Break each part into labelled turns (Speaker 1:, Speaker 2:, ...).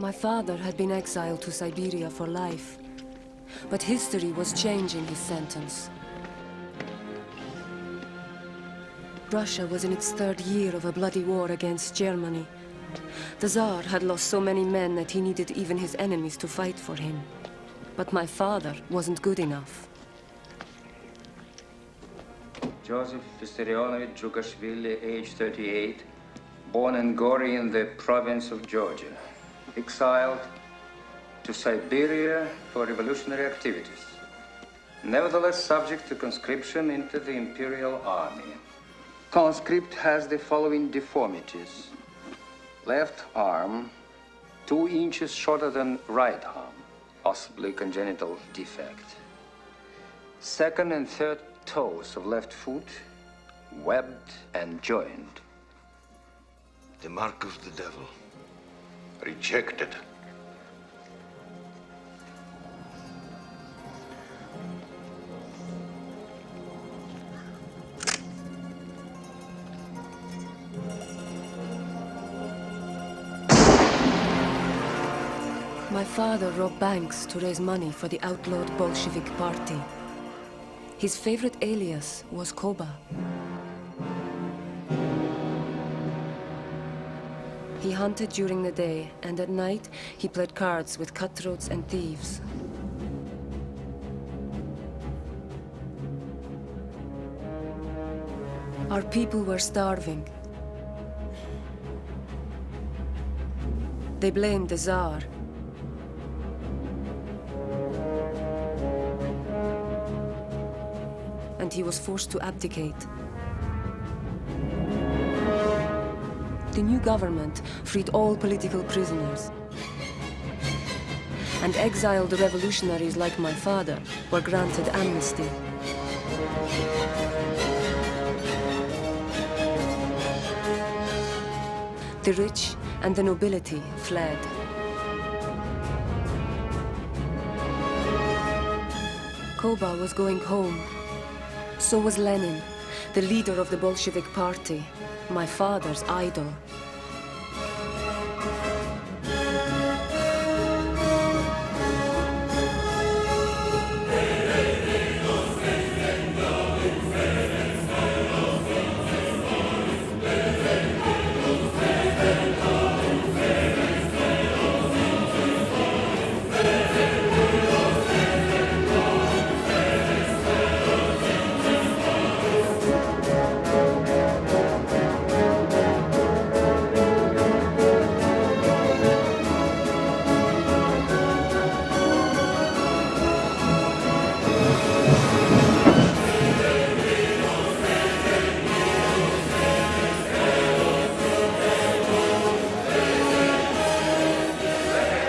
Speaker 1: My father had been exiled to Siberia for life, but history was changing his sentence. Russia was in its third year of a bloody war against Germany. The Tsar had lost so many men that he needed even his enemies to fight for him. But my father wasn't good enough.
Speaker 2: Joseph Vissarionovich Jugashvili, age 38, born in Gori in the province of Georgia, exiled to Siberia for revolutionary activities, nevertheless subject to conscription into the imperial army. Conscript has the following deformities. Left arm, 2 inches shorter than right arm, possibly congenital defect. Second and third toes of left foot, webbed and joined.
Speaker 3: The mark of the devil. Rejected.
Speaker 1: My father robbed banks to raise money for the outlawed Bolshevik party. His favorite alias was Koba. He hunted during the day, and at night he played cards with cutthroats and thieves. Our people were starving. They blamed the Tsar. And he was forced to abdicate. The new government freed all political prisoners. And exiled revolutionaries like my father were granted amnesty. The rich and the nobility fled. Koba was going home. So was Lenin, the leader of the Bolshevik party, my father's idol.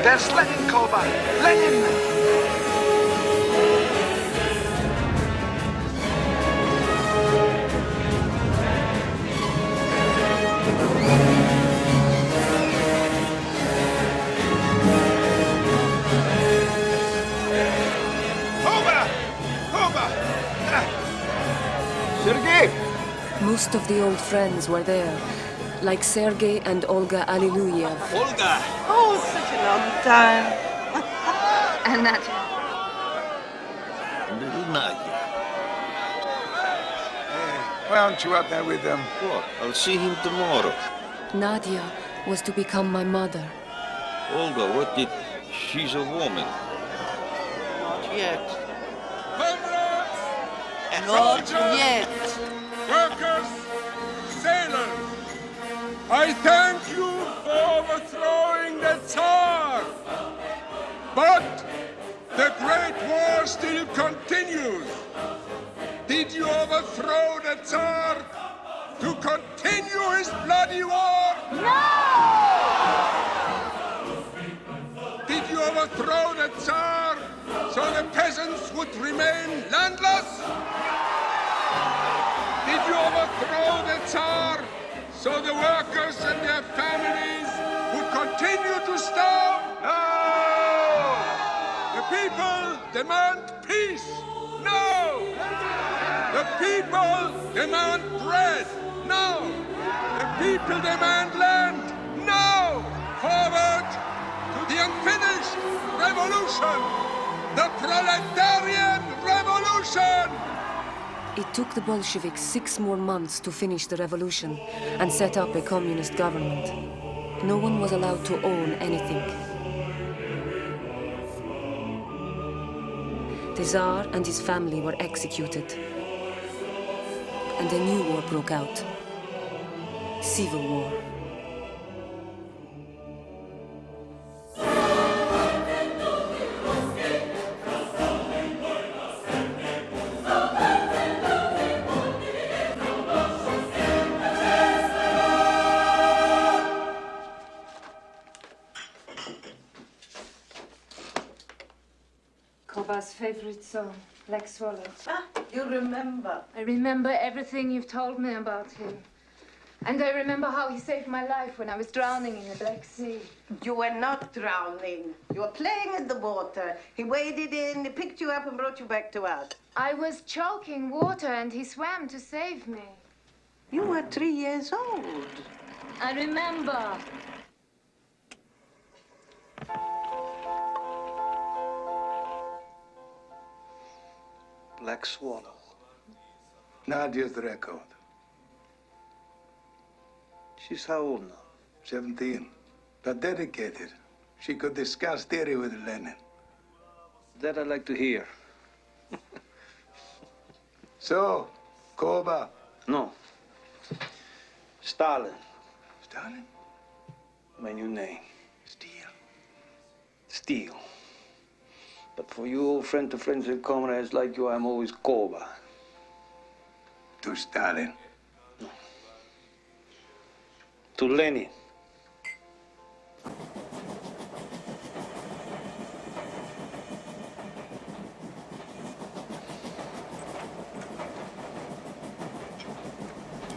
Speaker 4: There's Lenin, Koba! Lenin! Koba! Koba! Sergei!
Speaker 1: Most of the old friends were there, like Sergei and Olga Aliluyev.
Speaker 3: Olga!
Speaker 5: Oh, such a long time. And Nadia.
Speaker 3: Little Nadia.
Speaker 4: Hey, why aren't you out there with them?
Speaker 3: What? I'll see him tomorrow.
Speaker 1: Nadia was to become my mother.
Speaker 3: Olga, what did... She's a woman.
Speaker 5: Not yet.
Speaker 6: Comrades!
Speaker 5: Not
Speaker 6: Soldiers!
Speaker 5: yet.
Speaker 6: Workers! Sailors! I thank you for overthrowing the Tsar! But the Great War still continues. Did you overthrow the Tsar to continue his bloody war?
Speaker 5: No!
Speaker 6: Did you overthrow the Tsar so the peasants would remain landless? Did you overthrow the Tsar so the workers and their families would continue to starve? No! The people demand peace. No! The people demand bread. No! The people demand land. No! Forward to the unfinished revolution! The proletarian revolution!
Speaker 1: It took the Bolsheviks 6 more months to finish the revolution and set up a communist government. No one was allowed to own anything. The Tsar and his family were executed. And a new war broke out. Civil war.
Speaker 7: Koba's favorite song, Black Swallow.
Speaker 5: Ah, you remember.
Speaker 7: I remember everything you've told me about him. And I remember how he saved my life when I was drowning in the Black Sea.
Speaker 5: You were not drowning. You were playing in the water. He waded in, he picked you up and brought you back to us.
Speaker 7: I was choking water and he swam to save me.
Speaker 5: You were 3 years old.
Speaker 7: I remember.
Speaker 4: Black Swallow. Nadia's the record.
Speaker 8: She's how old now?
Speaker 4: 17. But dedicated. She could discuss theory with Lenin.
Speaker 8: That I'd like to hear.
Speaker 4: So, Koba.
Speaker 8: No. Stalin.
Speaker 4: Stalin?
Speaker 8: My new name.
Speaker 4: Steel.
Speaker 8: Steel. But for you, old friend to friends and comrades like you, I'm always Koba.
Speaker 4: To Stalin.
Speaker 8: To Lenin.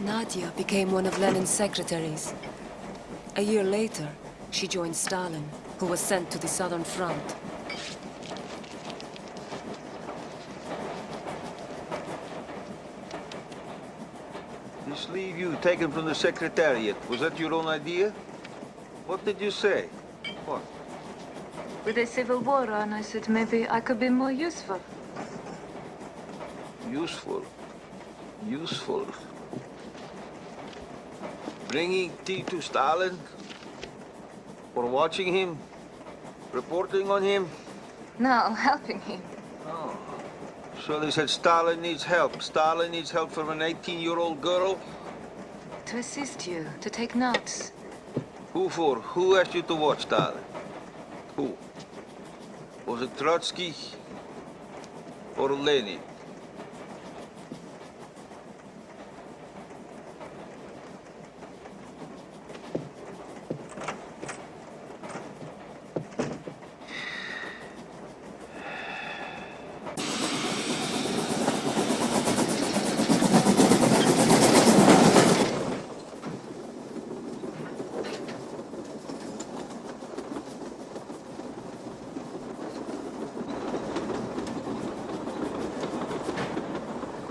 Speaker 1: Nadia became one of Lenin's secretaries. A year later, she joined Stalin, who was sent to the Southern Front.
Speaker 3: This leave you taken from the Secretariat, was that your own idea? What did you say? What?
Speaker 7: With a civil war on, I said maybe I could be more useful.
Speaker 3: Useful. Useful. Bringing tea to Stalin? Or watching him? Reporting on him?
Speaker 7: No, helping him.
Speaker 3: Oh. So they said Stalin needs help. Stalin needs help from an 18-year-old girl?
Speaker 7: To assist you, to take notes.
Speaker 3: Who for? Who asked you to watch Stalin? Who? Was it Trotsky? Or Lenin?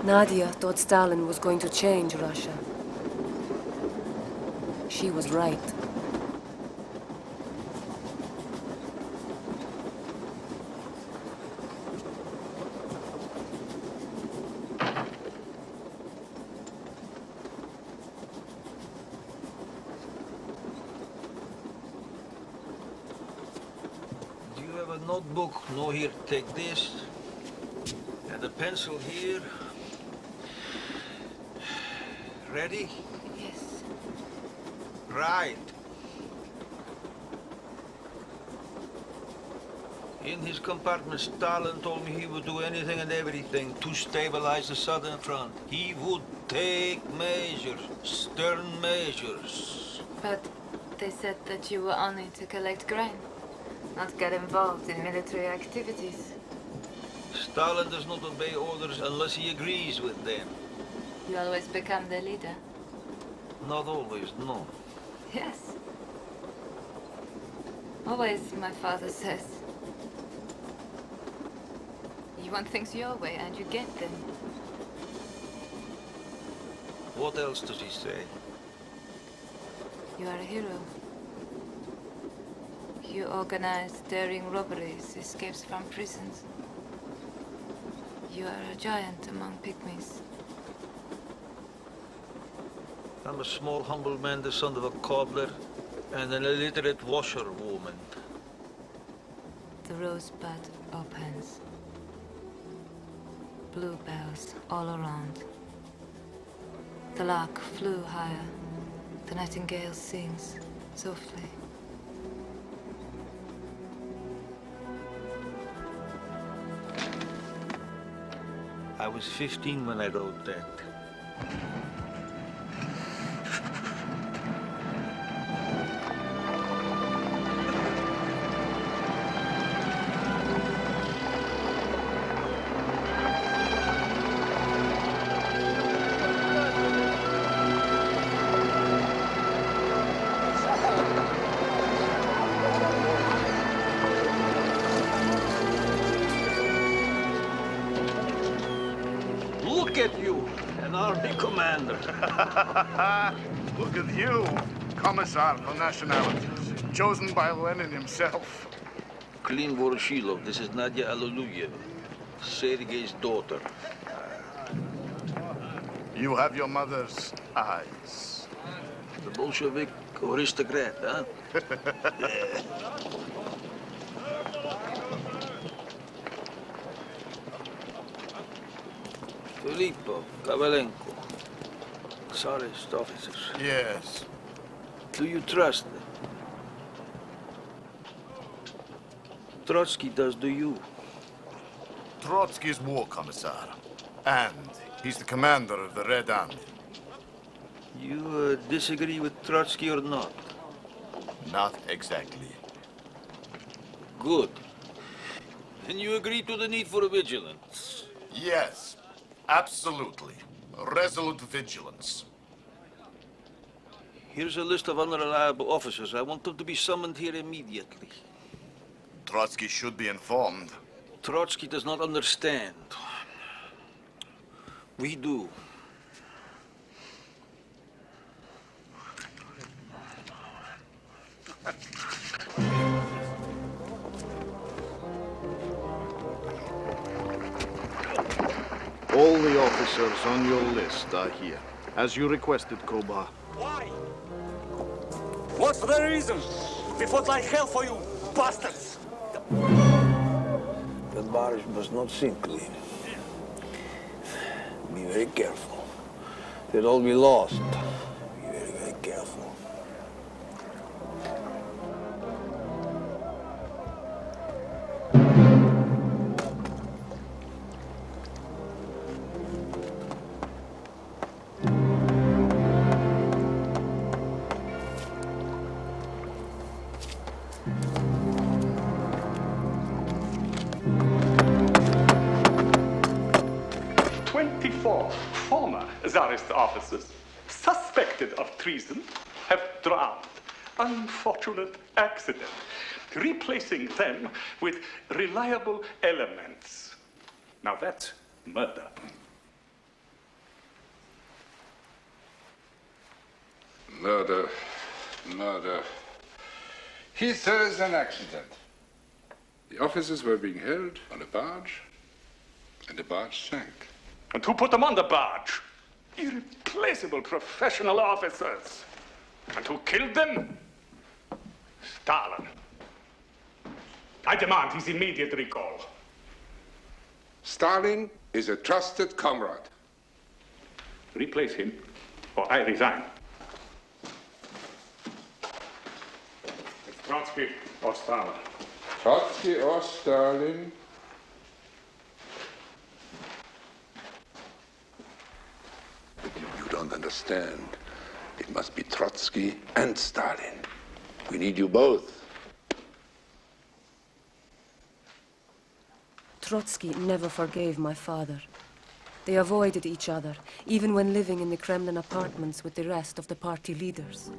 Speaker 1: Nadia thought Stalin was going to change Russia. She was right.
Speaker 3: Do you have a notebook? No, here, take this. And a pencil here. Ready?
Speaker 7: Yes.
Speaker 3: Right. In his compartment, Stalin told me he would do anything and everything to stabilize the Southern Front. He would take measures, stern measures.
Speaker 7: But they said that you were only to collect grain, not get involved in military activities.
Speaker 3: Stalin does not obey orders unless he agrees with them.
Speaker 7: You always become the leader.
Speaker 3: Not always, no.
Speaker 7: Yes. Always, my father says. You want things your way and you get them.
Speaker 3: What else does he say?
Speaker 7: You are a hero. You organize daring robberies, escapes from prisons. You are a giant among pygmies.
Speaker 3: I'm a small, humble man, the son of a cobbler, and an illiterate washerwoman.
Speaker 7: The rosebud opens. Bluebells all around. The lark flew higher. The nightingale sings softly.
Speaker 3: I was 15 when I wrote that. Look at you, an army commander.
Speaker 9: Look at you, Commissar for Nationalities, chosen by Lenin himself.
Speaker 3: Klin Voroshilov, this is Nadia Aloluyeva, Sergei's daughter.
Speaker 9: You have your mother's eyes.
Speaker 3: The Bolshevik aristocrat, huh? Filipov, Kovalenko, Tsarist officers.
Speaker 9: Yes.
Speaker 3: Do you trust them? Trotsky does, do you?
Speaker 9: Trotsky's war commissar, and he's the commander of the Red Army.
Speaker 3: You disagree with Trotsky or not?
Speaker 9: Not exactly.
Speaker 3: Good. And you agree to the need for vigilance?
Speaker 9: Yes, absolutely. Resolute vigilance.
Speaker 3: Here's a list of unreliable officers. I want them to be summoned here immediately.
Speaker 9: Trotsky should be informed.
Speaker 3: Trotsky does not understand. We do.
Speaker 10: All the officers on your list are here, as you requested, Koba.
Speaker 11: Why? What's the reason? We fought like hell for you, bastards!
Speaker 3: The barge must not sink, Clean. Be very careful. They'll all be lost. Be very, very careful.
Speaker 11: Former Tsarist officers suspected of treason have drowned. Unfortunate accident. Replacing them with reliable elements. Now that's murder.
Speaker 6: Murder. Murder. He says an accident. The officers were being held on a barge, and the barge sank.
Speaker 11: And who put them on the barge? Irreplaceable professional officers. And who killed them? Stalin. I demand his immediate recall.
Speaker 6: Stalin is a trusted comrade.
Speaker 11: Replace him, or I resign. It's Trotsky or Stalin.
Speaker 6: Trotsky or Stalin?
Speaker 12: You don't understand. It must be Trotsky and Stalin. We need you both.
Speaker 1: Trotsky never forgave my father. They avoided each other, even when living in the Kremlin apartments with the rest of the party leaders.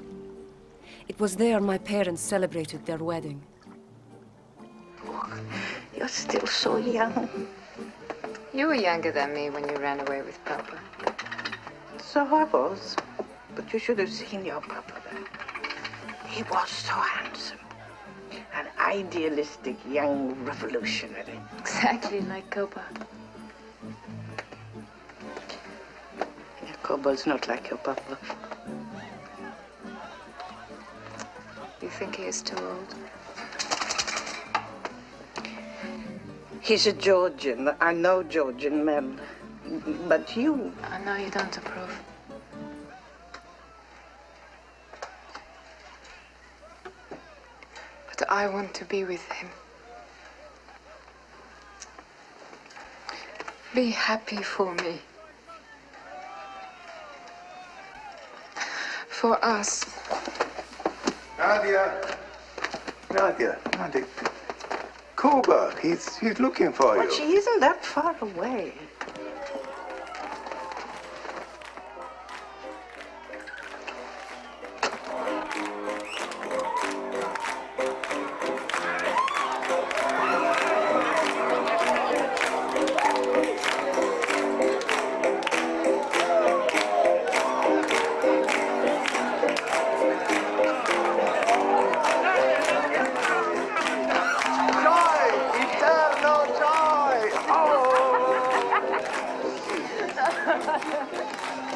Speaker 1: It was there my parents celebrated their wedding.
Speaker 5: Oh, you're still so young.
Speaker 7: You were younger than me when you ran away with Papa.
Speaker 5: So I was. But you should have seen your Papa then. He was so handsome. An idealistic young revolutionary.
Speaker 7: Exactly like Koba.
Speaker 5: Kobo's not like your papa.
Speaker 7: You think he is too old?
Speaker 5: He's a Georgian. I know Georgian men. But you...
Speaker 7: I know you don't approve. But I want to be with him. Be happy for me. For us.
Speaker 4: Nadia. Kuba, he's looking for you.
Speaker 5: But she isn't that far away.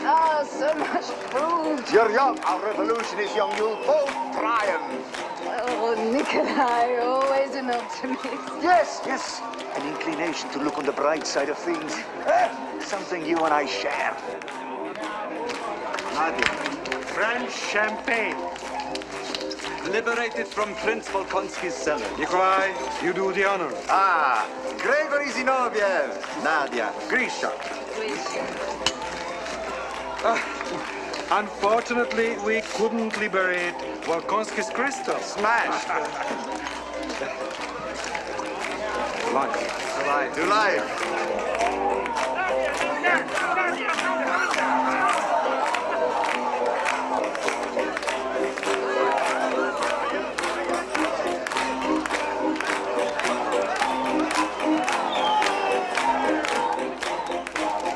Speaker 7: Oh, so much food.
Speaker 13: You're young, our revolution is young, you'll both triumph.
Speaker 7: Oh, Nikolai, always an optimist.
Speaker 13: Yes, an inclination to look on the bright side of things. Something you and I share.
Speaker 14: Nadia, French champagne. Liberated from Prince Volkonsky's cellar. Nikolai, you do the honor.
Speaker 13: Ah, Gregory Zinoviev, Nadia, Grisha.
Speaker 14: Unfortunately, we couldn't liberate Volkonsky's crystal.
Speaker 13: Smashed.
Speaker 14: To life.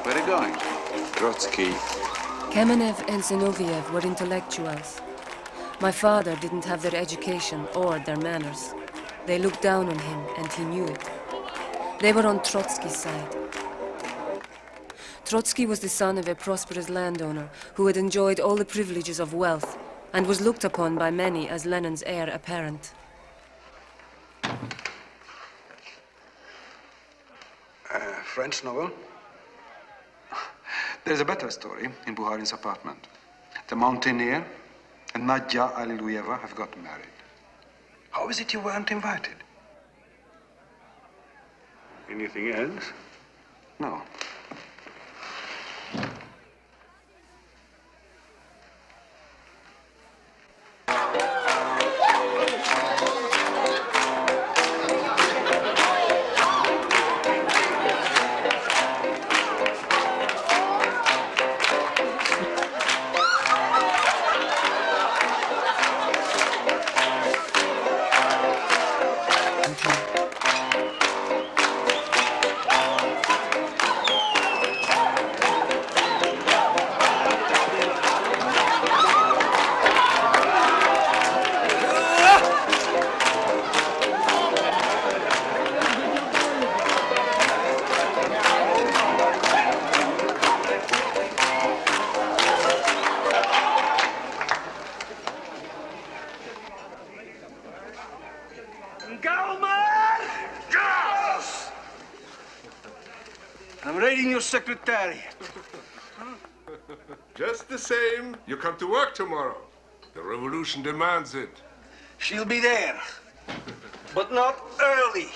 Speaker 12: Where are you going? Trotsky.
Speaker 1: Kamenev and Zinoviev were intellectuals. My father didn't have their education or their manners. They looked down on him, and he knew it. They were on Trotsky's side. Trotsky was the son of a prosperous landowner who had enjoyed all the privileges of wealth and was looked upon by many as Lenin's heir apparent.
Speaker 15: French novel? There's a better story in Bukharin's apartment. The mountaineer and Nadia Aliluyeva have got married. How is it you weren't invited?
Speaker 14: Anything else?
Speaker 15: No.
Speaker 14: I'm reading your secretariat.
Speaker 6: Just the same, you come to work tomorrow. The revolution demands it.
Speaker 14: She'll be there, but not early.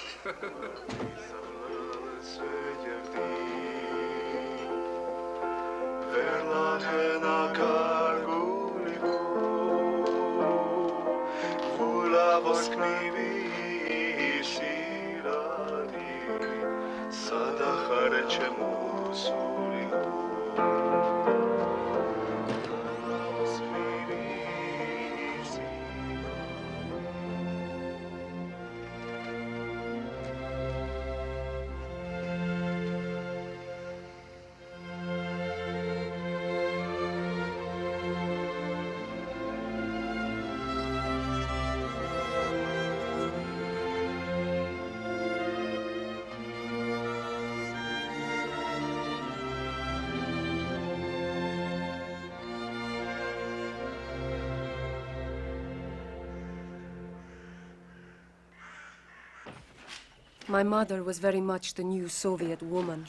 Speaker 1: My mother was very much the new Soviet woman.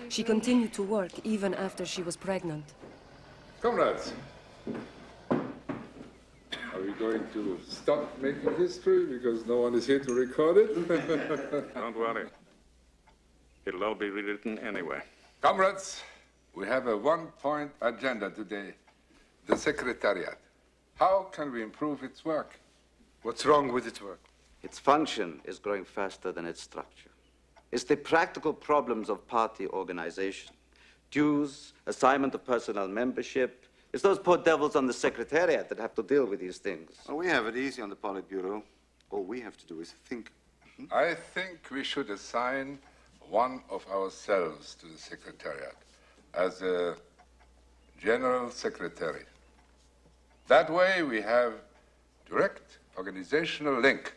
Speaker 1: She continued to work even after she was pregnant.
Speaker 6: Comrades, are we going to stop making history because no one is here to record it?
Speaker 11: Don't worry. It'll all be rewritten anyway.
Speaker 6: Comrades, we have a one-point agenda today. The Secretariat. How can we improve its work?
Speaker 13: What's wrong with its work?
Speaker 16: Its function is growing faster than its structure. It's the practical problems of party organization. Dues, assignment of personnel membership. It's those poor devils on the Secretariat that have to deal with these things.
Speaker 15: Well, we have it easy on the Politburo. All we have to do is think.
Speaker 6: I think we should assign one of ourselves to the Secretariat as a General Secretary. That way we have direct organizational link.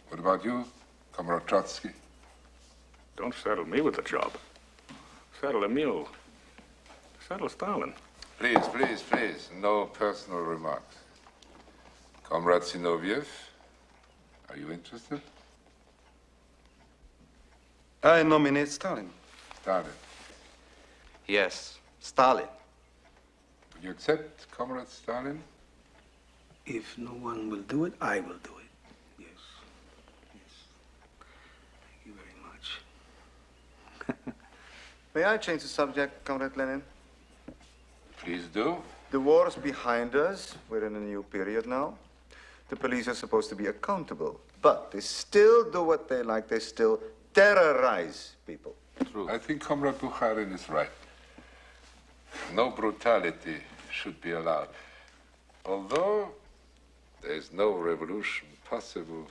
Speaker 6: What about you, Comrade Trotsky?
Speaker 11: Don't saddle me with the job. Saddle a mule. Saddle Stalin.
Speaker 6: Please, please, please, no personal remarks. Comrade Zinoviev, are you interested?
Speaker 15: I nominate Stalin.
Speaker 6: Stalin.
Speaker 16: Yes, Stalin.
Speaker 6: Would you accept Comrade Stalin?
Speaker 8: If no one will do it, I will do it. Yes. Yes. Thank you very much.
Speaker 15: May I change the subject, Comrade Lenin?
Speaker 6: Please do.
Speaker 15: The war's behind us. We're in a new period now. The police are supposed to be accountable, but they still do what they like. They still terrorize people.
Speaker 6: True. I think Comrade Bukharin is right. No brutality should be allowed. Although there is no revolution possible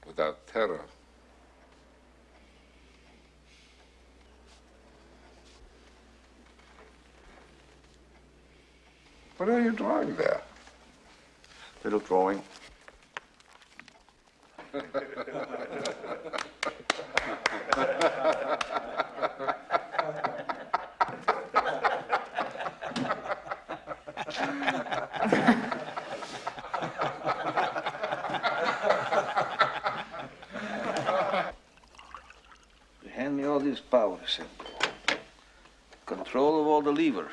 Speaker 6: without terror. What are you drawing there?
Speaker 15: Little drawing.
Speaker 8: You hand me all these powers and control of all the levers.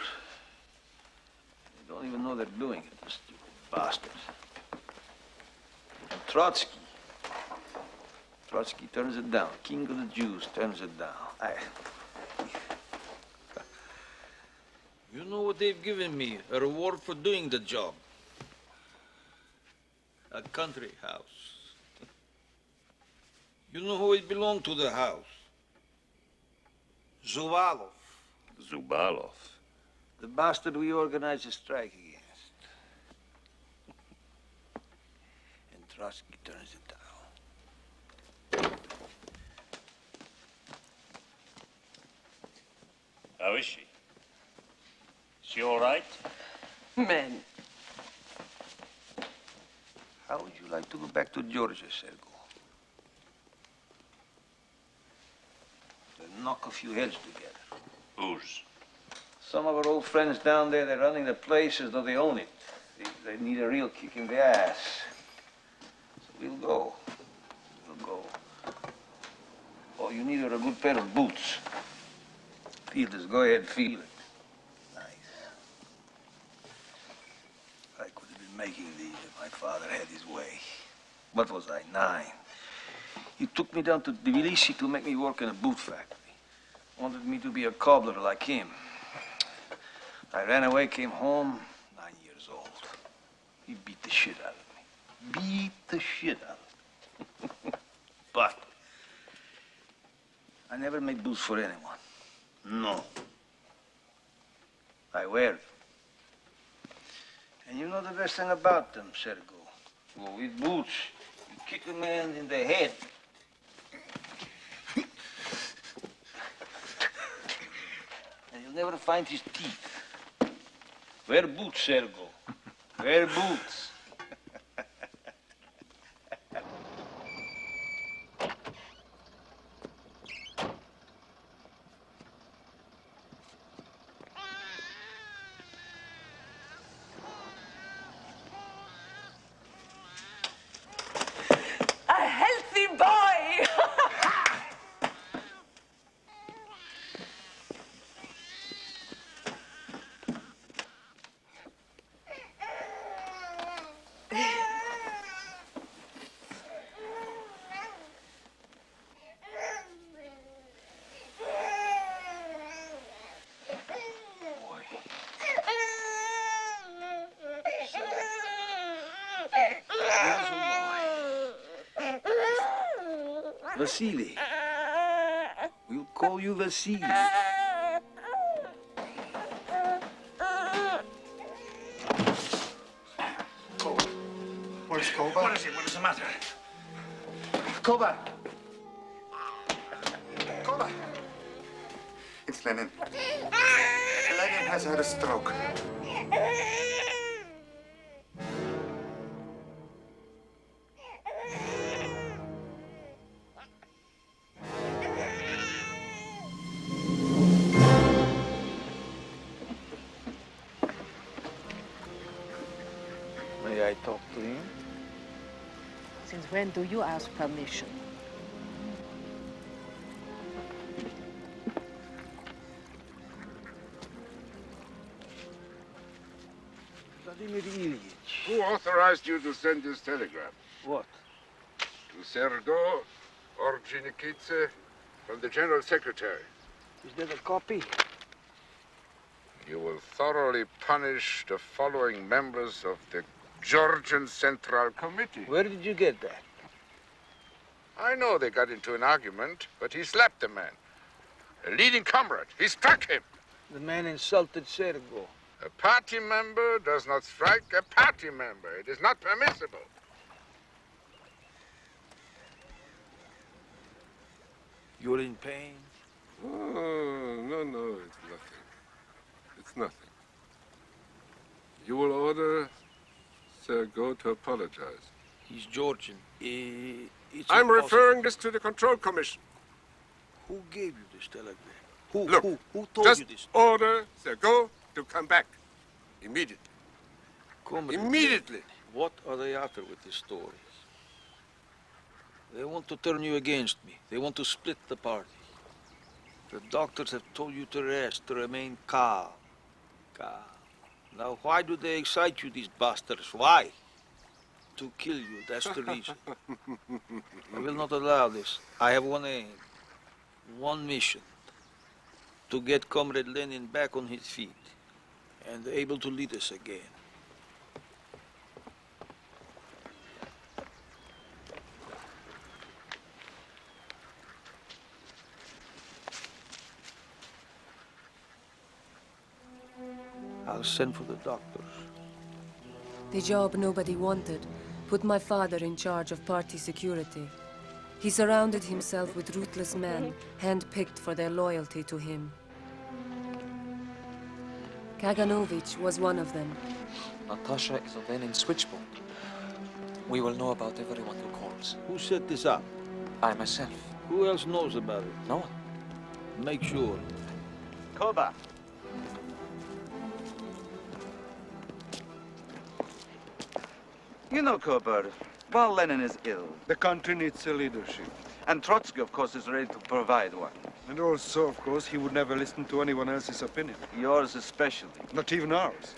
Speaker 8: They don't even know they're doing it, the stupid bastards. And Trotsky turns it down. King of the Jews turns it down. You know what they've given me? A reward for doing the job. A country house. You know who it belonged to, the house? Zuvalov.
Speaker 11: Zubalov.
Speaker 8: The bastard we organized a strike against. And Trotsky turns it down.
Speaker 17: How is she? Is she all right?
Speaker 5: Men.
Speaker 8: How would you like to go back to Georgia, Sergo? To knock a few heads together.
Speaker 17: Whose?
Speaker 8: Some of our old friends down there, they're running the place as though they own it. They need a real kick in the ass. So we'll go. We'll go. All you need are a good pair of boots. Fielders, go ahead, feel it. Nice. I could have been making these if my father had his way. What was I, 9? He took me down to Tbilisi to make me work in a boot factory. Wanted me to be a cobbler like him. I ran away, came home, 9 years old. He beat the shit out of me. Beat the shit out of me. But I never made boots for anyone. No. I wear them. And you know the best thing about them, Sergo. Well, with boots, you kick a man in the head. And you'll never find his teeth. Wear boots, Sergo. Wear boots.
Speaker 5: A healthy boy!
Speaker 8: Vasily. We'll call you Vasily.
Speaker 15: Where's Koba?
Speaker 8: What is it? What is the matter?
Speaker 15: Koba! Koba! It's Lenin. Lenin has had a stroke.
Speaker 8: May I talk to him?
Speaker 5: Since when do you ask permission?
Speaker 8: Vladimir Ilyich.
Speaker 6: Who authorized you to send this telegram?
Speaker 8: What?
Speaker 6: To Sergo Ordzhonikidze from the General Secretary.
Speaker 8: Is that a copy?
Speaker 6: You will thoroughly punish the following members of the Georgian Central Committee.
Speaker 8: Where did you get that?
Speaker 6: I know they got into an argument, but he slapped the man. A leading comrade. He struck him.
Speaker 8: The man insulted Sergo.
Speaker 6: A party member does not strike a party member. It is not permissible.
Speaker 8: You're in pain?
Speaker 6: Oh, no, it's nothing. It's nothing. You will order Sergo to apologize.
Speaker 3: He's Georgian.
Speaker 6: I'm referring this to the Control Commission.
Speaker 3: Who gave you this telegram?
Speaker 6: Look,
Speaker 3: Who told
Speaker 6: just
Speaker 3: you this?
Speaker 6: order Sergo to come back. Immediately.
Speaker 3: Comrade,
Speaker 6: Immediately.
Speaker 3: What are they after with these stories? They want to turn you against me. They want to split the party. The doctors have told you to rest, to remain calm. Calm. Now, why do they excite you, these bastards? Why? To kill you, that's the reason. I will not allow this. I have one aim, one mission. To get Comrade Lenin back on his feet and able to lead us again. I'll send for the doctors.
Speaker 1: The job nobody wanted put my father in charge of party security. He surrounded himself with ruthless men, hand-picked for their loyalty to him. Kaganovich was one of them.
Speaker 18: Natasha is on Lenin's switchboard. We will know about everyone who calls.
Speaker 3: Who set this up?
Speaker 18: I myself.
Speaker 3: Who else knows about it?
Speaker 18: No one.
Speaker 3: Make sure.
Speaker 16: Koba. You know, Koba, while Lenin is ill,
Speaker 19: the country needs a leadership.
Speaker 16: And Trotsky, of course, is ready to provide one.
Speaker 19: And also, of course, he would never listen to anyone else's opinion.
Speaker 16: Yours especially.
Speaker 19: Not even ours.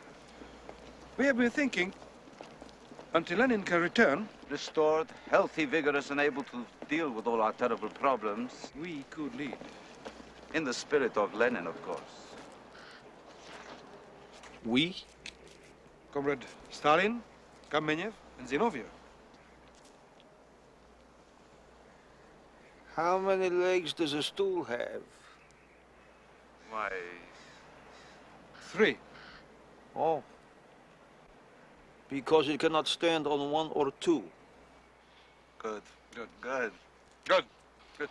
Speaker 19: We have been thinking, until Lenin can return...
Speaker 16: Restored, healthy, vigorous, and able to deal with all our terrible problems.
Speaker 19: We could lead.
Speaker 16: In the spirit of Lenin, of course.
Speaker 3: We?
Speaker 19: Comrade Stalin, Kamenev, and Zinoviev.
Speaker 3: How many legs does a stool have?
Speaker 16: Why...
Speaker 19: 3.
Speaker 3: Oh. Because it cannot stand on 1 or 2.
Speaker 16: Good.
Speaker 19: Good.
Speaker 16: Good.
Speaker 6: Good. Good.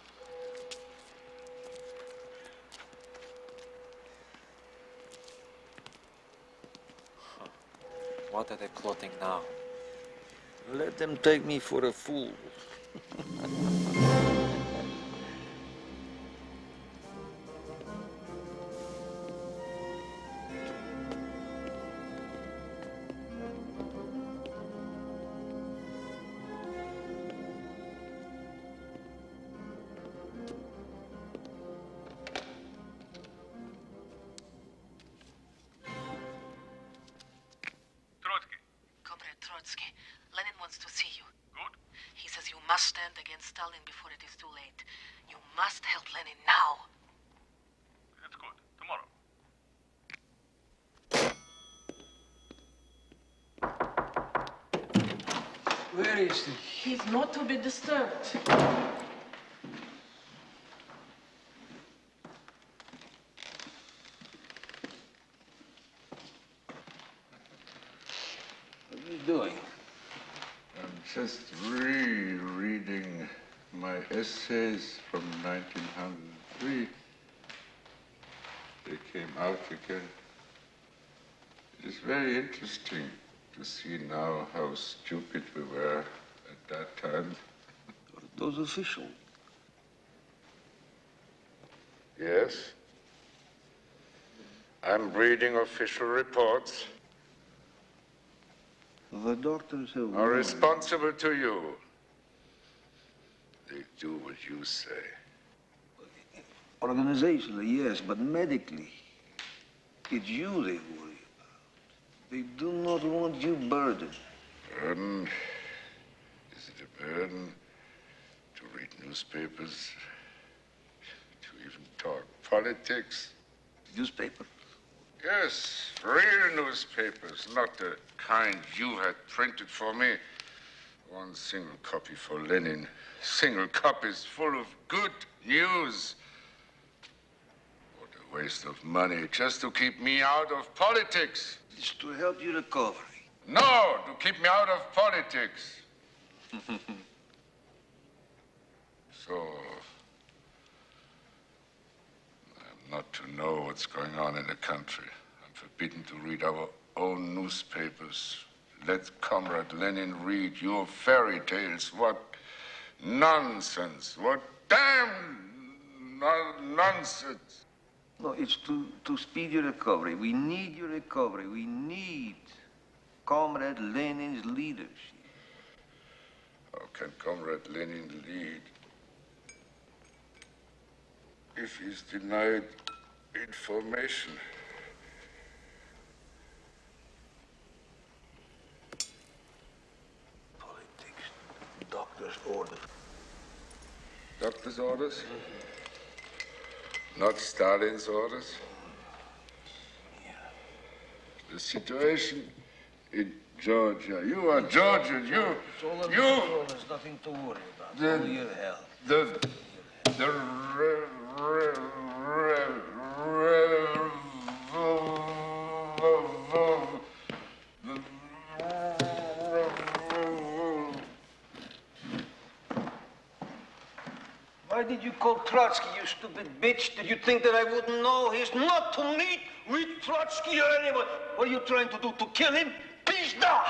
Speaker 18: What are they plotting now?
Speaker 3: Let them take me for a fool.
Speaker 5: Trotsky, Lenin wants to see you. Good. He says you must stand against Stalin before it is too late. You must help Lenin now.
Speaker 11: That's good. Tomorrow.
Speaker 3: Where is he?
Speaker 5: He's not to be disturbed.
Speaker 3: doing?
Speaker 12: I'm just rereading my essays from 1903. They came out again. It is very interesting to see now how stupid we were at that time.
Speaker 8: Are those official?
Speaker 12: Yes. I'm reading official reports.
Speaker 8: The doctors have
Speaker 12: Are responsible to you. They do what you say.
Speaker 8: Organizationally, yes, but medically, it's you they worry about. They do not want you burdened.
Speaker 12: Burden? Is it a burden to read newspapers? To even talk politics?
Speaker 8: Newspaper?
Speaker 12: Yes, real newspapers, not the kind you had printed for me. One single copy for Lenin. Single copies full of good news. What a waste of money, just to keep me out of politics.
Speaker 8: It's to help you recover.
Speaker 12: No, to keep me out of politics. So, I'm not to know what's going on in the country. I'm forbidden to read our own newspapers. Let Comrade Lenin read your fairy tales. What nonsense. What damn nonsense.
Speaker 8: No, it's to speed your recovery. We need your recovery. We need Comrade Lenin's leadership.
Speaker 12: How can Comrade Lenin lead if he's denied information?
Speaker 8: Doctor's orders.
Speaker 12: Doctor's orders? Not Stalin's orders? The situation in Georgia. You are Georgian.
Speaker 8: There's nothing to worry about. Only your health. Why did you call Trotsky, you stupid bitch? Did you think that I wouldn't know? He's not to meet with Trotsky or anyone. What are you trying to do, to kill him? Pizda!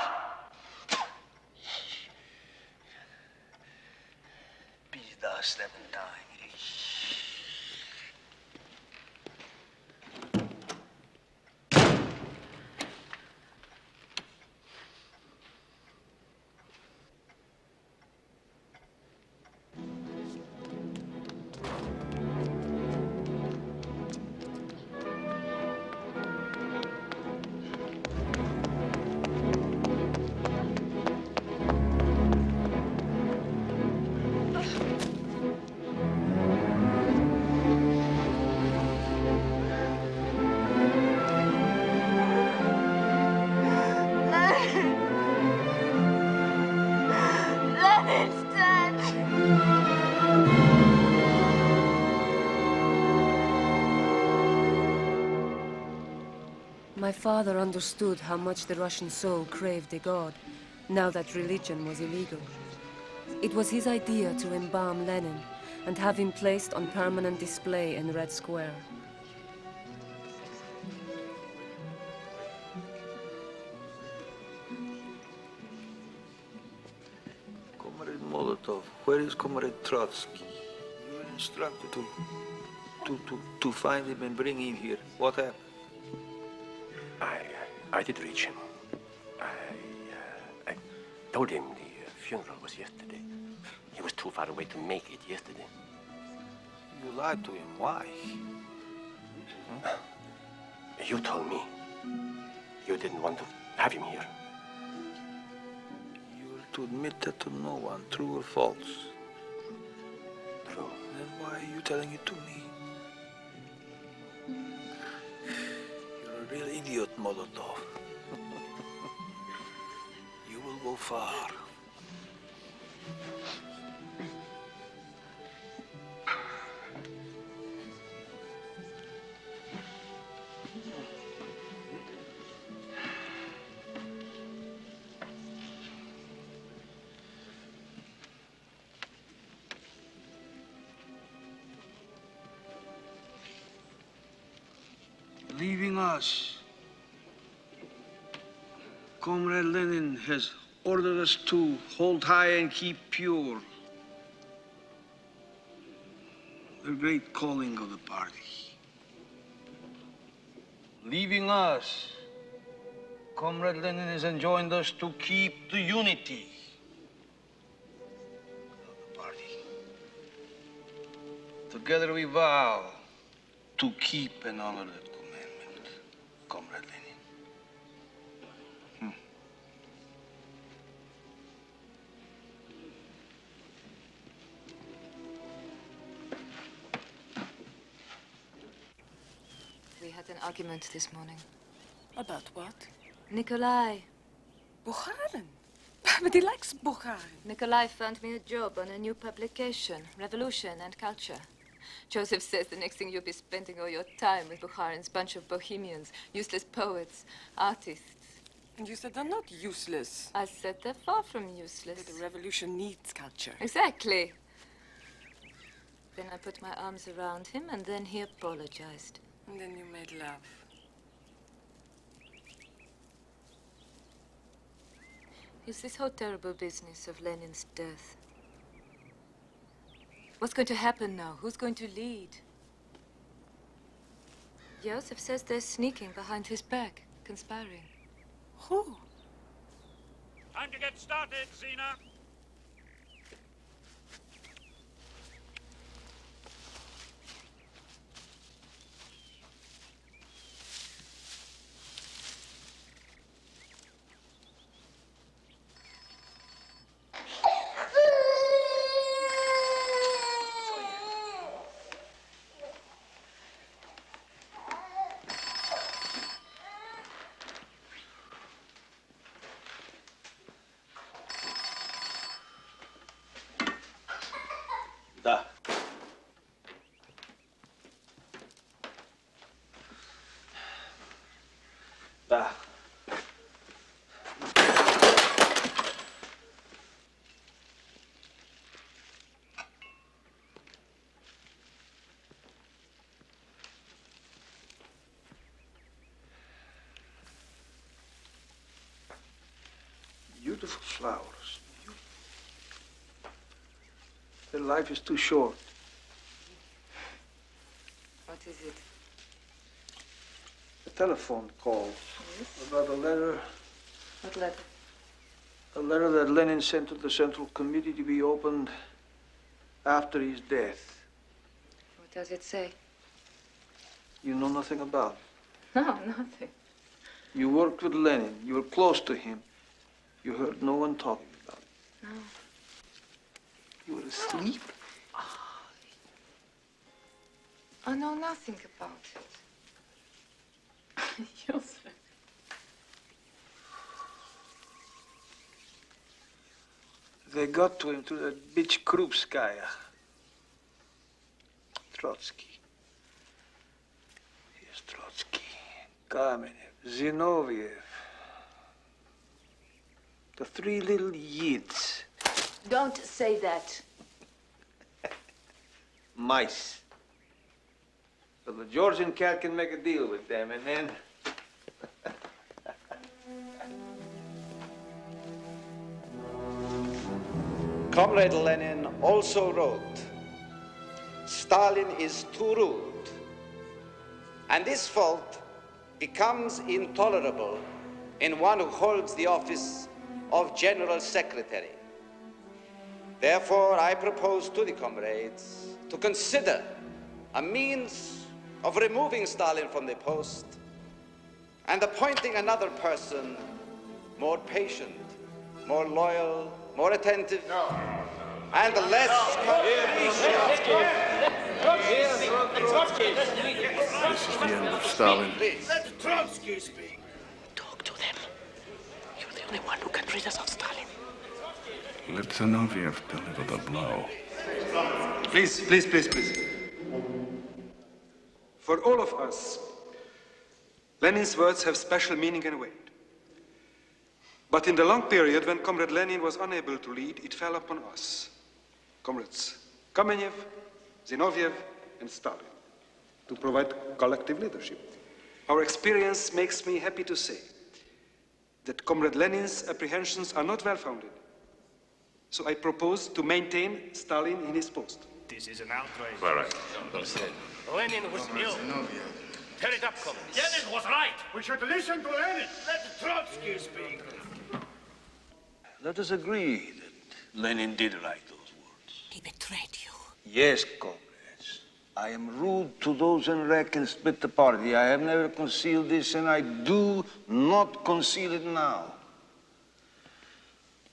Speaker 8: Pizda 7 times.
Speaker 1: My father understood how much the Russian soul craved a god, now that religion was illegal. It was his idea to embalm Lenin and have him placed on permanent display in Red Square.
Speaker 3: Comrade Molotov, where is Comrade Trotsky? You were instructed to find him and bring him here. What happened?
Speaker 20: I did reach him. I told him the funeral was yesterday. He was too far away to make it yesterday.
Speaker 3: You lied to him. Why?
Speaker 20: You told me you didn't want to have him here.
Speaker 3: You were to admit that to no one, true or false.
Speaker 20: True.
Speaker 3: Then why are you telling it to me? You're a real idiot, Molotov. You will go far. Leaving us. Comrade Lenin has ordered us to hold high and keep pure. The great calling of the party. Leaving us, Comrade Lenin has enjoined us to keep the unity of the party. Together we vow to keep and honor that commandment, Comrade Lenin.
Speaker 7: We had an argument this morning.
Speaker 5: About what?
Speaker 7: Nikolai.
Speaker 5: Bukharin? But he likes Bukharin.
Speaker 7: Nikolai found me a job on a new publication, Revolution and Culture. Joseph says the next thing you'll be spending all your time with Bukharin's bunch of bohemians, useless poets, artists.
Speaker 5: And you said they're not useless.
Speaker 7: I said they're far from useless.
Speaker 5: But the revolution needs culture.
Speaker 7: Exactly. Then I put my arms around him, and then he apologized.
Speaker 5: And then you made love.
Speaker 7: Is this whole terrible business of Lenin's death? What's going to happen now? Who's going to lead? Joseph says they're sneaking behind his back, conspiring.
Speaker 5: Who?
Speaker 17: Time to get started, Zena.
Speaker 3: Da. Da. Beautiful flowers. Their life is too short.
Speaker 7: What is it?
Speaker 3: A telephone call about a letter.
Speaker 7: What letter?
Speaker 3: A letter that Lenin sent to the Central Committee to be opened after his death.
Speaker 7: What does it say?
Speaker 3: You know nothing about it.
Speaker 7: No, nothing.
Speaker 3: You worked with Lenin. You were close to him. You heard no one talking about it.
Speaker 7: No.
Speaker 3: You were asleep?
Speaker 7: I know nothing about it. Joseph.
Speaker 3: They got to him through that bitch Krupskaya. Trotsky. Here's Trotsky. Kamenev. Zinoviev. The three little yids.
Speaker 7: Don't say that.
Speaker 3: Mice. So the Georgian cat can make a deal with them, and then...
Speaker 16: Comrade Lenin also wrote, Stalin is too rude, and this fault becomes intolerable in one who holds the office of General Secretary. Therefore, I propose to the comrades to consider a means of removing Stalin from the post and appointing another person more patient, more loyal, more attentive, and less capricious.
Speaker 10: This is the end of Stalin.
Speaker 20: Let Trotsky speak. Talk to them. You're the only one who can rid us of Stalin.
Speaker 4: Let Zinoviev deliver the blow.
Speaker 19: Please, please, please, please. For all of us, Lenin's words have special meaning and weight. But in the long period when Comrade Lenin was unable to lead, it fell upon us, Comrades Kamenev, Zinoviev, and Stalin, to provide collective leadership. our experience makes me happy to say that Comrade Lenin's apprehensions are not well-founded. So I propose to maintain Stalin in his post.
Speaker 17: This is an outrage.
Speaker 20: All right.
Speaker 17: Lenin was ill. Tear it up, comrades.
Speaker 14: Lenin was right. We should listen to Lenin. Let Trotsky speak.
Speaker 8: Let us agree that Lenin did write those words.
Speaker 5: He betrayed you.
Speaker 8: Yes, comrades. I am rude to those in wreck and split the party. I have never concealed this, and I do not conceal it now.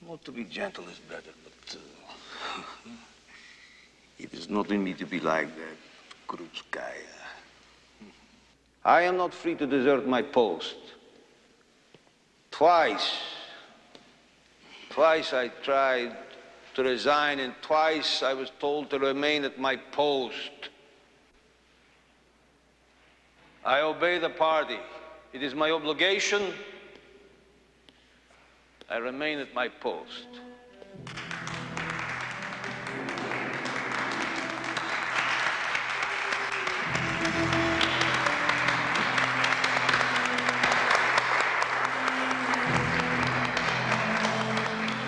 Speaker 8: Not to be gentle is better, but it is not in me to be like that, Krupskaya. I am not free to desert my post. Twice I tried to resign, and twice I was told to remain at my post. I obey the party. It is my obligation. I remain at my post.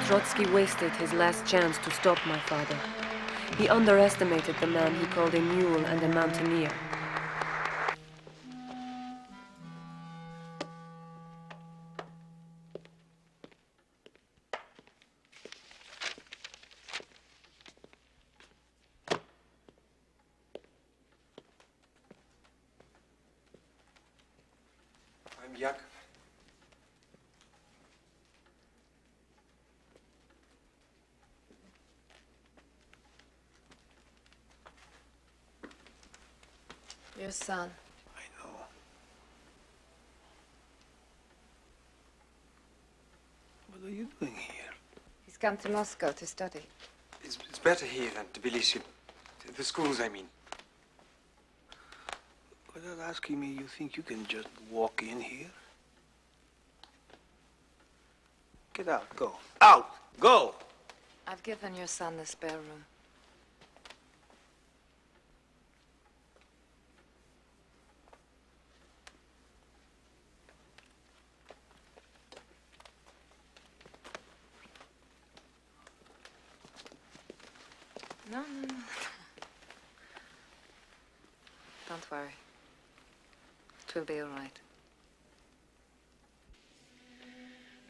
Speaker 1: Trotsky wasted his last chance to stop my father. He underestimated the man he called a mule and a mountaineer.
Speaker 19: I'm Yakov.
Speaker 7: Your son.
Speaker 8: I know. What are you doing here?
Speaker 7: He's come to Moscow to study.
Speaker 18: It's better here than Tbilisi. The schools, I mean.
Speaker 8: Without asking me, you think you can just walk in here? Get out, go. Out! Go!
Speaker 7: I've given your son the spare room. No. Don't worry. It will be all right.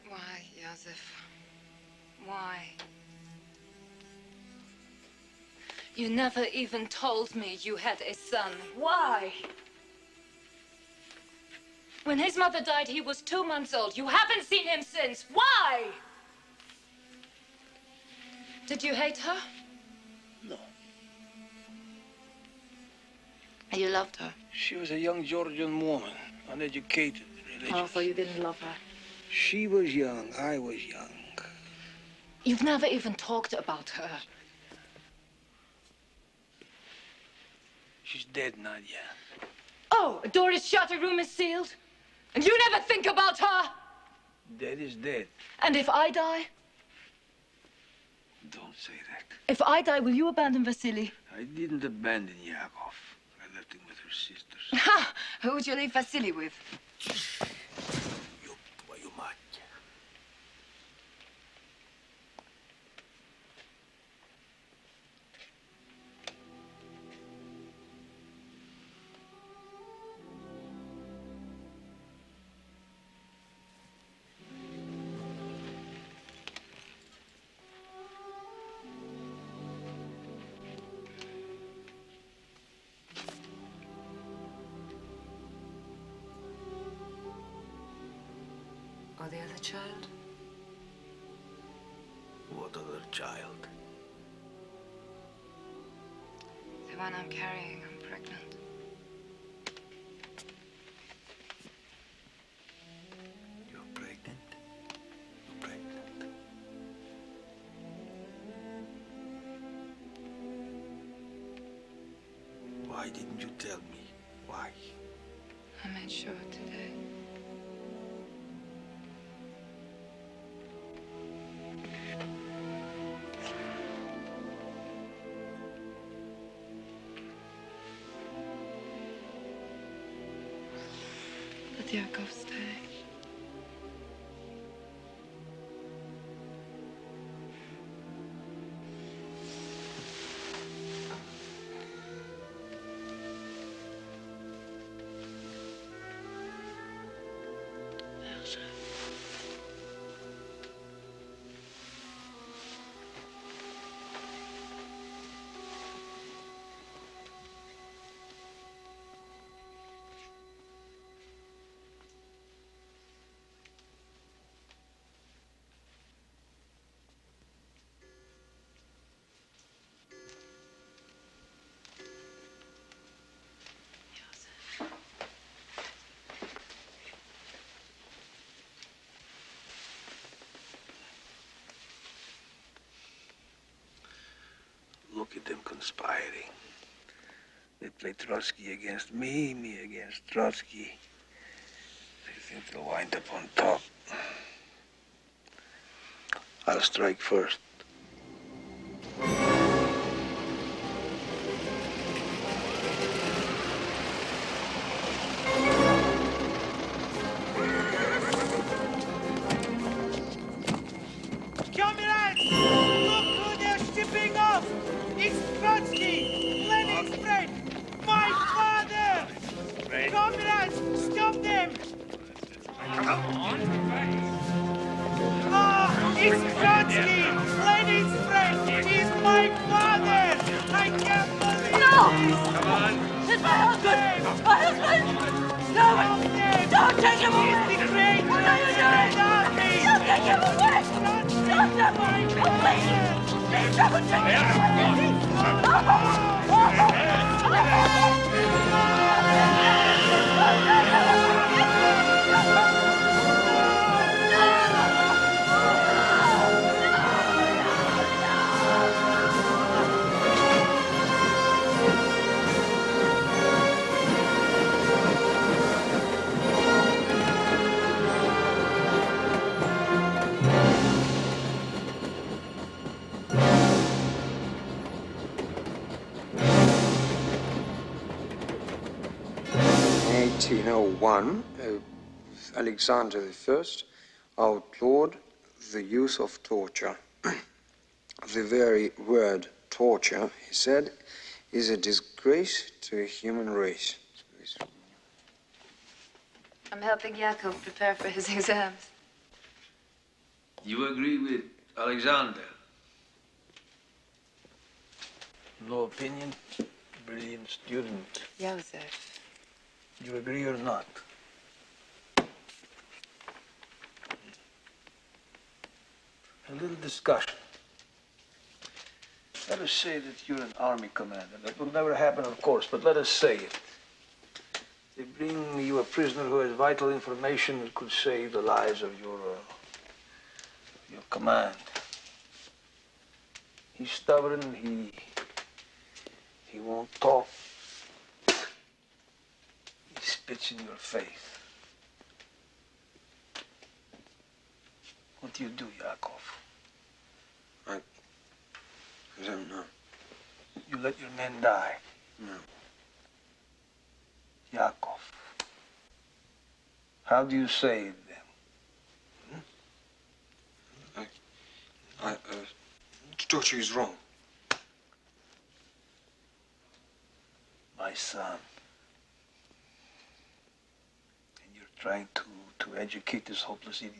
Speaker 7: Why, Joseph? Why? You never even told me you had a son. Why? When his mother died, he was 2 months old. You haven't seen him since. Why? Did you hate her?
Speaker 8: No.
Speaker 7: You loved her?
Speaker 8: She was a young Georgian woman, uneducated, religious.
Speaker 7: Oh, so you didn't love her?
Speaker 8: She was young, I was young.
Speaker 7: You've never even talked about her.
Speaker 8: She's dead, Nadia.
Speaker 7: Oh, a door is shut, a room is sealed. And you never think about her?
Speaker 8: Dead is dead.
Speaker 7: And if I die?
Speaker 8: Don't say that.
Speaker 7: If I die, will you abandon Vasily?
Speaker 8: I didn't abandon Yakov. I left him with her sisters.
Speaker 7: Ha! Who would you leave Vasily with?
Speaker 8: Твою мать.
Speaker 7: Or the other child?
Speaker 8: What other child?
Speaker 7: The one I'm carrying. I'm pregnant.
Speaker 8: You're pregnant? You're pregnant. Why didn't you tell me? Why?
Speaker 7: I made sure today. Let Yakov stay.
Speaker 3: Look at them conspiring. They play Trotsky against me against Trotsky. They think they'll wind up on top. I'll strike first.
Speaker 21: Comrades! Look who they're shipping off! It's Trotsky! Lenin's friend! My father! Comrades, stop them! Come on! Ah, it's Trotsky! Lenin's friend! He's my father! I can't believe this! Come on! It's my husband! My husband! No! Don't take him away! He's the great! What are you doing? Don't take him away! Don't take him away! Please! Please don't take him
Speaker 2: In 1801, Alexander I outlawed the use of torture. The very word torture, he said, is a disgrace to a human race.
Speaker 7: I'm helping Yakov prepare for his exams.
Speaker 3: You agree with Alexander? No opinion? Brilliant student.
Speaker 7: Joseph.
Speaker 3: You agree or not? A little discussion. Let us say that you're an army commander. That will never happen, of course, but let us say it. They bring you a prisoner who has vital information that could save the lives of your command. He's stubborn, he won't talk. He spits in your face. What do you do, Yakov?
Speaker 2: I don't know.
Speaker 3: You let your men die?
Speaker 2: No.
Speaker 3: Yakov. How do you save them?
Speaker 2: Torture is wrong.
Speaker 3: My son. And you're trying to educate this hopeless idiot.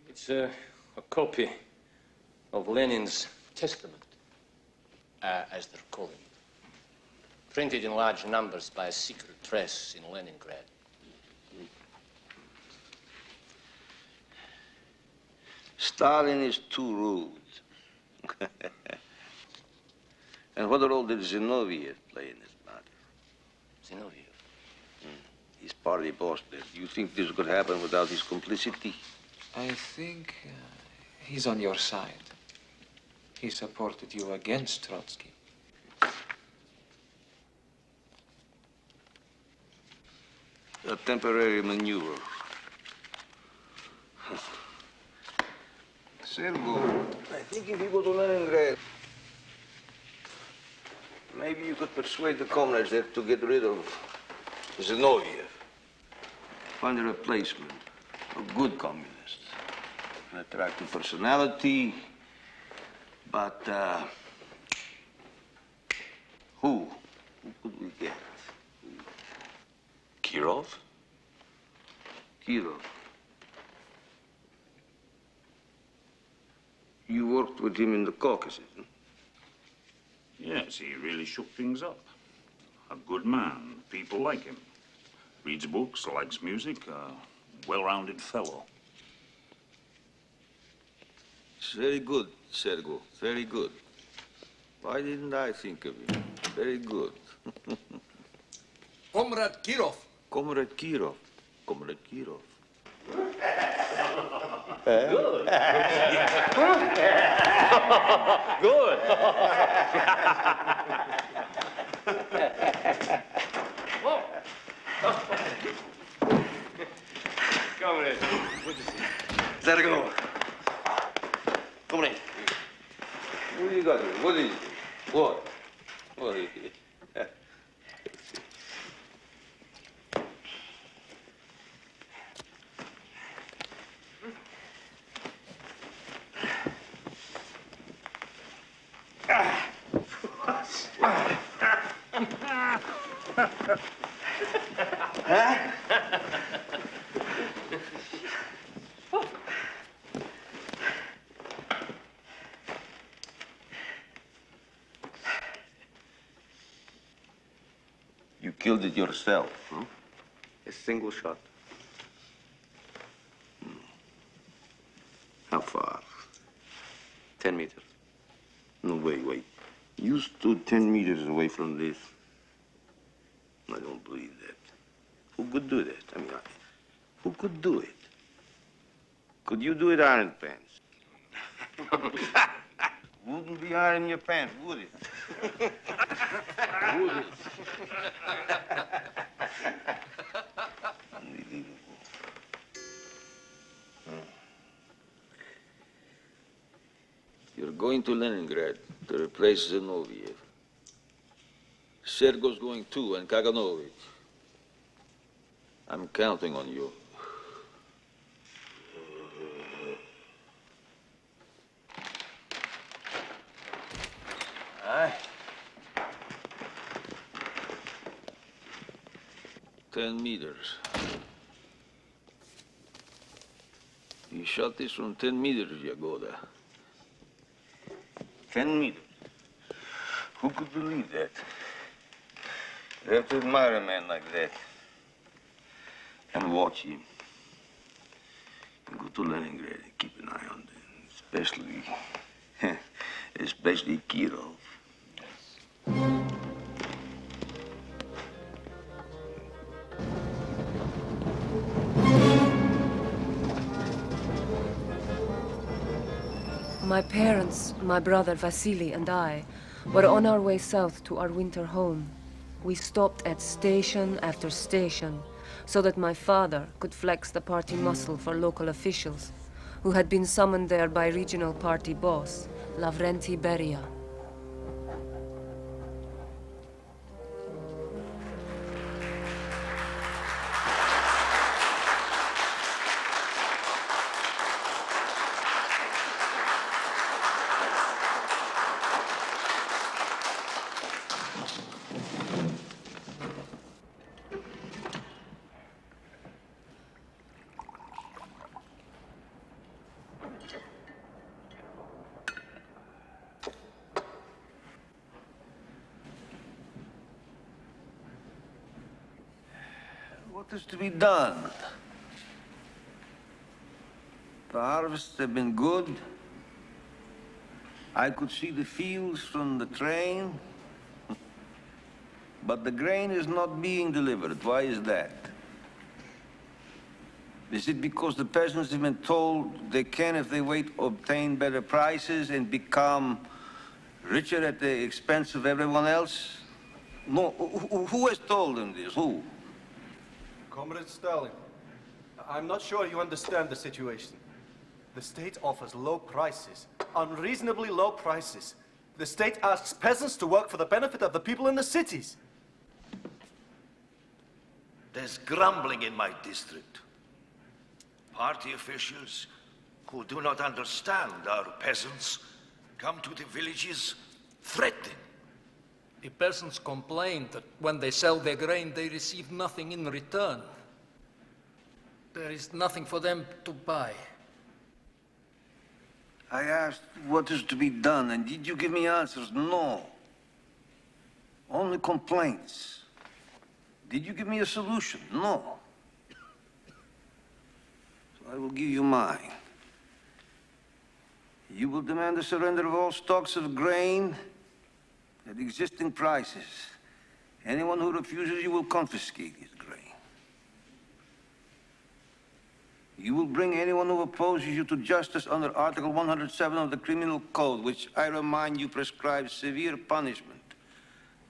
Speaker 20: It's a copy of Lenin's testament, as they're calling it. Printed in large numbers by a secret press in Leningrad.
Speaker 3: Stalin is too rude. And what role did Zinoviev play in this matter?
Speaker 20: Zinoviev?
Speaker 3: He's party boss there. Do you think this could happen without his complicity?
Speaker 18: I think he's on your side. He supported you against Trotsky.
Speaker 3: A temporary maneuver. Sergo, I think if you go to Leningrad, maybe you could persuade the comrades there to get rid of Zinoviev. Find a replacement, a good communist. An attractive personality, but who? Who could we get?
Speaker 9: Kirov?
Speaker 3: Kirov. You worked with him in the Caucasus, huh?
Speaker 9: Yes, he really shook things up. A good man. People like him. Reads books, likes music, a well-rounded fellow.
Speaker 3: It's very good, Sergo. Very good. Why didn't I think of him? Very good.
Speaker 22: Comrade Kirov.
Speaker 3: Comrade Kirov. Comrade Kirov.
Speaker 22: Good.
Speaker 3: Good.
Speaker 22: Comrade, good to see you. Sergo. Comrade.
Speaker 3: What do you got here? What is it? What? What is it? You killed it yourself, huh?
Speaker 16: A single shot.
Speaker 3: How far?
Speaker 16: 10 meters.
Speaker 3: No, wait. You stood 10 meters away from this. I don't believe that. Who could do that? I mean, who could do it? Could you do it, Iron Pants? Wouldn't be iron in your pants, would it? Would it? Unbelievable. You're going to Leningrad to replace Zinoviev. Sergo's going too, and Kaganovich. I'm counting on you.
Speaker 22: Aye.
Speaker 3: 10 meters. You shot this from 10 meters, Yagoda. 10 meters. Who could believe that? You have to admire a man like that. And watch him. And go to Leningrad and keep an eye on them. Especially Kirov.
Speaker 1: My parents, my brother Vasily and I were on our way south to our winter home. We stopped at station after station so that my father could flex the party muscle for local officials who had been summoned there by regional party boss, Lavrenti Beria.
Speaker 3: What is to be done? The harvests have been good. I could see the fields from the train. But the grain is not being delivered. Why is that?
Speaker 8: Is it because the peasants have been told they can, if they wait, obtain better prices and become richer at the expense of everyone else? No, who has told them this? Who?
Speaker 13: Comrade Stalin, I'm not sure you understand the situation. The state offers low prices, unreasonably low prices. The state asks peasants to work for the benefit of the people in the cities.
Speaker 15: There's grumbling in my district. Party officials who do not understand our peasants come to the villages threatening.
Speaker 23: The peasants complain that when they sell their grain, they receive nothing in return. There is nothing for them to buy.
Speaker 8: I asked what is to be done, and did you give me answers? No. Only complaints. Did you give me a solution? No. So I will give you mine. You will demand the surrender of all stocks of grain at existing prices. Anyone who refuses, you will confiscate his grain. You will bring anyone who opposes you to justice under Article 107 of the Criminal Code, which, I remind you, prescribes severe punishment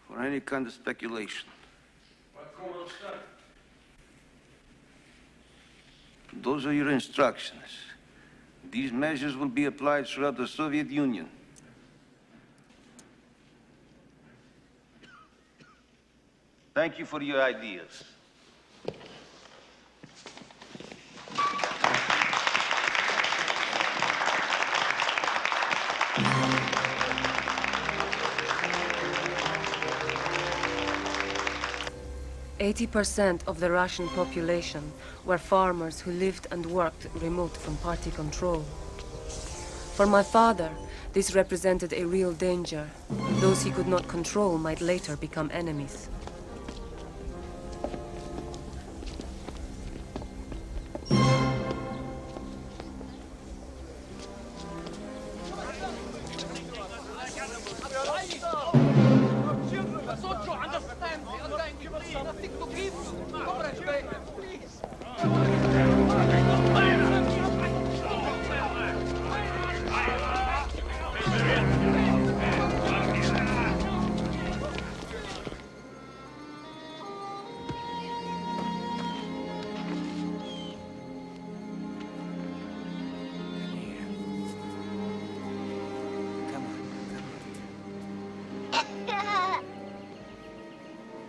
Speaker 8: for any kind of speculation. Those are your instructions. These measures will be applied throughout the Soviet Union. Thank you for your ideas.
Speaker 1: %80 of the Russian population were farmers who lived and worked remote from party control. For my father, this represented a real danger. Those he could not control might later become enemies.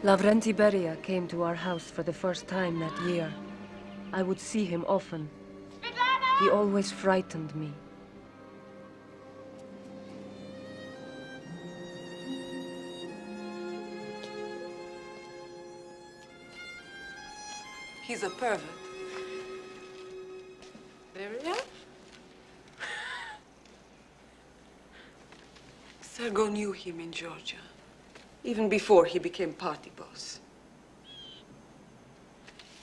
Speaker 1: Lavrenti Beria came to our house for the first time that year. I would see him often. He always frightened me.
Speaker 5: He's a pervert. Beria? Sergo knew him in Georgia, even before he became party boss.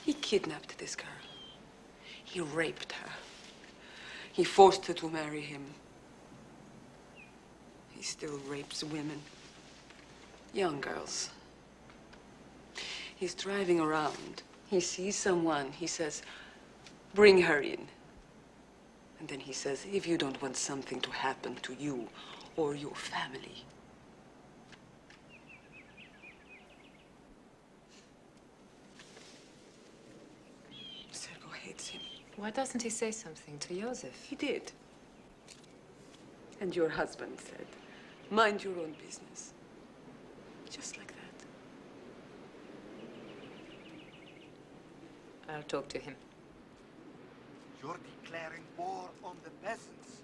Speaker 5: He kidnapped this girl. He raped her. He forced her to marry him. He still rapes women, young girls. He's driving around. He sees someone. He says, bring her in. And then he says, if you don't want something to happen to you or your family, Sergo hates him.
Speaker 7: Why doesn't he say something to Joseph?
Speaker 5: He did. And your husband said, mind your own business. Just like that.
Speaker 7: I'll talk to him.
Speaker 24: You're declaring war on the peasants,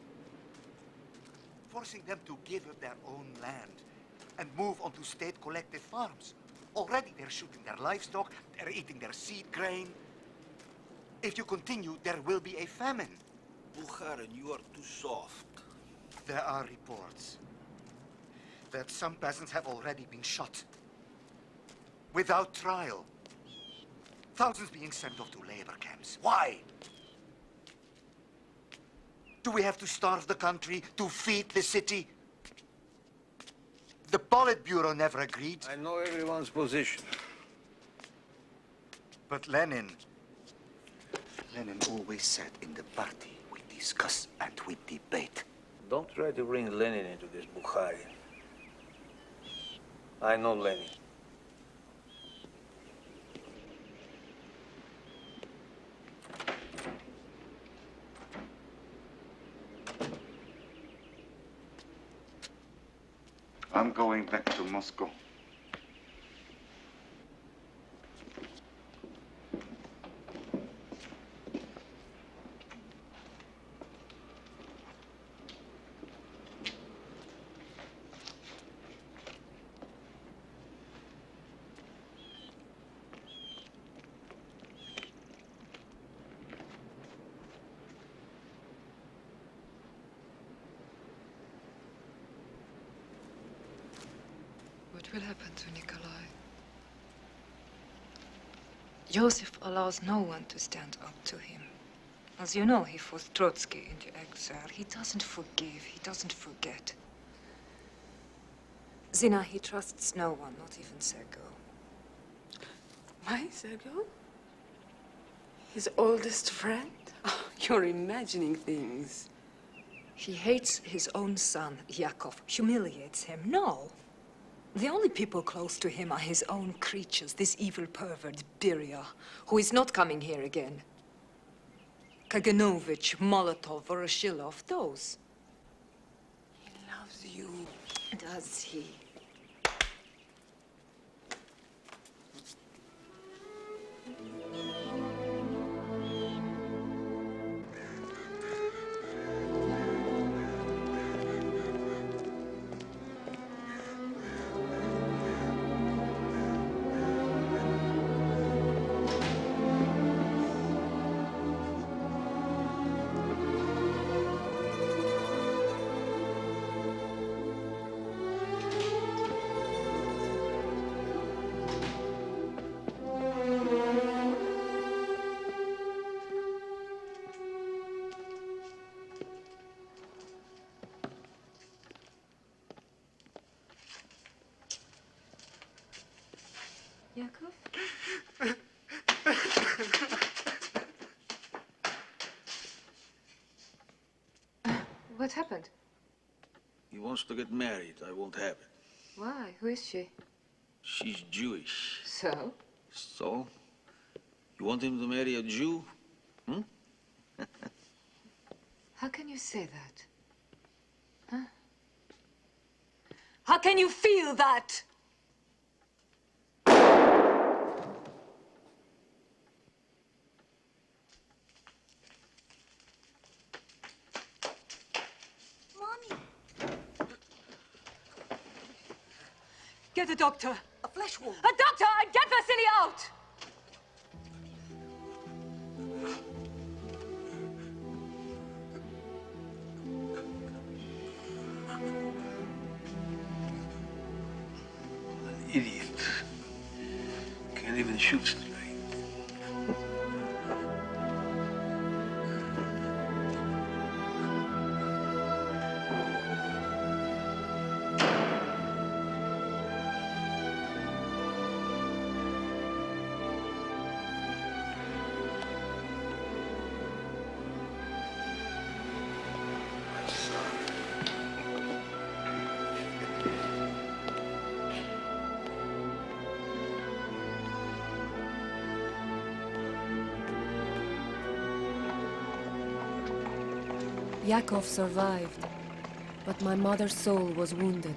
Speaker 24: forcing them to give up their own land and move onto state collective farms. Already they're shooting their livestock, they're eating their seed grain. If you continue, there will be a famine.
Speaker 15: Bukharin, you are too soft.
Speaker 24: There are reports that some peasants have already been shot without trial. Thousands being sent off to labor camps. Why? Do we have to starve the country to feed the city? The Politburo never agreed.
Speaker 8: I know everyone's position.
Speaker 24: But Lenin Lenin always said in the party, we discuss and we debate.
Speaker 8: Don't try to bring Lenin into this, Bukharin. I know Lenin.
Speaker 14: I'm going back to Moscow.
Speaker 7: What will happen to Nikolai? Joseph allows no one to stand up to him. As you know, he forced Trotsky into exile. He doesn't forgive, he doesn't forget. Zina, he trusts no one, not even Sergo.
Speaker 5: My Sergo? His oldest friend? Oh, you're imagining things.
Speaker 7: He hates his own son, Yakov, humiliates him. No. The only people close to him are his own creatures, this evil pervert, Beria, who is not coming here again. Kaganovich, Molotov, Voroshilov, those.
Speaker 5: He loves you.
Speaker 7: Does he?
Speaker 5: Yakov?
Speaker 7: What happened?
Speaker 3: He wants to get married. I won't have it.
Speaker 7: Why? Who is she?
Speaker 3: She's Jewish.
Speaker 7: So?
Speaker 3: So? You want him to marry a Jew? Hmm?
Speaker 7: How can you say that? Huh? How can you feel that? Get a doctor.
Speaker 24: A flesh wound.
Speaker 7: A doctor and get Vasily out!
Speaker 8: An idiot. Can't even shoot straight.
Speaker 1: Yakov survived, but my mother's soul was wounded.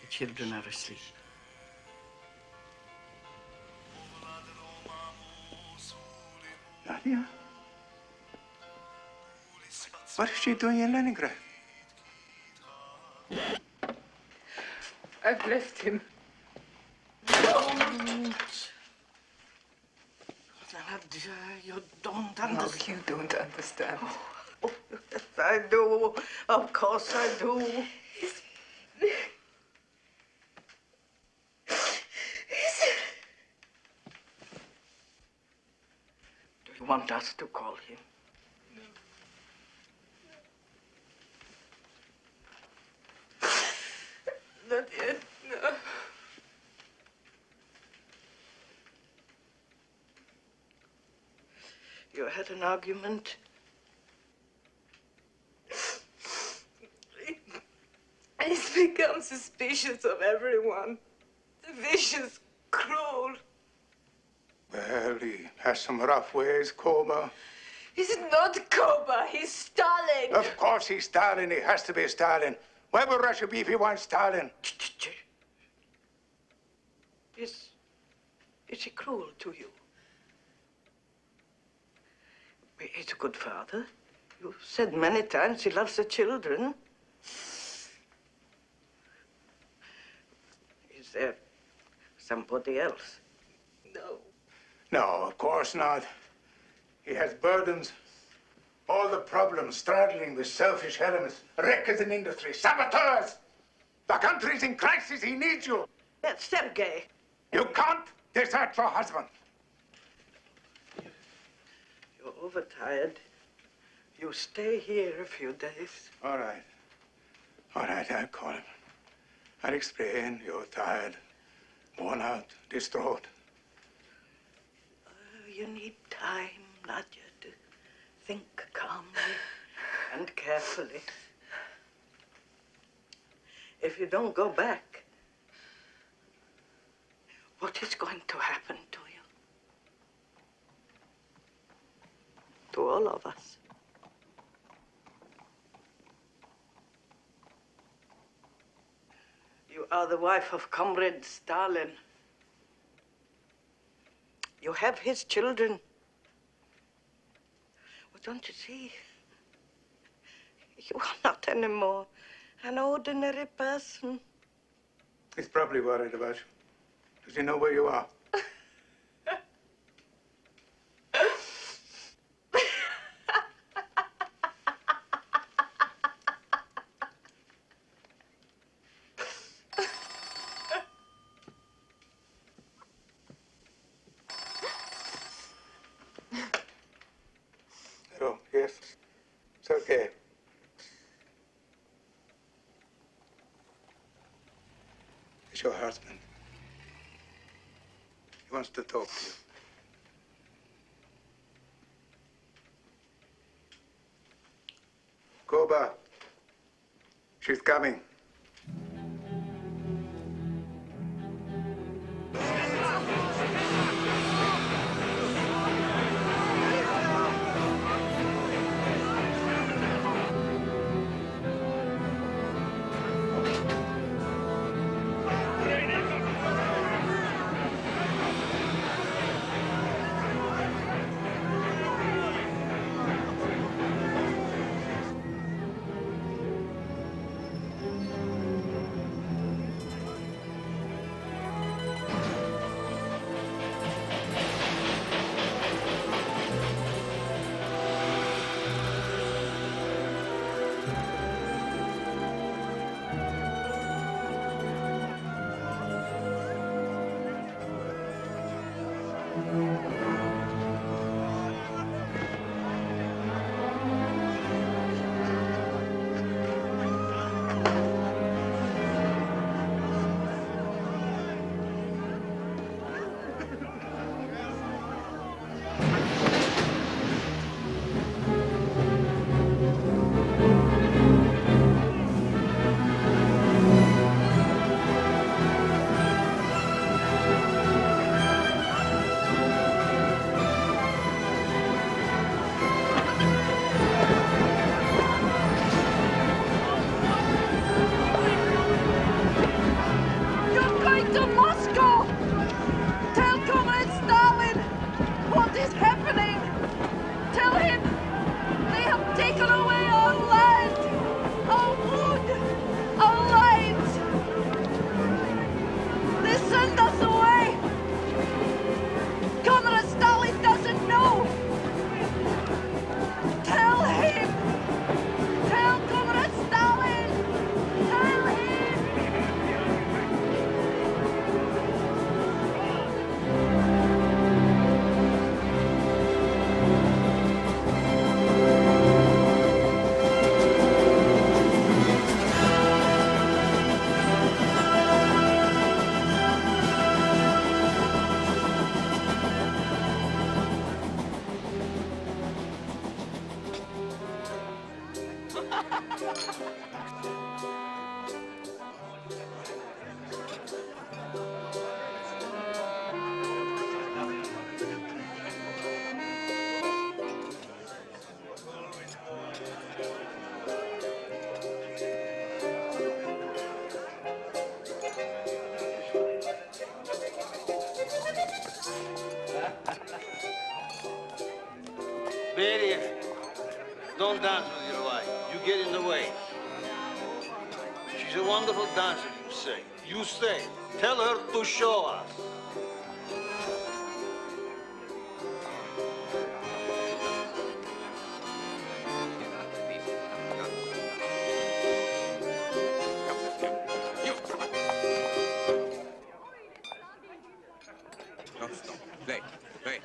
Speaker 6: The children are asleep.
Speaker 4: Nadia? What is she doing in Leningrad?
Speaker 5: I've left him.
Speaker 6: You don't understand.
Speaker 7: No, you don't understand.
Speaker 6: Oh, yes, I do. Of course I do. Do you want us to call him?
Speaker 7: Not yet, no.
Speaker 6: You had an argument?
Speaker 7: He's become suspicious of everyone. Vicious, cruel.
Speaker 4: Well, he has some rough ways, Koba.
Speaker 7: He's not Koba, he's Stalin.
Speaker 4: Of course he's Stalin. He has to be Stalin. Why would Russia be if he wants Stalin?
Speaker 6: Is he cruel to you? He's a good father. You've said many times he loves the children. Is there somebody else?
Speaker 7: No.
Speaker 4: No, of course not. He has burdens. All the problems straddling the selfish elements, wreckers in industry, saboteurs. The country's in crisis. He needs you.
Speaker 6: That's Sergei.
Speaker 4: You can't desert your husband.
Speaker 6: You're overtired. You stay here a few days.
Speaker 4: All right. All right, I'll call him. I'll explain you're tired, worn out, distraught.
Speaker 6: You need time, Nadja, to think calmly and carefully. If you don't go back, what is going to happen to you? To all of us. You are the wife of Comrade Stalin. You have his children. Well, don't you see? You are not anymore an ordinary person.
Speaker 4: He's probably worried about you. Does he know where you are? Hello, yes. It's okay. It's your husband. He wants to talk to you. Koba. She's coming.
Speaker 8: don't dance with your wife. You get in the way. She's a wonderful dancer, you say. You stay. Tell her to show us.
Speaker 10: Don't stop. Play. Play.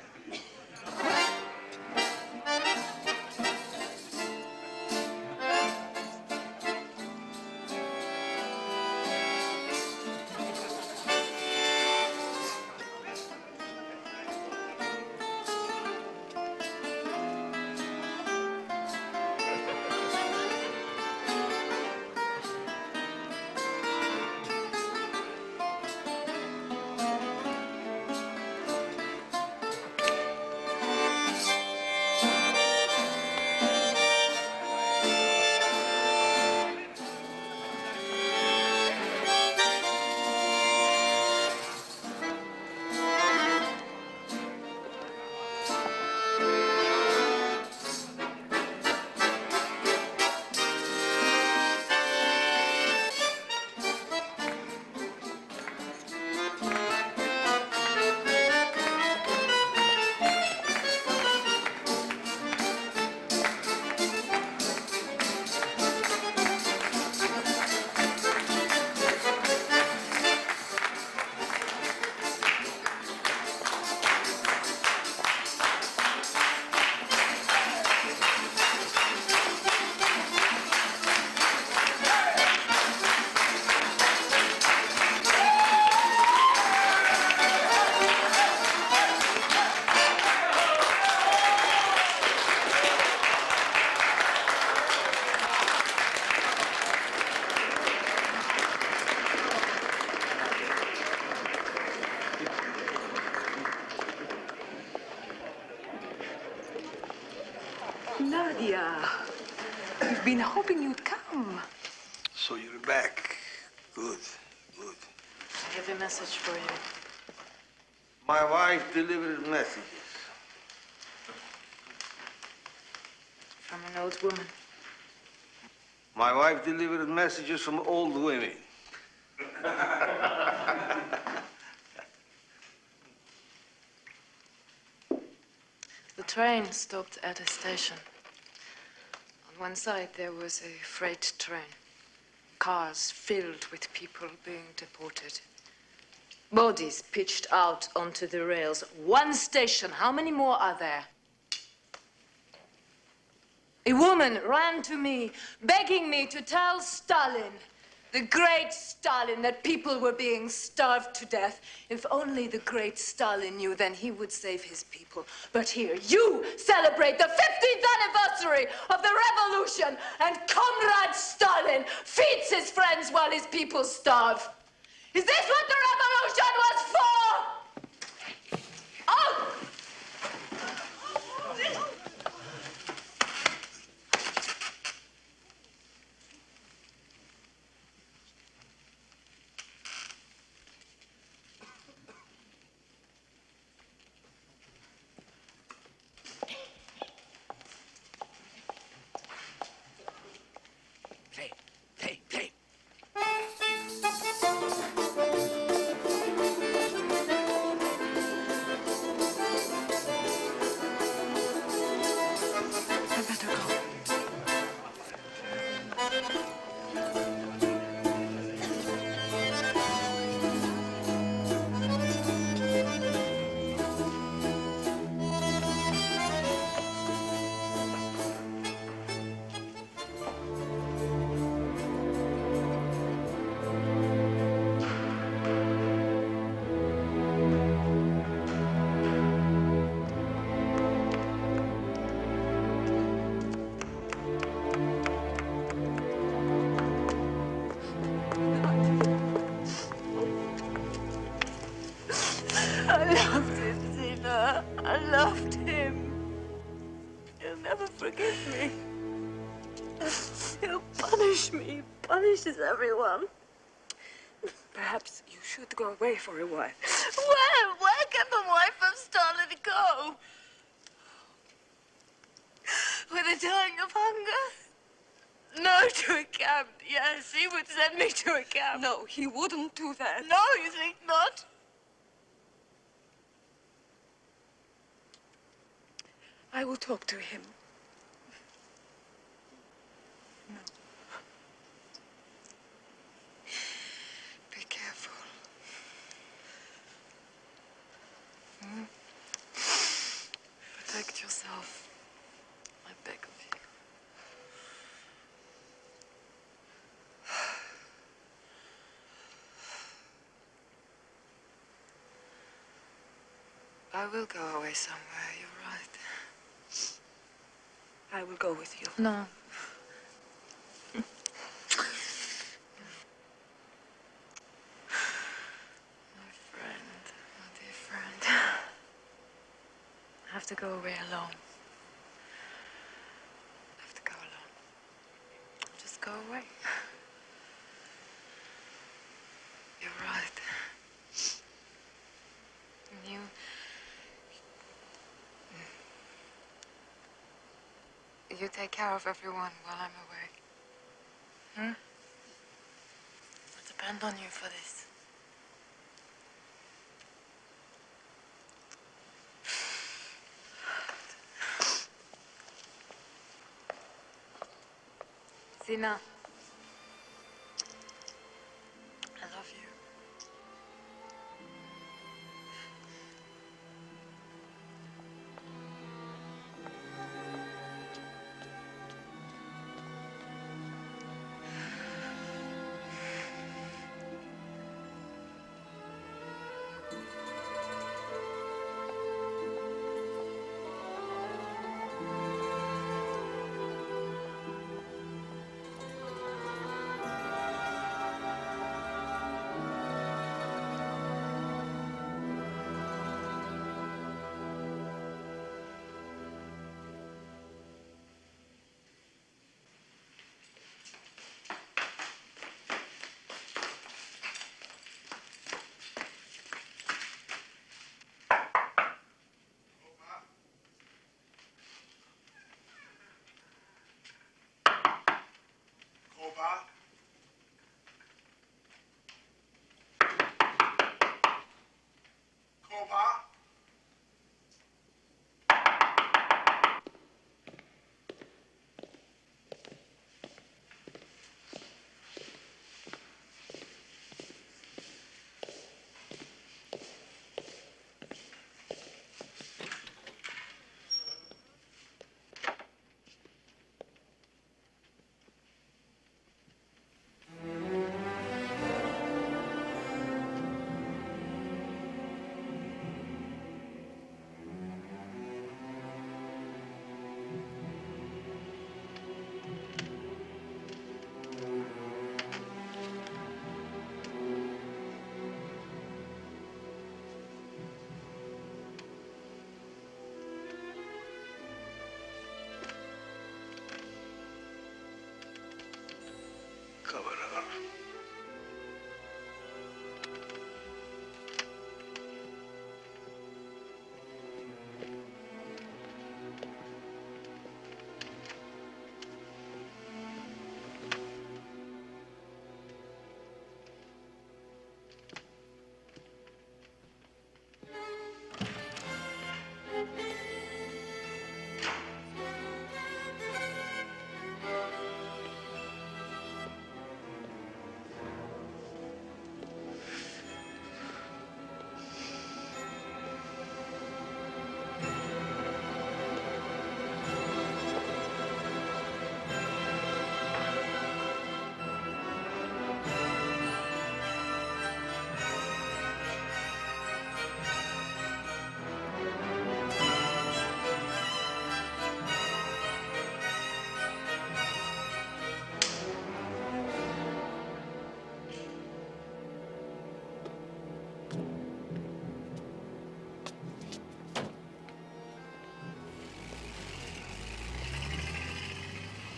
Speaker 5: Nadia, we've been hoping you'd come.
Speaker 8: So you're back. Good, good.
Speaker 5: I have a message for you.
Speaker 8: My wife delivered messages.
Speaker 5: From an old woman.
Speaker 8: My wife delivered messages from old women.
Speaker 5: The train stopped at a station. On one side, there was a freight train. Cars filled with people being deported. Bodies pitched out onto the rails. One station. How many more are there? A woman ran to me, begging me to tell Stalin, the great Stalin, that people were being starved to death. If only the great Stalin knew, then he would save his people. But here, you celebrate the 50th anniversary of the revolution, and Comrade Stalin feeds his friends while his people starve. Is this what the revolution was for? Oh! I loved him, Zina. I loved him. He'll never forgive me. He'll punish me. He punishes everyone. Perhaps you should go away for a while. Where can the wife of Stalin go? With a dying of hunger? No, to a camp. Yes, he would send me to a camp. No, he wouldn't do that. No, you think not? I will talk to him. No. Be careful. Hmm? Protect yourself. I beg of you. I will go away somewhere, you're right. I will go with you. No. My friend, my dear friend. I have to go away alone. I have to go alone. Just go away. You're right. You take care of everyone while I'm away. Hmm? I depend on you for this. Sina. I love you.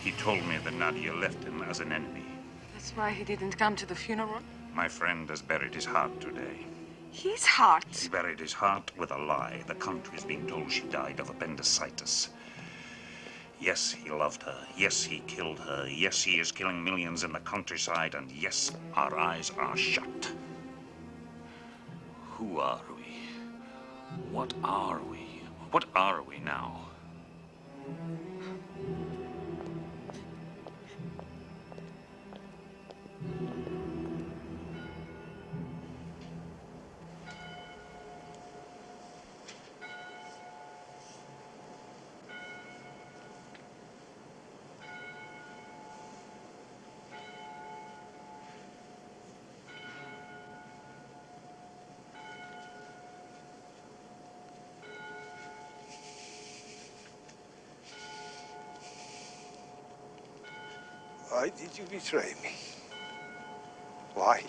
Speaker 9: He told me that Nadia left him as an enemy.
Speaker 5: That's why he didn't come to the funeral?
Speaker 9: My friend has buried his heart today.
Speaker 5: His heart?
Speaker 9: He buried his heart with a lie. The country is being told she died of appendicitis. Yes, he loved her. Yes, he killed her. Yes, he is killing millions in the countryside. And yes, our eyes are shut. Who are we? What are we? What are we now?
Speaker 4: Why did you betray me? Why?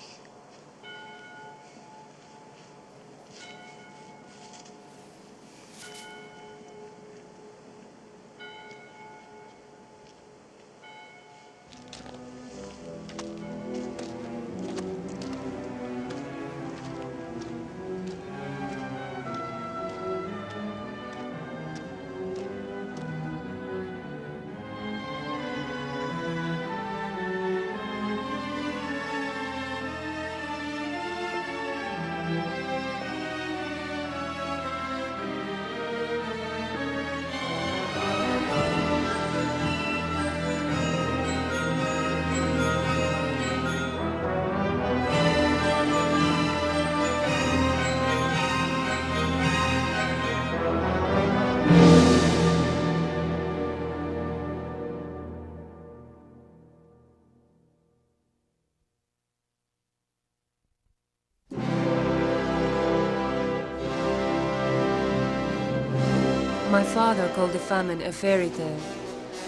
Speaker 1: My father called the famine a fairy tale,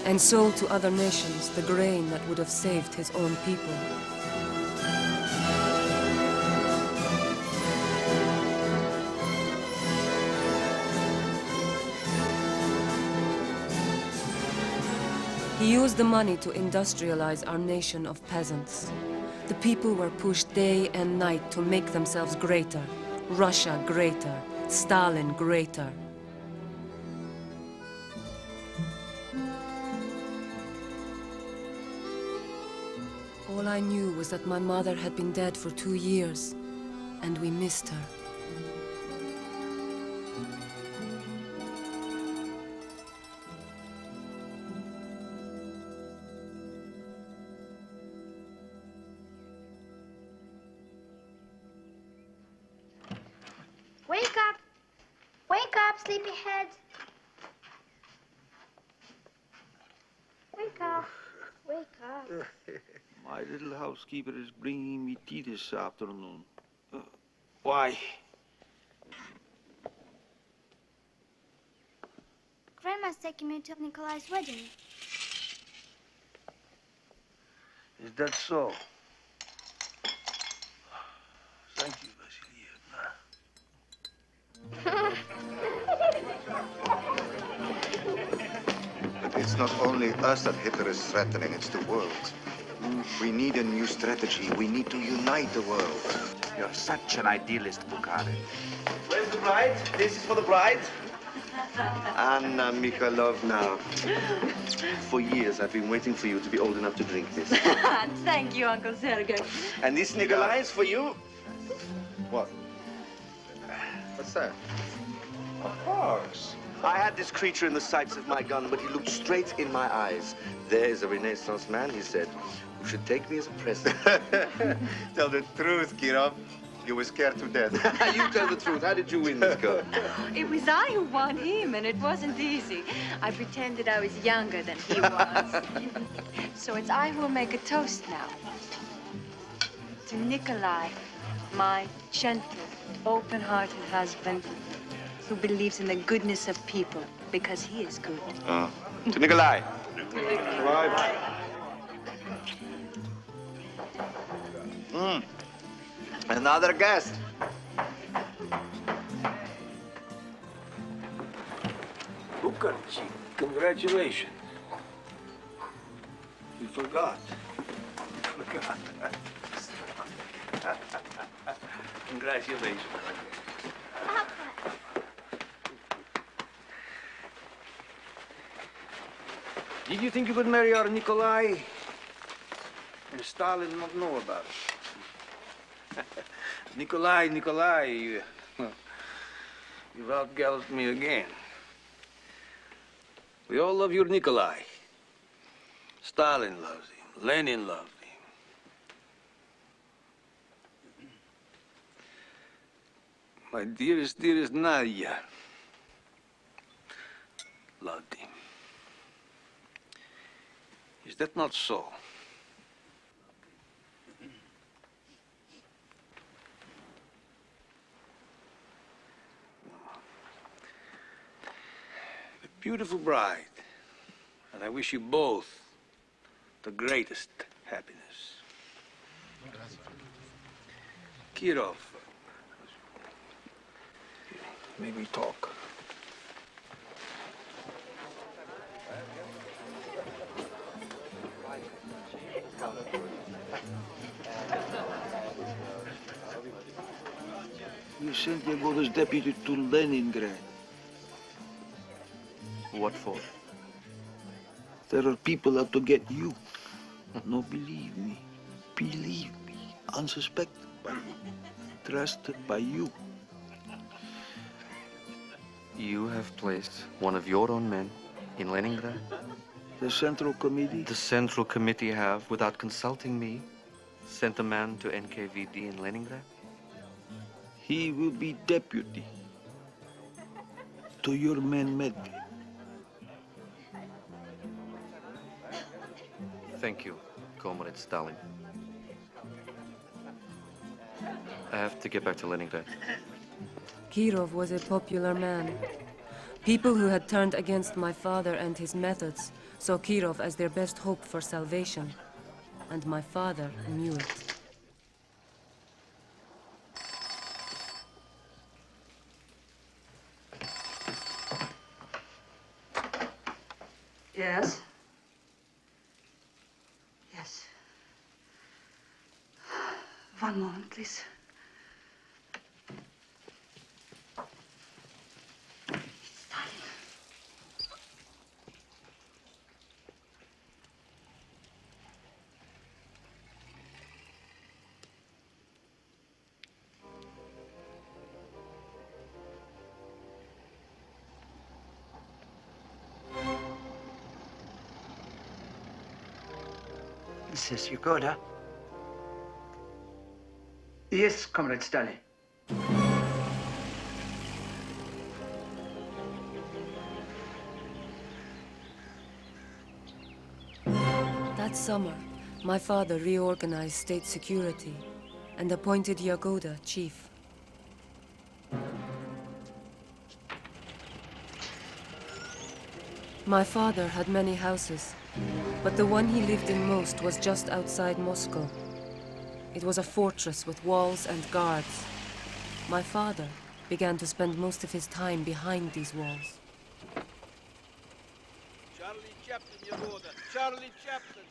Speaker 1: and sold to other nations the grain that would have saved his own people. He used the money to industrialize our nation of peasants. The people were pushed day and night to make themselves greater. Russia greater, Stalin greater. All I knew was that my mother had been dead for 2 years, and we missed her.
Speaker 11: Wake up! Wake up, sleepyhead! Wake up! Wake up!
Speaker 3: My little housekeeper is bringing me tea this afternoon. Why?
Speaker 11: Grandma's taking me to Nikolai's wedding.
Speaker 8: Is that so? Thank you,
Speaker 12: But it's not only us that Hitler is threatening, it's the world. We need a new strategy. We need to unite the world.
Speaker 16: You're such an idealist, Bukharin.
Speaker 12: Where's the bride? This is for the bride. Anna Mikhailovna. For years, I've been waiting for you to be old enough to drink this.
Speaker 17: Thank you, Uncle Sergei.
Speaker 12: And this, Nikolai, is for you. What? What's that? Of course. I had this creature in the sights of my gun, but he looked straight in my eyes. There is a Renaissance man, he said, who should take me as a present. Tell the truth, Kirov. You were scared to death. You tell the truth. How did you win this girl?
Speaker 17: It was I who won him, and it wasn't easy. I pretended I was younger than he was. So it's I who will make a toast now. To Nikolai, my gentle, open-hearted husband, who believes in the goodness of people because he is good.
Speaker 12: To Nikolai.
Speaker 17: Right.
Speaker 12: Another guest.
Speaker 8: Bukarchi, congratulations. You forgot. Congratulations. Did you think you could marry our Nikolai and Stalin not know about it? Nikolai, you've outgalloped me again. We all love your Nikolai. Stalin loves him. Lenin loved him. My dearest Nadia loved him. Is that not so? A beautiful bride. And I wish you both the greatest happiness. Kirov, may we talk? You sent Yagoda's deputy to Leningrad.
Speaker 12: What for?
Speaker 8: There are people out to get you. No, believe me, unsuspected by you, trusted by you.
Speaker 12: You have placed one of your own men in Leningrad?
Speaker 8: The Central Committee?
Speaker 12: The Central Committee have, without consulting me, sent a man to NKVD in Leningrad?
Speaker 8: He will be deputy to your man Medved.
Speaker 12: Thank you, Comrade Stalin. I have to get back to Leningrad.
Speaker 1: Kirov was a popular man. People who had turned against my father and his methods saw Kirov as their best hope for salvation. And my father knew it.
Speaker 5: Yes? Yes. One moment, please.
Speaker 2: This is Yagoda. Yes, Comrade Stalin.
Speaker 1: That summer, my father reorganized state security and appointed Yagoda chief. My father had many houses, but the one he lived in most was just outside Moscow. It was a fortress with walls and guards. My father began to spend most of his time behind these walls.
Speaker 3: Charlie Chaplin, Yagoda. Charlie Chaplin.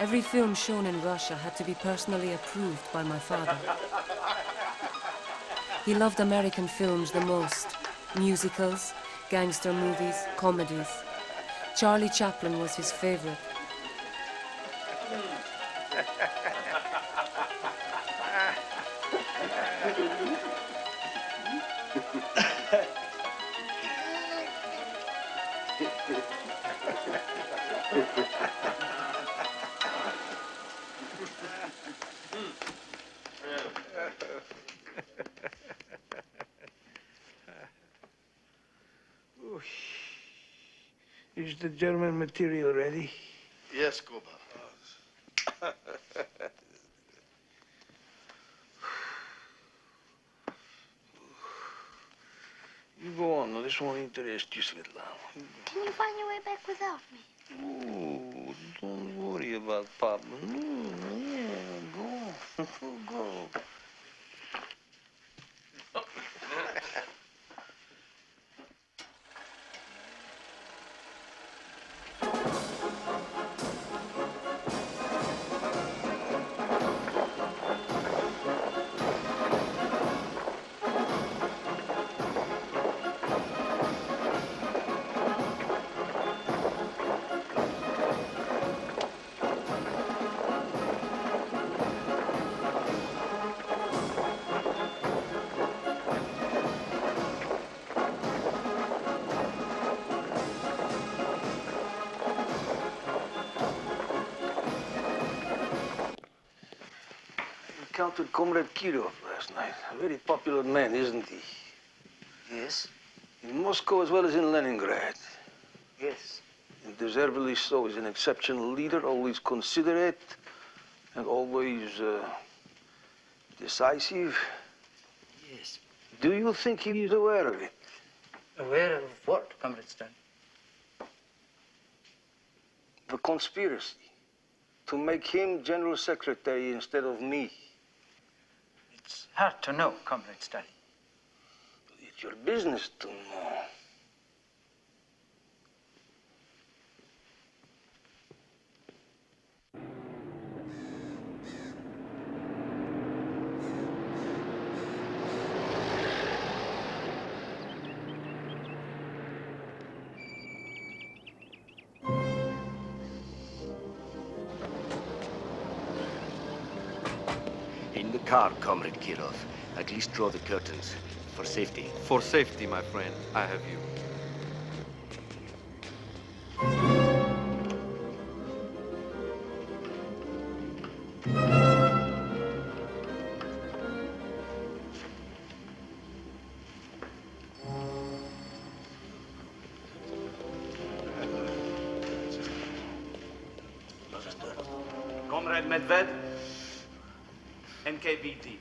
Speaker 1: Every film shown in Russia had to be personally approved by my father. He loved American films the most. Musicals, gangster movies, comedies. Charlie Chaplin was his favorite.
Speaker 8: Is the German material ready?
Speaker 4: Yes, Kuba.
Speaker 8: You go on. No, this won't interest you, Svetlana.
Speaker 11: Can you find your way back without me?
Speaker 8: Oh, don't worry about Papa. No, yeah, go. Go.
Speaker 3: out with Comrade Kirov last night. A very popular man, isn't he?
Speaker 2: Yes?
Speaker 3: In Moscow as well as in Leningrad.
Speaker 2: Yes.
Speaker 3: And deservedly so. He's an exceptional leader, always considerate, and always decisive.
Speaker 2: Yes.
Speaker 3: Do you think he is aware of it?
Speaker 2: Aware of what, Comrade Stalin?
Speaker 3: The conspiracy to make him General Secretary instead of me.
Speaker 2: It's hard to know, Comrade Stalin.
Speaker 3: It's your business to know.
Speaker 12: In the car, Comrade Kirov. At least draw the curtains. For safety.
Speaker 18: For safety, my friend, I have you.
Speaker 14: Comrade Medved, NKVD.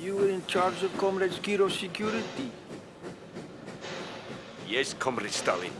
Speaker 3: You were in charge of Comrade Kirov's security.
Speaker 12: Yes, Comrade Stalin.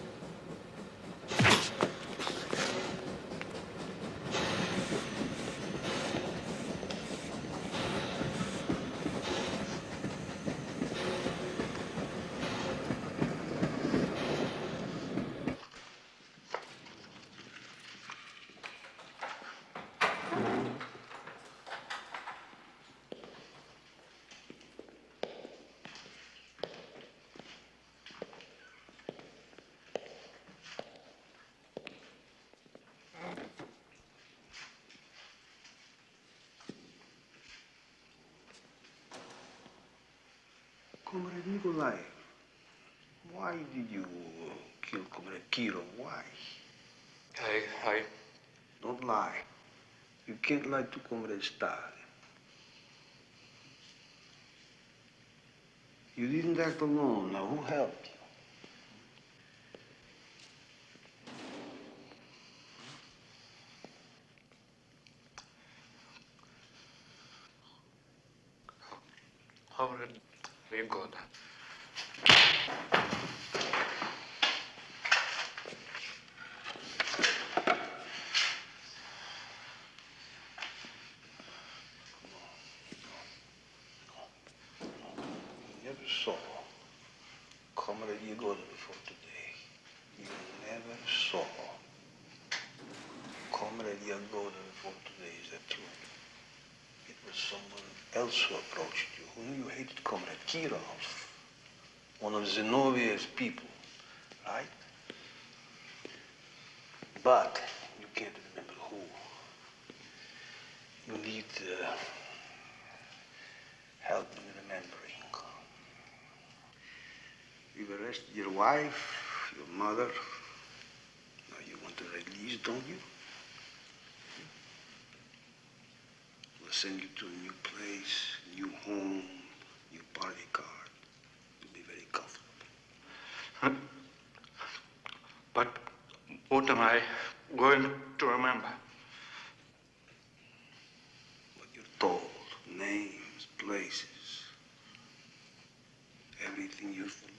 Speaker 3: Comrade Nikolai, why did you kill Comrade Kirov? Why?
Speaker 18: I...
Speaker 3: Don't lie. You can't lie to Comrade Stalin. You didn't act alone. Now, who helped you?
Speaker 18: Comrade, we're good.
Speaker 15: Yagoda before today, is that true? It was someone else who approached you, who knew you hated Comrade Kirov, one of Zinovier's people, right? But you can't remember who. You need help in remembering. You've arrested your wife, your mother. Now you want to release, don't you? We'll send you to a new place, new home, new party card. You'll be very comfortable.
Speaker 18: But what am I going to remember?
Speaker 15: What you're told, names, places, everything you've forgotten.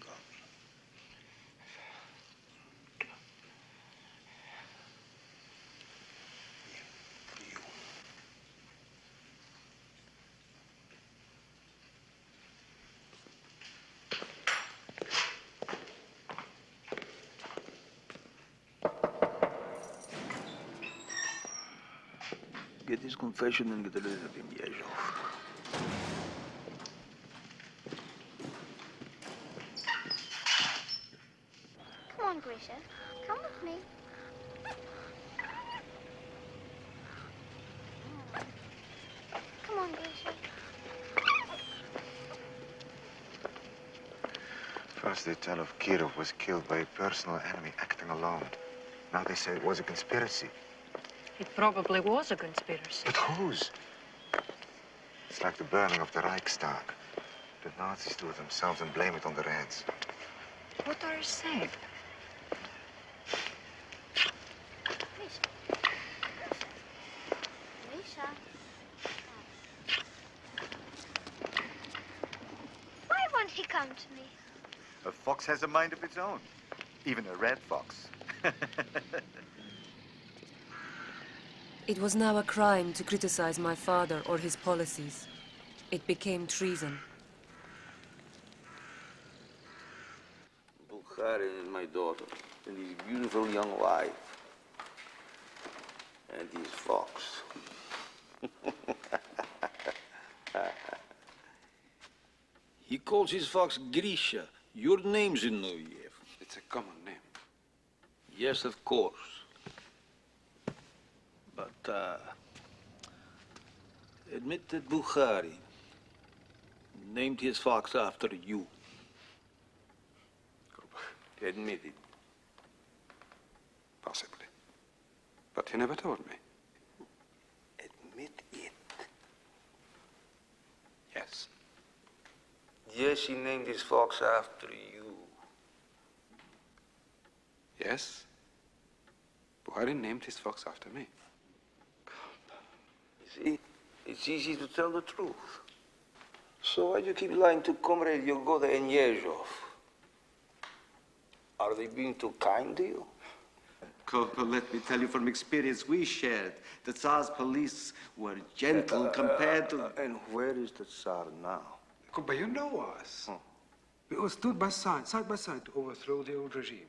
Speaker 15: Get his confession and get rid of him, Yezhov.
Speaker 11: Come on, Grisha. Come with me. Come on, Grisha.
Speaker 19: First they tell of Kirov was killed by a personal enemy acting alone. Now they say it was a conspiracy.
Speaker 20: It probably was a conspiracy.
Speaker 19: But whose? It's like the burning of the Reichstag. The Nazis do it themselves and blame it on the Reds.
Speaker 20: What are you saying?
Speaker 11: Grisha. Why won't he come to me?
Speaker 14: A fox has a mind of its own. Even a red fox.
Speaker 1: It was now a crime to criticize my father or his policies. It became treason.
Speaker 3: Bukharin is my daughter, and his beautiful young wife. And his fox. He calls his fox Grisha. Your name's Zinoviev.
Speaker 10: It's a common name.
Speaker 3: Yes, of course. But, admit that Bukharin named his fox after you. Admit it.
Speaker 10: Possibly. But he never told me.
Speaker 3: Admit it.
Speaker 10: Yes.
Speaker 3: Yes, he named his fox after you.
Speaker 10: Yes. Bukharin named his fox after me.
Speaker 3: See, it's easy to tell the truth. So why do you keep lying to Comrade Yagoda and Yezhov? Are they being too kind to you?
Speaker 16: Corporal, let me tell you from experience we shared. The Tsar's police were gentle compared to...
Speaker 3: And where is the Tsar now?
Speaker 10: But you know us. We all stood side by side to overthrow the old regime.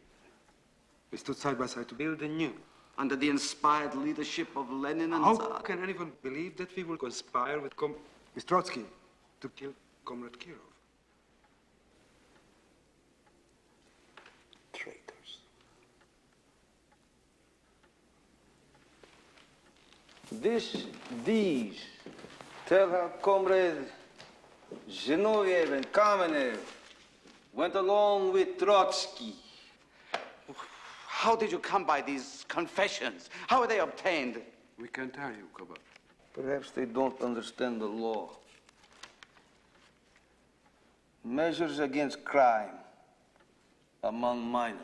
Speaker 10: We stood side by side to build a new.
Speaker 16: Under the inspired leadership of Lenin and
Speaker 10: How
Speaker 16: Tsar.
Speaker 10: can anyone believe that we will conspire with Trotsky to kill Comrade Kirov?
Speaker 3: Traitors. These tell how Comrade Zinoviev and Kamenev went along with Trotsky.
Speaker 16: How did you come by these confessions? How were they obtained?
Speaker 10: We can't tell you, Koba.
Speaker 3: Perhaps they don't understand the law. Measures against crime among minors.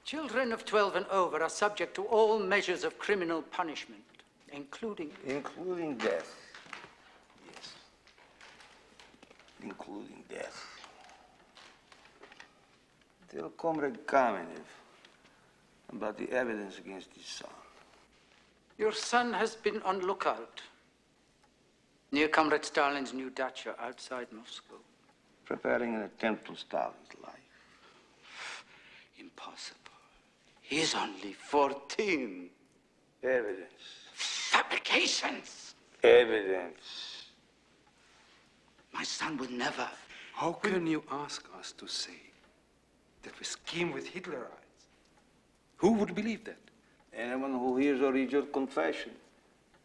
Speaker 2: Children of 12 and over are subject to all measures of criminal punishment, including...
Speaker 3: Including death. Yes. Including death. Tell Comrade Kamenev about the evidence against his son.
Speaker 2: Your son has been on lookout near Comrade Stalin's new dacha outside Moscow.
Speaker 3: Preparing an attempt to Stalin's life.
Speaker 16: Impossible.
Speaker 12: He's only 14.
Speaker 8: Evidence.
Speaker 12: Fabrications!
Speaker 8: Evidence.
Speaker 12: My son would never.
Speaker 10: How can you ask us to say that we scheme with Hitlerites? Who would believe that?
Speaker 8: Anyone who hears or reads your confession.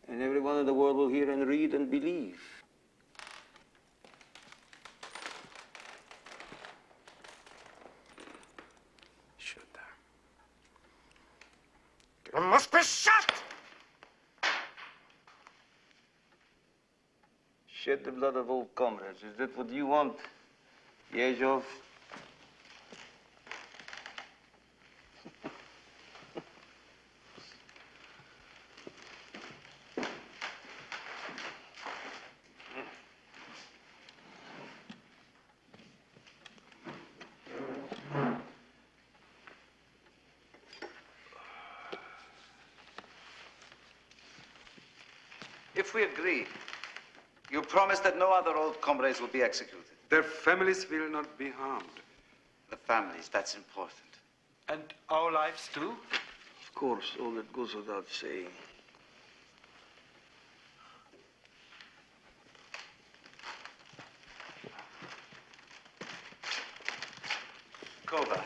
Speaker 8: And everyone in the world will hear and read and believe.
Speaker 12: Shoot them. You must be shot!
Speaker 8: Shed the blood of old comrades. Is that what you want, Yezhov?
Speaker 16: If we agree, you promise that no other old comrades will be executed.
Speaker 10: Their families will not be harmed.
Speaker 16: The families, that's important.
Speaker 10: And our lives too?
Speaker 8: Of course, all that goes without saying.
Speaker 16: Kova.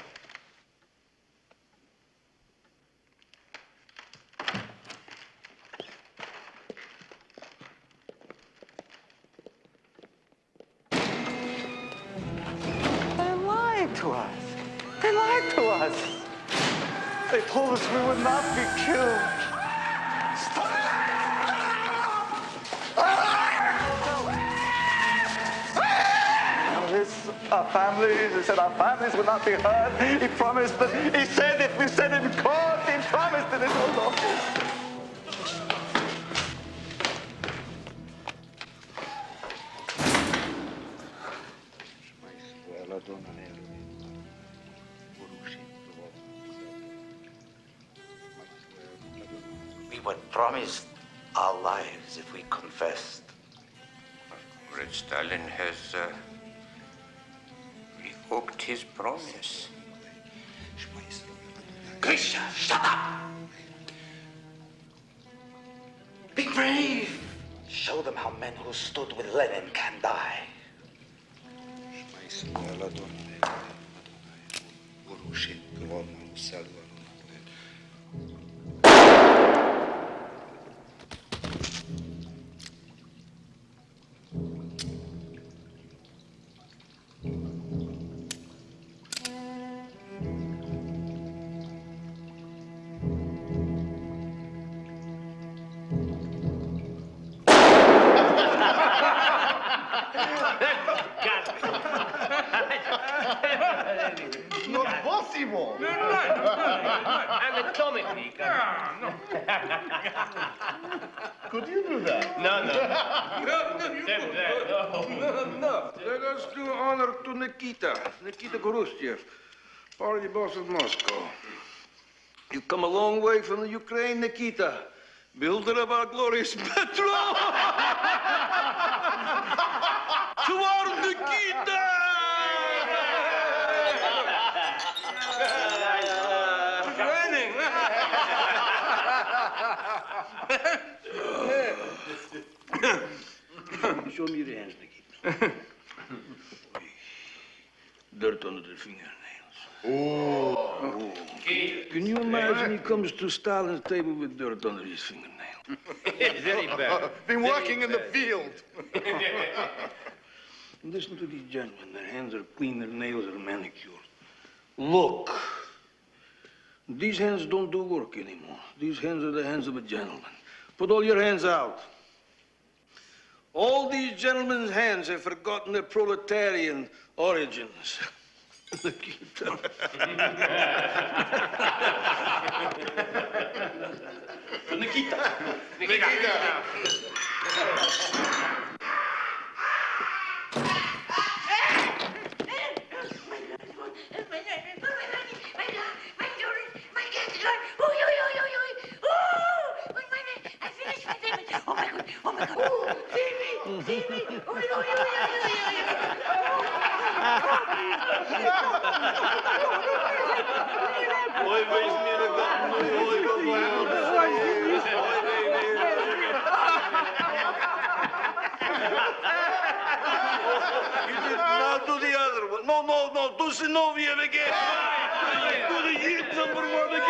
Speaker 12: They lied to us. They lied to us. They told us we would not be killed. Our families, he said our families would not be hurt. He promised that, he said it, we said it in court, he promised it in his office. We were promised our lives if we confessed.
Speaker 13: Red Stalin has revoked his promise.
Speaker 12: Grisha, shut up! Be brave! Show them how men who stood with Lenin can die.
Speaker 13: Non possible! I'm atomically. Could you do that? No.
Speaker 8: No. Let us do honor to Nikita Khrushchev, party boss of Moscow. You've come a long way from the Ukraine, Nikita. Builder of our glorious metro! To our Nikita! Show me your hands, Nikita. Dirt under the fingernails. Oh. Can you imagine he comes to Stalin's table with dirt under his fingernail?
Speaker 13: Very bad.
Speaker 12: Been working in the field.
Speaker 8: Listen to these gentlemen. Their hands are clean, their nails are manicured. Look. These hands don't do work anymore. These hands are the hands of a gentleman. Put all your hands out. All these gentlemen's hands have forgotten their proletarian origins. Nikita.
Speaker 13: Nikita.
Speaker 12: Oh,
Speaker 15: Now do the other one. No, do Zinoviev again. Do the hit number one again.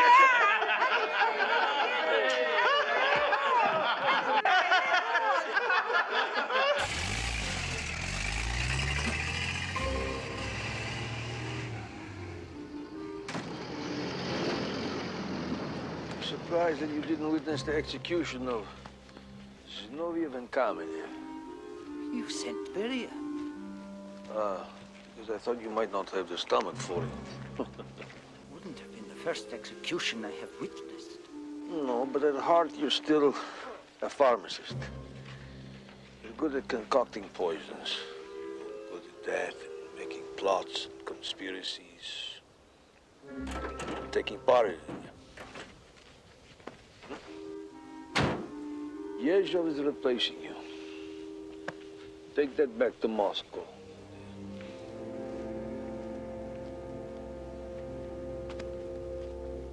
Speaker 3: Surprised that you didn't witness the execution of Zinoviev and Kamenev.
Speaker 15: You sent Beria.
Speaker 3: Because I thought you might not have the stomach for it.
Speaker 15: Wouldn't have been the first execution I have witnessed.
Speaker 3: No, but at heart, you're still a pharmacist. You're good at concocting poisons. Good at that, and making plots and conspiracies. Taking part in it. Yezhov is replacing you. Take that back to Moscow.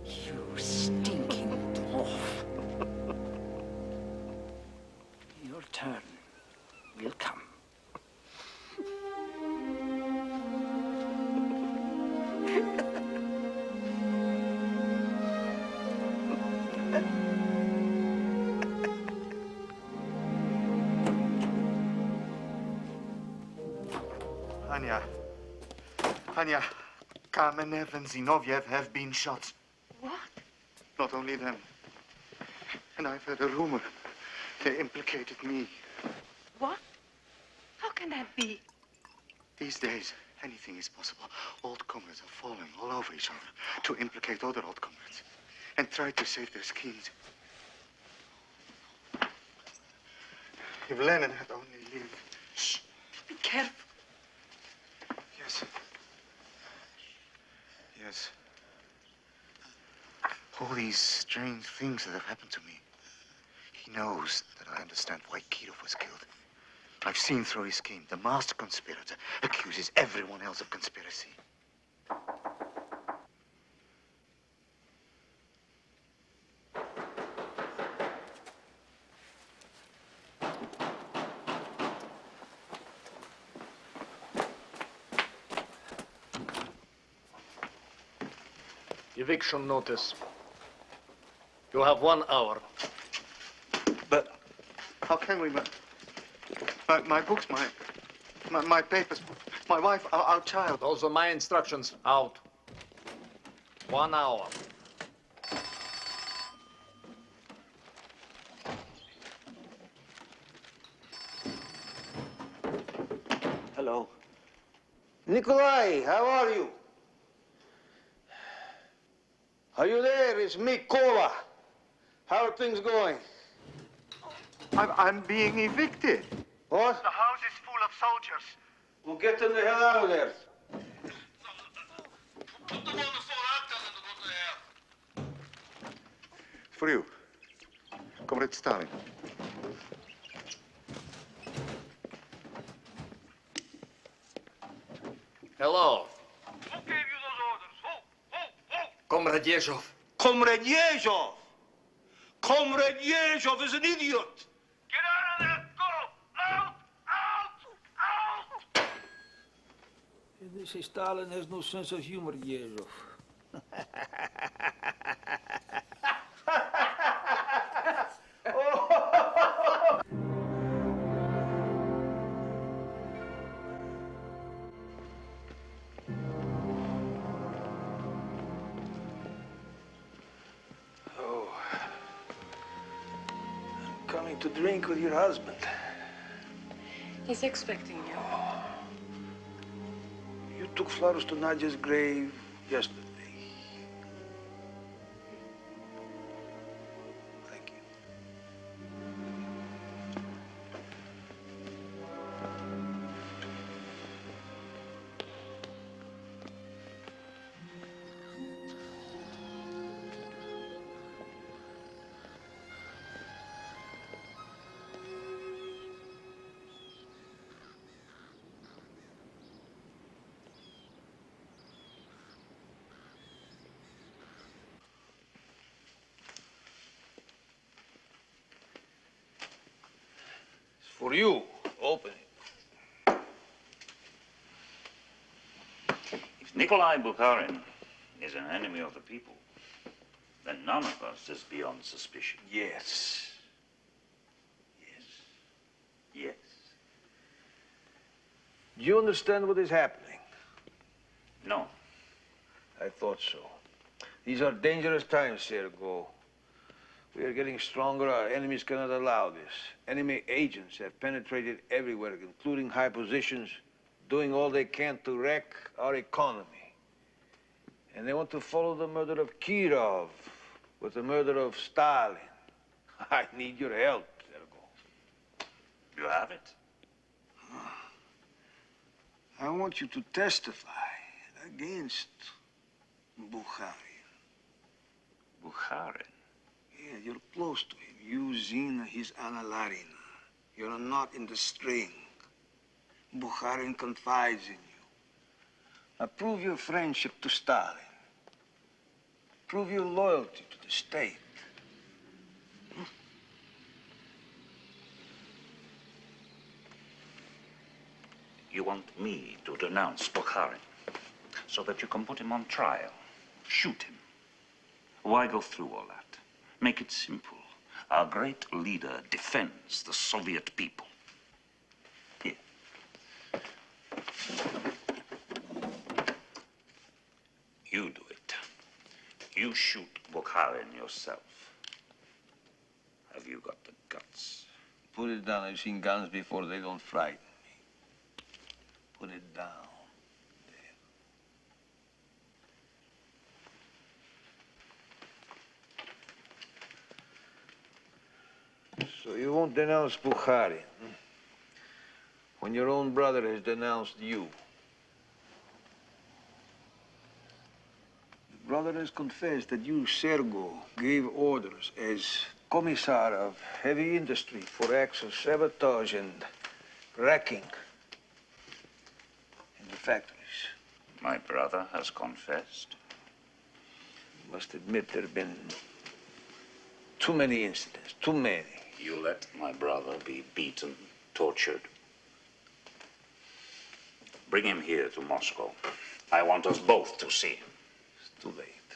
Speaker 15: You stinking dwarf. Your turn will come.
Speaker 12: Anya, Kamenev and Zinoviev have been shot.
Speaker 17: What?
Speaker 12: Not only them. And I've heard a rumor. They implicated me.
Speaker 17: What? How can that be?
Speaker 12: These days, anything is possible. Old comrades are falling all over each other to implicate other old comrades and try to save their schemes. If Lenin had only lived...
Speaker 17: Shh! Be careful.
Speaker 12: Yes. Yes. All these strange things that have happened to me. He knows that I understand why Kirov was killed. I've seen through his scheme. The master conspirator accuses everyone else of conspiracy.
Speaker 13: Eviction notice. You have 1 hour.
Speaker 12: But how can we? My books, my papers, my wife, our child.
Speaker 13: Those are my instructions. Out. 1 hour.
Speaker 3: Hello. Nikolai, how are you? Are you there? It's me, Kova. How are things going?
Speaker 12: I'm being evicted.
Speaker 3: What?
Speaker 12: The house is full of soldiers.
Speaker 3: Well, get them the hell out of there.
Speaker 12: For you, Comrade Stalin.
Speaker 13: Hello.
Speaker 15: Who gave you those orders? Who?
Speaker 13: Comrade Yezhov.
Speaker 15: Comrade Yezhov! Comrade Yezhov is an idiot! Get out of there! Go! Out! Out! Out!
Speaker 3: They say Stalin has no sense of humor, Yezhov. Coming to drink with your husband.
Speaker 5: He's expecting you.
Speaker 3: You took flowers to Nadia's grave yesterday. Thank you. For you. Open it.
Speaker 9: If Nikolai Bukharin is an enemy of the people, then none of us is beyond suspicion.
Speaker 3: Yes.
Speaker 9: Yes.
Speaker 3: Do you understand what is happening?
Speaker 9: No.
Speaker 3: I thought so. These are dangerous times, Sergo. We are getting stronger. Our enemies cannot allow this. Enemy agents have penetrated everywhere, including high positions, doing all they can to wreck our economy. And they want to follow the murder of Kirov with the murder of Stalin. I need your help, Sergo.
Speaker 9: You have it?
Speaker 3: I want you to testify against Bukharin.
Speaker 9: Bukharin?
Speaker 3: Yeah, you're close to him. You, Zina, his Anna Larina. You're a knot in the string. Bukharin confides in you. Now prove your friendship to Stalin. Prove your loyalty to the state.
Speaker 9: You want me to denounce Bukharin so that you can put him on trial, shoot him. Why go through all that? Make it simple. Our great leader defends the Soviet people. Here. You do it. You shoot Bukharin yourself. Have you got the guts?
Speaker 3: Put it down. I've seen guns before. They don't frighten me. Put it down. So you won't denounce Bukharin when your own brother has denounced you. The brother has confessed that you, Sergo, gave orders as commissar of heavy industry for acts of sabotage and wrecking in the factories.
Speaker 9: My brother has confessed.
Speaker 3: You must admit there have been too many incidents, too many.
Speaker 9: You let my brother be beaten, tortured. Bring him here to Moscow. I want us both to see him.
Speaker 3: It's too late.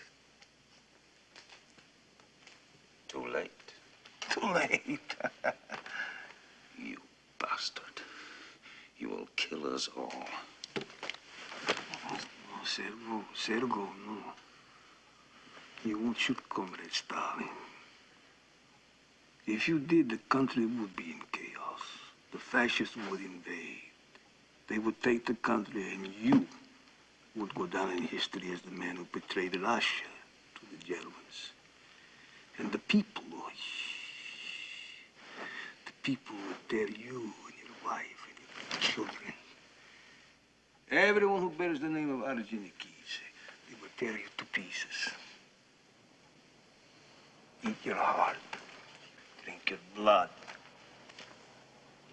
Speaker 9: Too late?
Speaker 3: Too late.
Speaker 9: You bastard. You will kill us all.
Speaker 3: No, Sergo, no. You won't shoot Comrade Stalin. If you did, the country would be in chaos. The fascists would invade. They would take the country, and you would go down in history as the man who betrayed Russia to the Germans. And the people would tear you and your wife and your children. Everyone who bears the name of Ordzhonikidze, they would tear you to pieces. Eat your heart. Drink your blood.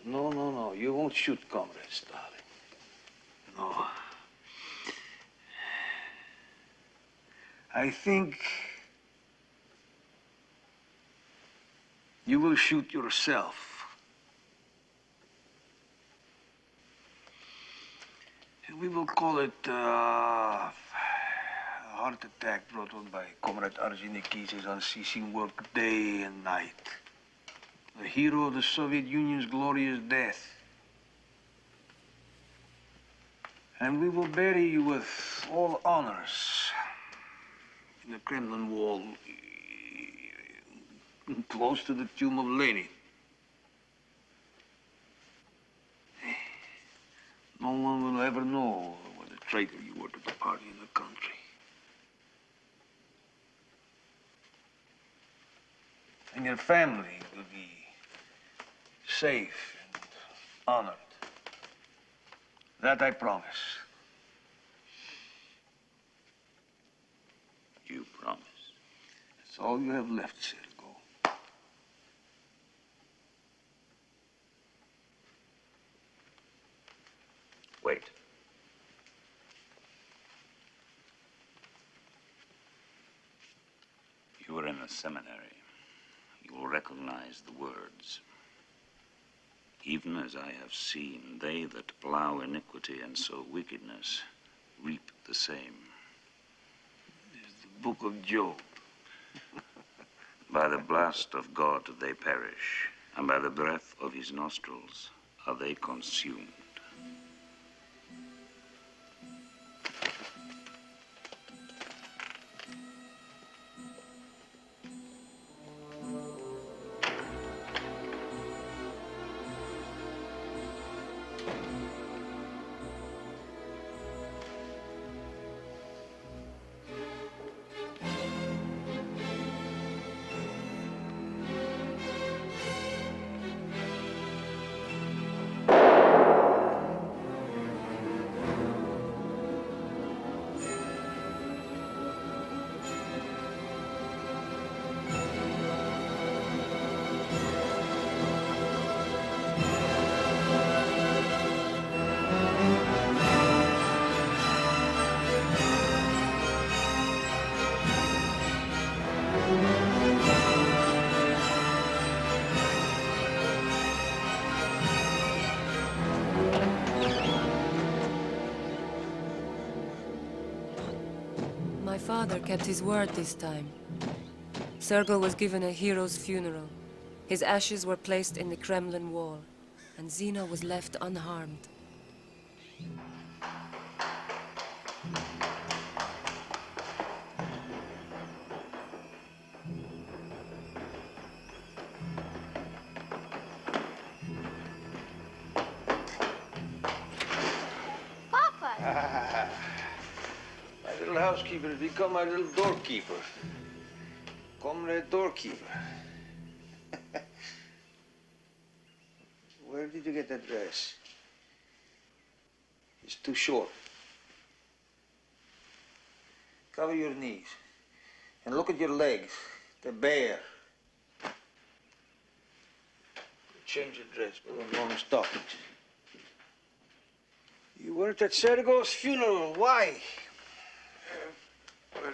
Speaker 3: No. You won't shoot Comrade Stalin. No. I think you will shoot yourself. And we will call it a heart attack brought on by Comrade Ordzhonikidze's unceasing work day and night. The hero of the Soviet Union's glorious death. And we will bury you with all honors in the Kremlin wall, close to the tomb of Lenin. No one will ever know what a traitor you were to the party and the country. And your family will be safe and honored. That I promise.
Speaker 9: You promise?
Speaker 3: That's all you have left, Sergo.
Speaker 9: Wait. You were in a seminary. You will recognize the words. Even as I have seen, they that plow iniquity and sow wickedness reap the same.
Speaker 3: It's the book of Job.
Speaker 9: By the blast of God they perish, and by the breath of his nostrils are they consumed.
Speaker 1: My father kept his word this time. Sergei was given a hero's funeral. His ashes were placed in the Kremlin wall, and Zina was left unharmed.
Speaker 11: Papa!
Speaker 3: My little housekeeper has become my little doorkeeper. Comrade doorkeeper. Where did you get that dress? It's too short. Cover your knees. And look at your legs. They're bare. Change the dress, put on long stockings. You weren't at Sergei's funeral. Why?
Speaker 4: Well,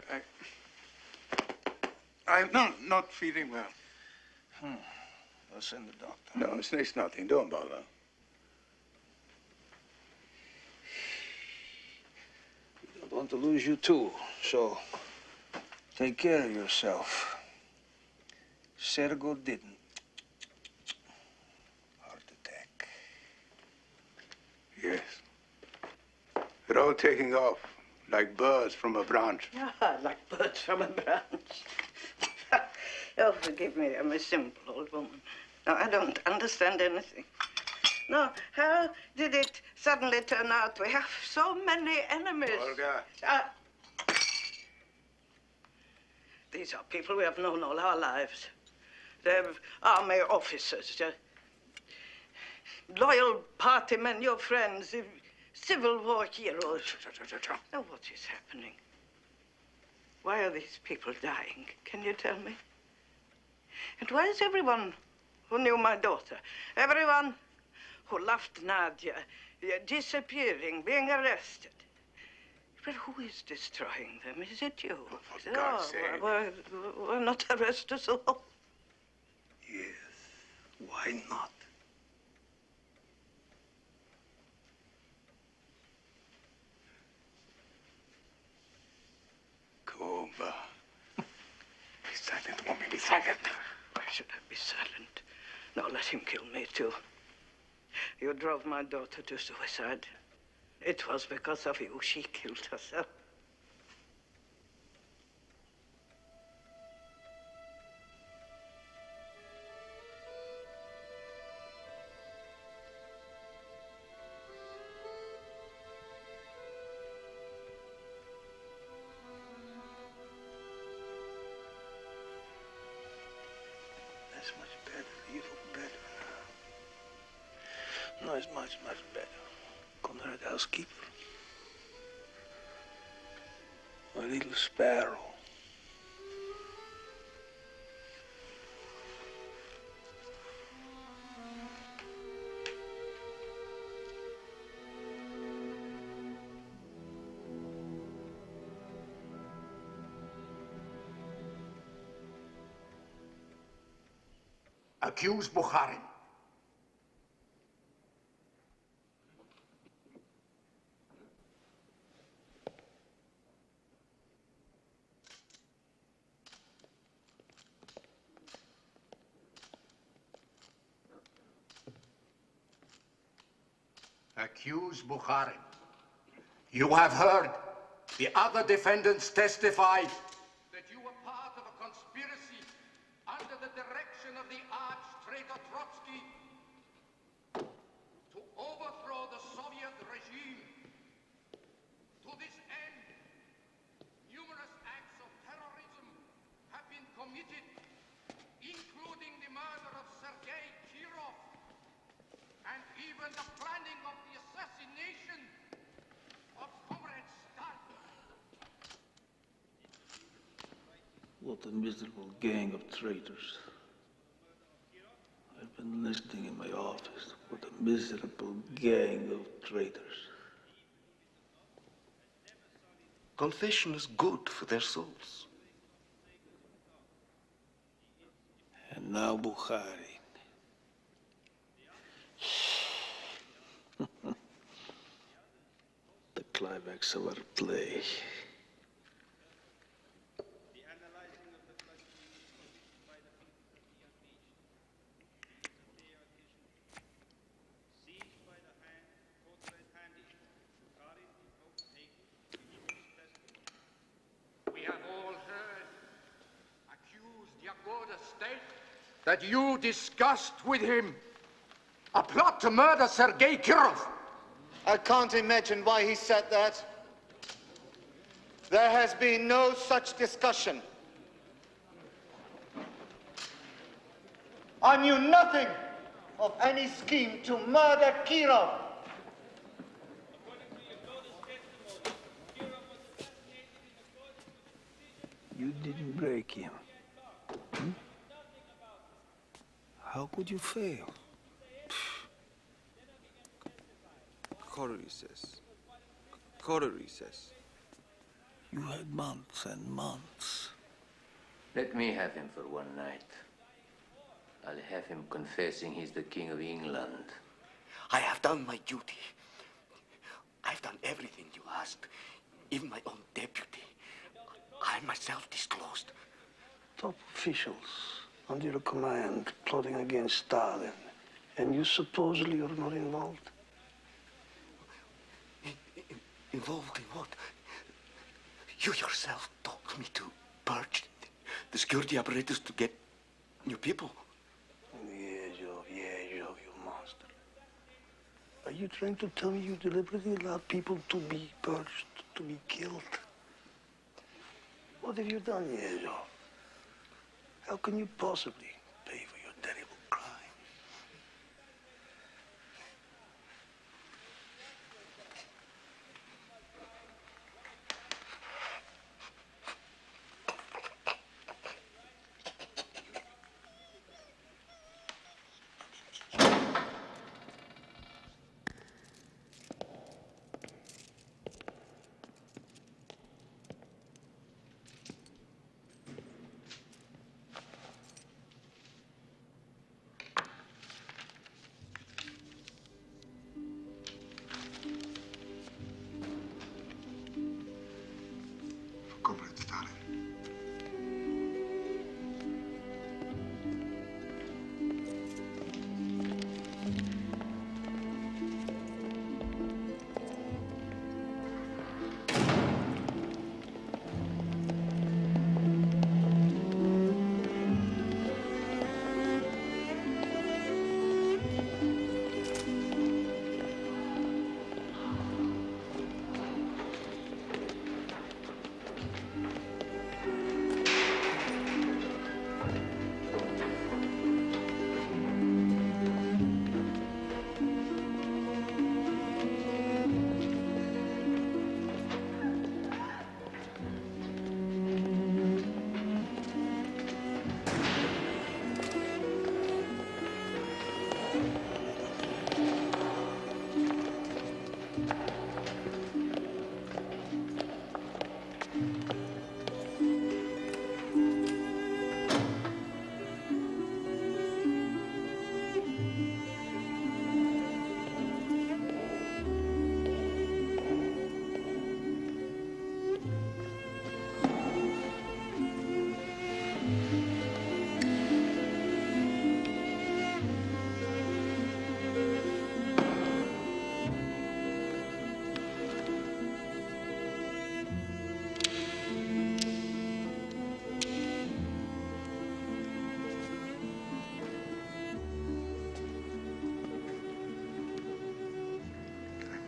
Speaker 4: I'm not feeling well.
Speaker 3: I'll send the doctor.
Speaker 4: No, it's nothing. Don't bother.
Speaker 3: We don't want to lose you too, so take care of yourself. Sergei didn't. Heart attack.
Speaker 4: Yes. They're all taking off like birds from a branch.
Speaker 6: Ah, like birds from a branch. Oh, forgive me, I'm a simple old woman. No, I don't understand anything. No, how did it suddenly turn out we have so many enemies?
Speaker 4: Olga.
Speaker 6: These are people we have known all our lives. They're army officers, loyal party men, your friends, Civil War heroes. Now, what is happening? Why are these people dying? Can you tell me? And why is everyone who knew my daughter, everyone who loved Nadia, disappearing, being arrested? But who is destroying them? Is it you?
Speaker 4: For God's sake.
Speaker 6: Why not arrest us all?
Speaker 3: Yes, why not?
Speaker 4: Kuba. Be silent, woman, be silent.
Speaker 6: Why should I be silent? No, let him kill me, too. You drove my daughter to suicide. It was because of you she killed herself.
Speaker 3: That's much better. You look better now. No, it's much, much better. Conrad, housekeeper. My little sparrow.
Speaker 4: Accuse Bukharin. accuse Bukharin. You have heard the other defendants testify that you were part of a conspiracy under the direction of the arch-traitor Trotsky to overthrow the Soviet regime. To this end, numerous acts of terrorism have been committed, including the murder of Sergei Kirov and even the planning of the assassination of Comrade Stalin.
Speaker 3: What a miserable gang of traitors. I've been listening in my office. What a miserable gang of traitors.
Speaker 12: Confession is good for their souls.
Speaker 3: And now Bukharin. The climax of our play.
Speaker 4: We have all heard accused Yagoda state that you discussed with him a plot to murder Sergei Kirov.
Speaker 12: I can't imagine why he said that. There has been no such discussion. I knew nothing of any scheme to murder Kirov.
Speaker 3: You didn't break him. Hmm? How could you fail?
Speaker 12: Corey says. Corey says.
Speaker 3: You had months and months.
Speaker 21: Let me have him for one night. I'll have him confessing he's the King of England.
Speaker 22: I have done my duty. I've done everything you asked, even my own deputy. I myself disclosed.
Speaker 3: Top officials under your command plotting against Stalin, and you supposedly are not involved?
Speaker 22: Involved in what? You yourself told me to purge the security apparatus to get new people.
Speaker 3: Yezhov, you monster. Are you trying to tell me you deliberately allowed people to be purged, to be killed? What have you done, Yezhov? How can you possibly pay for your terrible crime?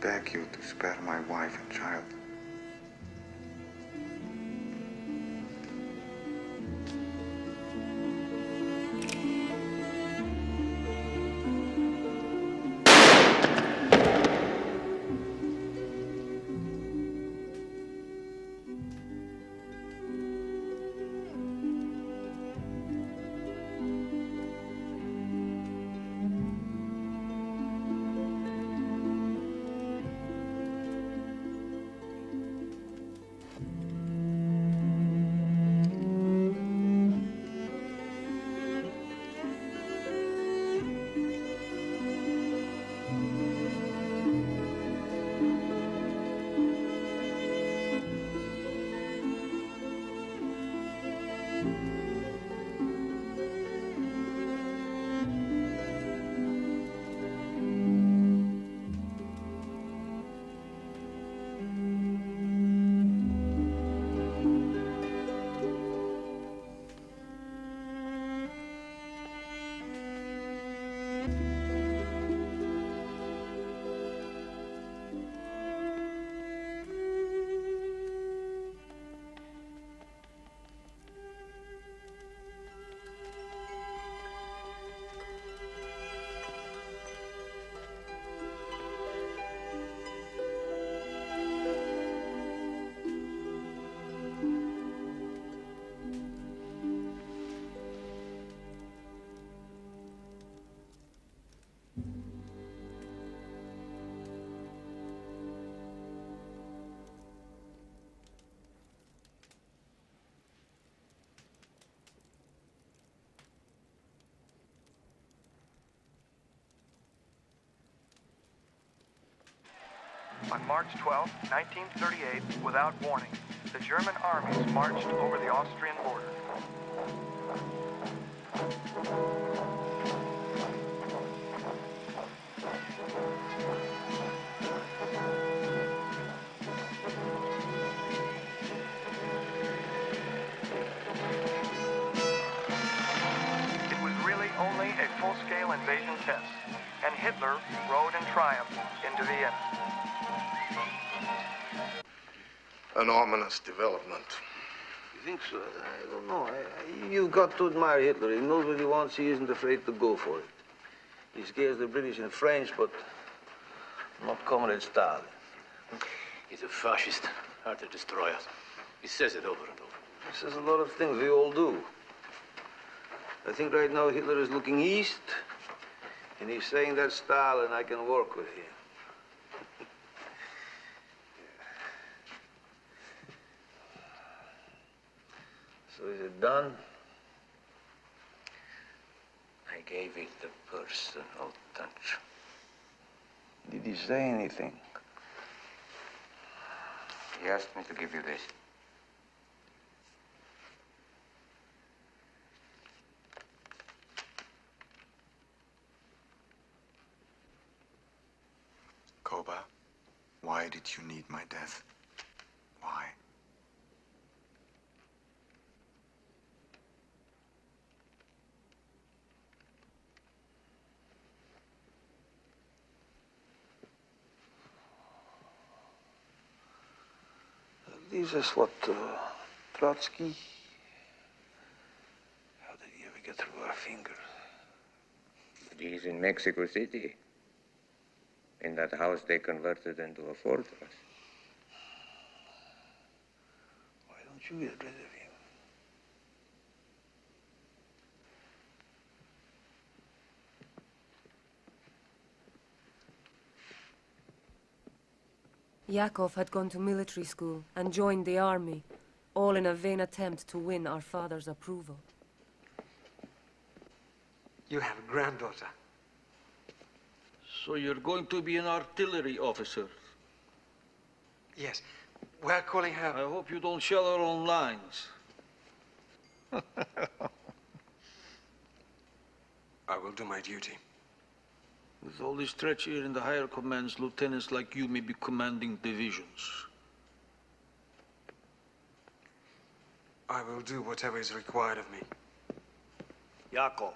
Speaker 19: beg you to spare my wife and child.
Speaker 7: On March 12, 1938, without warning, the German armies marched over the Austrian border. It was really only a full-scale invasion test, and Hitler rode in triumph into Vienna.
Speaker 12: An ominous development.
Speaker 8: You think so? I don't know. You've got to admire Hitler. He knows what he wants. He isn't afraid to go for it. He scares the British and French, but not Comrade Stalin.
Speaker 21: He's a fascist, out to destroy us. He says it over and over.
Speaker 8: He says a lot of things we all do. I think right now Hitler is looking east, and he's saying that Stalin, I can work with him. So is it done?
Speaker 21: I gave it the personal touch.
Speaker 8: Did he say anything?
Speaker 21: He asked me to give you this.
Speaker 19: Koba, why did you need my death? Why?
Speaker 8: This is what Trotsky. How did he ever get through our fingers?
Speaker 21: He's in Mexico City. In that house they converted into a fortress.
Speaker 8: Why don't you get rid of him?
Speaker 1: Yakov had gone to military school and joined the army, all in a vain attempt to win our father's approval.
Speaker 10: You have a granddaughter.
Speaker 3: So you're going to be an artillery officer?
Speaker 10: Yes. We're calling her...
Speaker 3: I hope you don't shell her own lines.
Speaker 10: I will do my duty.
Speaker 3: With all this treachery in the higher commands, lieutenants like you may be commanding divisions.
Speaker 10: I will do whatever is required of me.
Speaker 8: Yakov.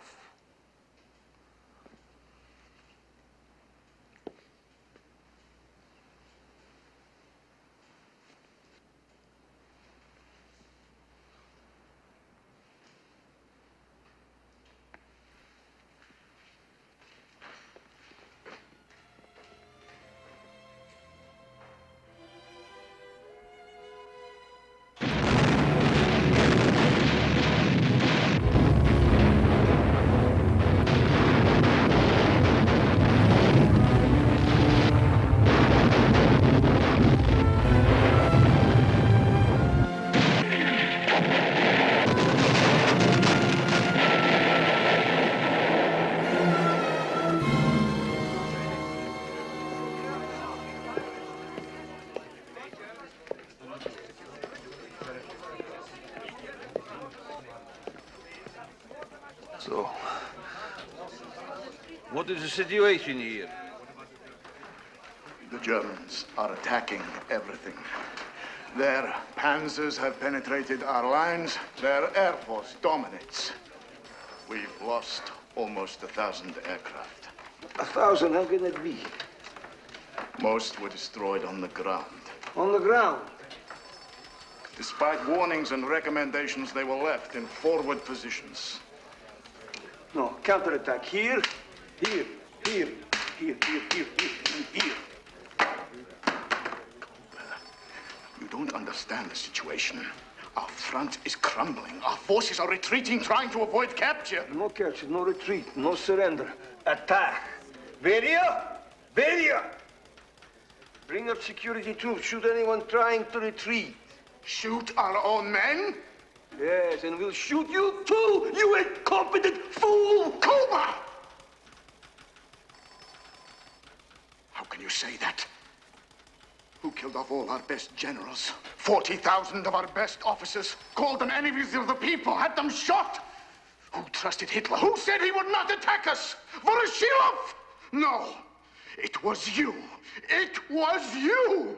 Speaker 3: So, what is the situation here?
Speaker 4: The Germans are attacking everything. Their panzers have penetrated our lines. Their air force dominates. We've lost almost 1,000 aircraft.
Speaker 8: 1,000? How can that be?
Speaker 4: Most were destroyed on the ground.
Speaker 8: On the ground?
Speaker 4: Despite warnings and recommendations, they were left in forward positions.
Speaker 8: No, counterattack. Here, here, here, here, here, here, here, here.
Speaker 4: You don't understand the situation. Our front is crumbling. Our forces are retreating, trying to avoid capture.
Speaker 8: No capture, no retreat, no surrender. Attack. Beria! Beria! Bring up security troops. Shoot anyone trying to retreat.
Speaker 4: Shoot our own men?
Speaker 8: Yes, and we'll shoot you too, you incompetent fool!
Speaker 4: Cuba! How can you say that? Who killed off all our best generals? 40,000 of our best officers, called them enemies of the people, had them shot? Who trusted Hitler? Who said he would not attack us? Voroshilov? No, it was you. It was you!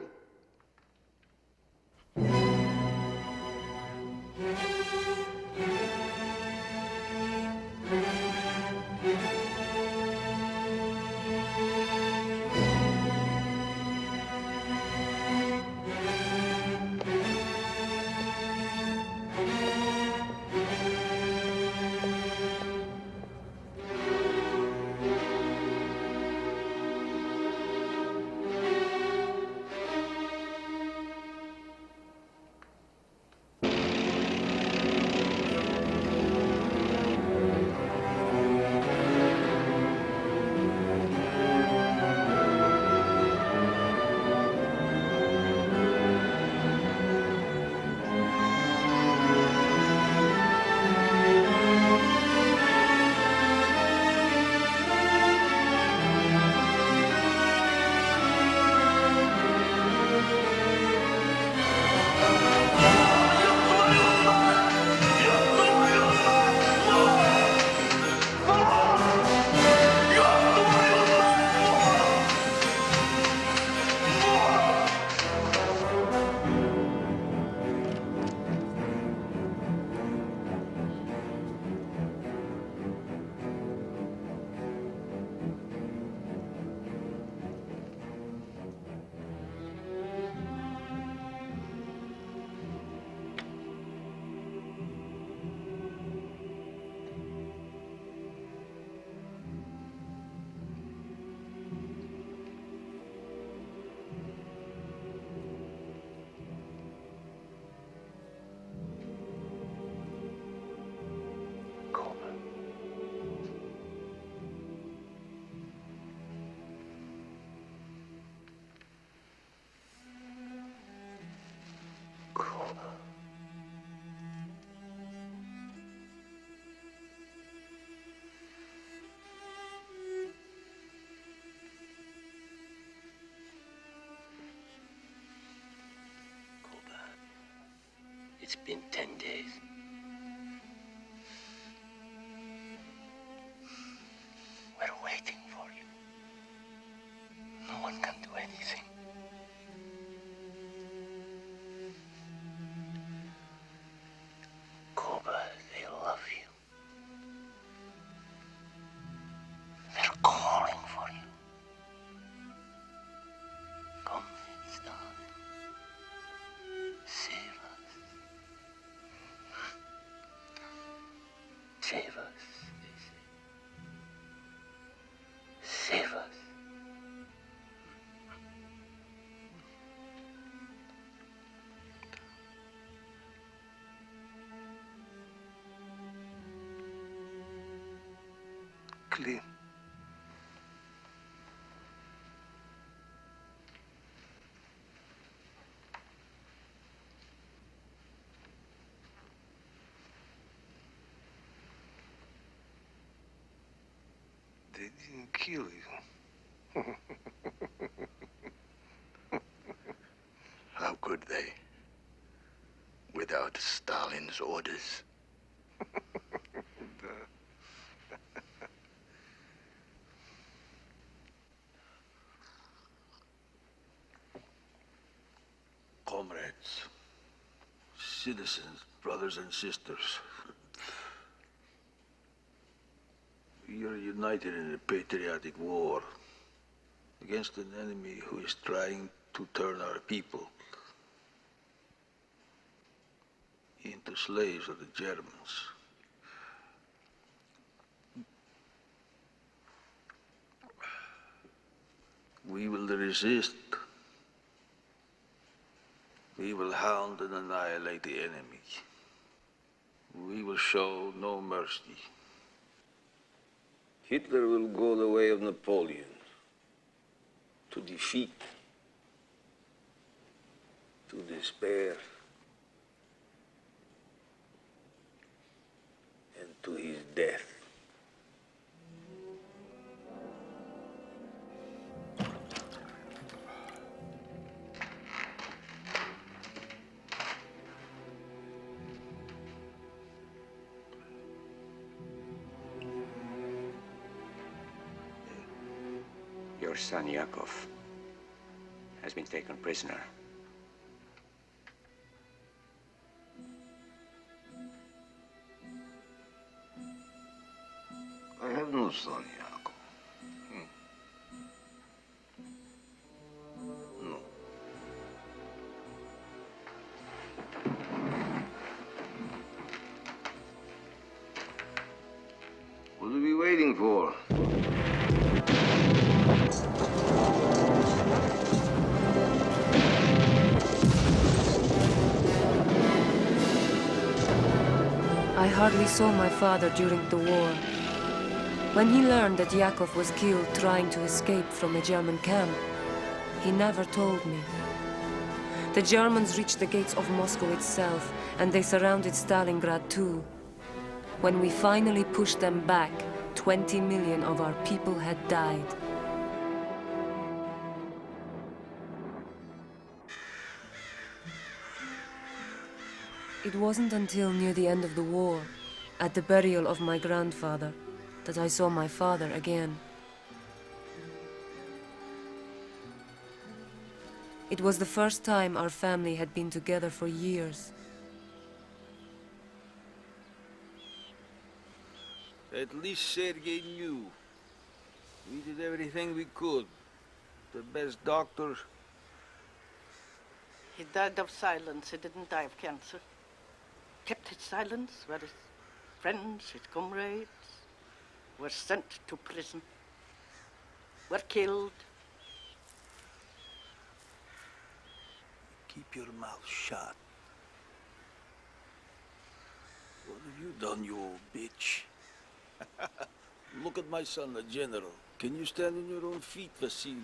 Speaker 21: It's been 10 days. We're waiting for you. No one can do anything. Cuba, they love you. They're calling for you. Come, Stalin. Save us. Save us, they say. Save us.
Speaker 8: Clean. They didn't kill you.
Speaker 4: How could they? Without Stalin's orders.
Speaker 3: citizens, brothers and sisters. We are united in a patriotic war against an enemy who is trying to turn our people into slaves of the Germans. We will resist. We will hound and annihilate the enemy. We will show no mercy. Hitler will go the way of Napoleon, to defeat, to despair, and to his death.
Speaker 18: Your son, Yakov, has been taken prisoner.
Speaker 3: I have no son, Yakov. No. What are we waiting for?
Speaker 1: I hardly saw my father during the war. When he learned that Yakov was killed trying to escape from a German camp, he never told me. The Germans reached the gates of Moscow itself, and they surrounded Stalingrad too. When we finally pushed them back, 20 million of our people had died. It wasn't until near the end of the war, at the burial of my grandfather, that I saw my father again. It was the first time our family had been together for years.
Speaker 3: At least Sergei knew. We did everything we could. The best doctors.
Speaker 6: He died of silence. He didn't die of cancer. Kept his silence, where his friends, his comrades, were sent to prison, were killed.
Speaker 3: Keep your mouth shut. What have you done, you old bitch? Look at my son, the general. Can you stand on your own feet, Vasily?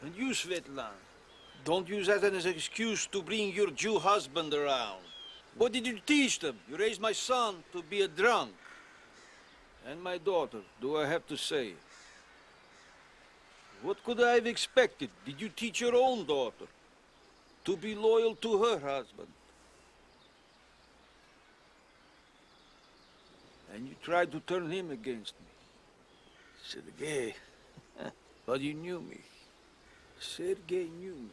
Speaker 3: And you, Svetlana, don't use that as an excuse to bring your Jew husband around. What did you teach them? You raised my son to be a drunk. And my daughter, do I have to say? What could I have expected? Did you teach your own daughter to be loyal to her husband? And you tried to turn him against me. Sergei, but you knew me. Sergei knew me.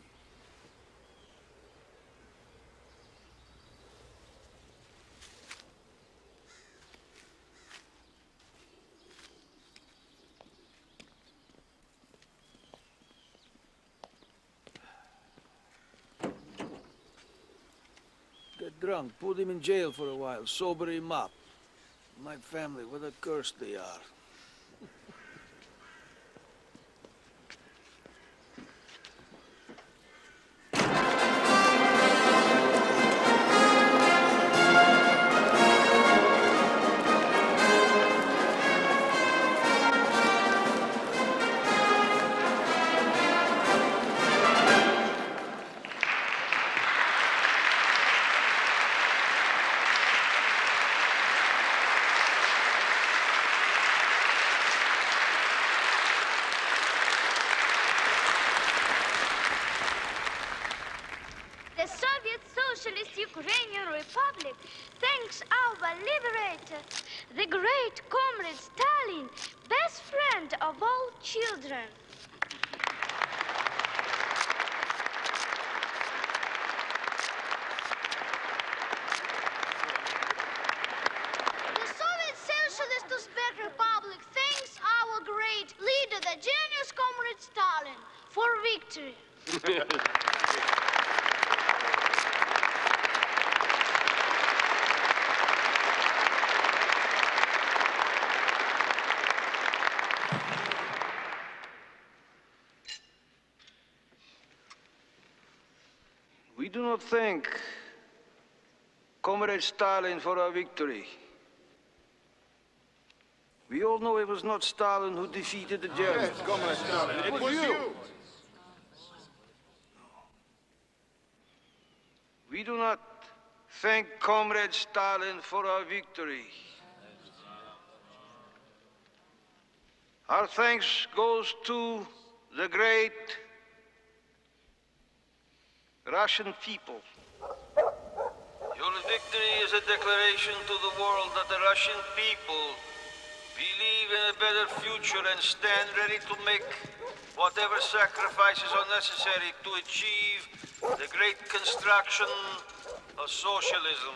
Speaker 3: Get drunk, put him in jail for a while, sober him up. My family, what a curse they are.
Speaker 11: The Soviet Socialist Ukrainian Republic thanks our liberator, the great comrade Stalin, best friend of all children. victory.
Speaker 3: We do not thank Comrade Stalin for our victory. We all know it was not Stalin who defeated the Germans.
Speaker 4: Yes, Comrade Stalin. It was you.
Speaker 3: We do not thank Comrade Stalin for our victory. Our thanks goes to the great Russian people. Your victory is a declaration to the world that the Russian people believe in a better future and stand ready to make whatever sacrifices are necessary to achieve the great construction of socialism.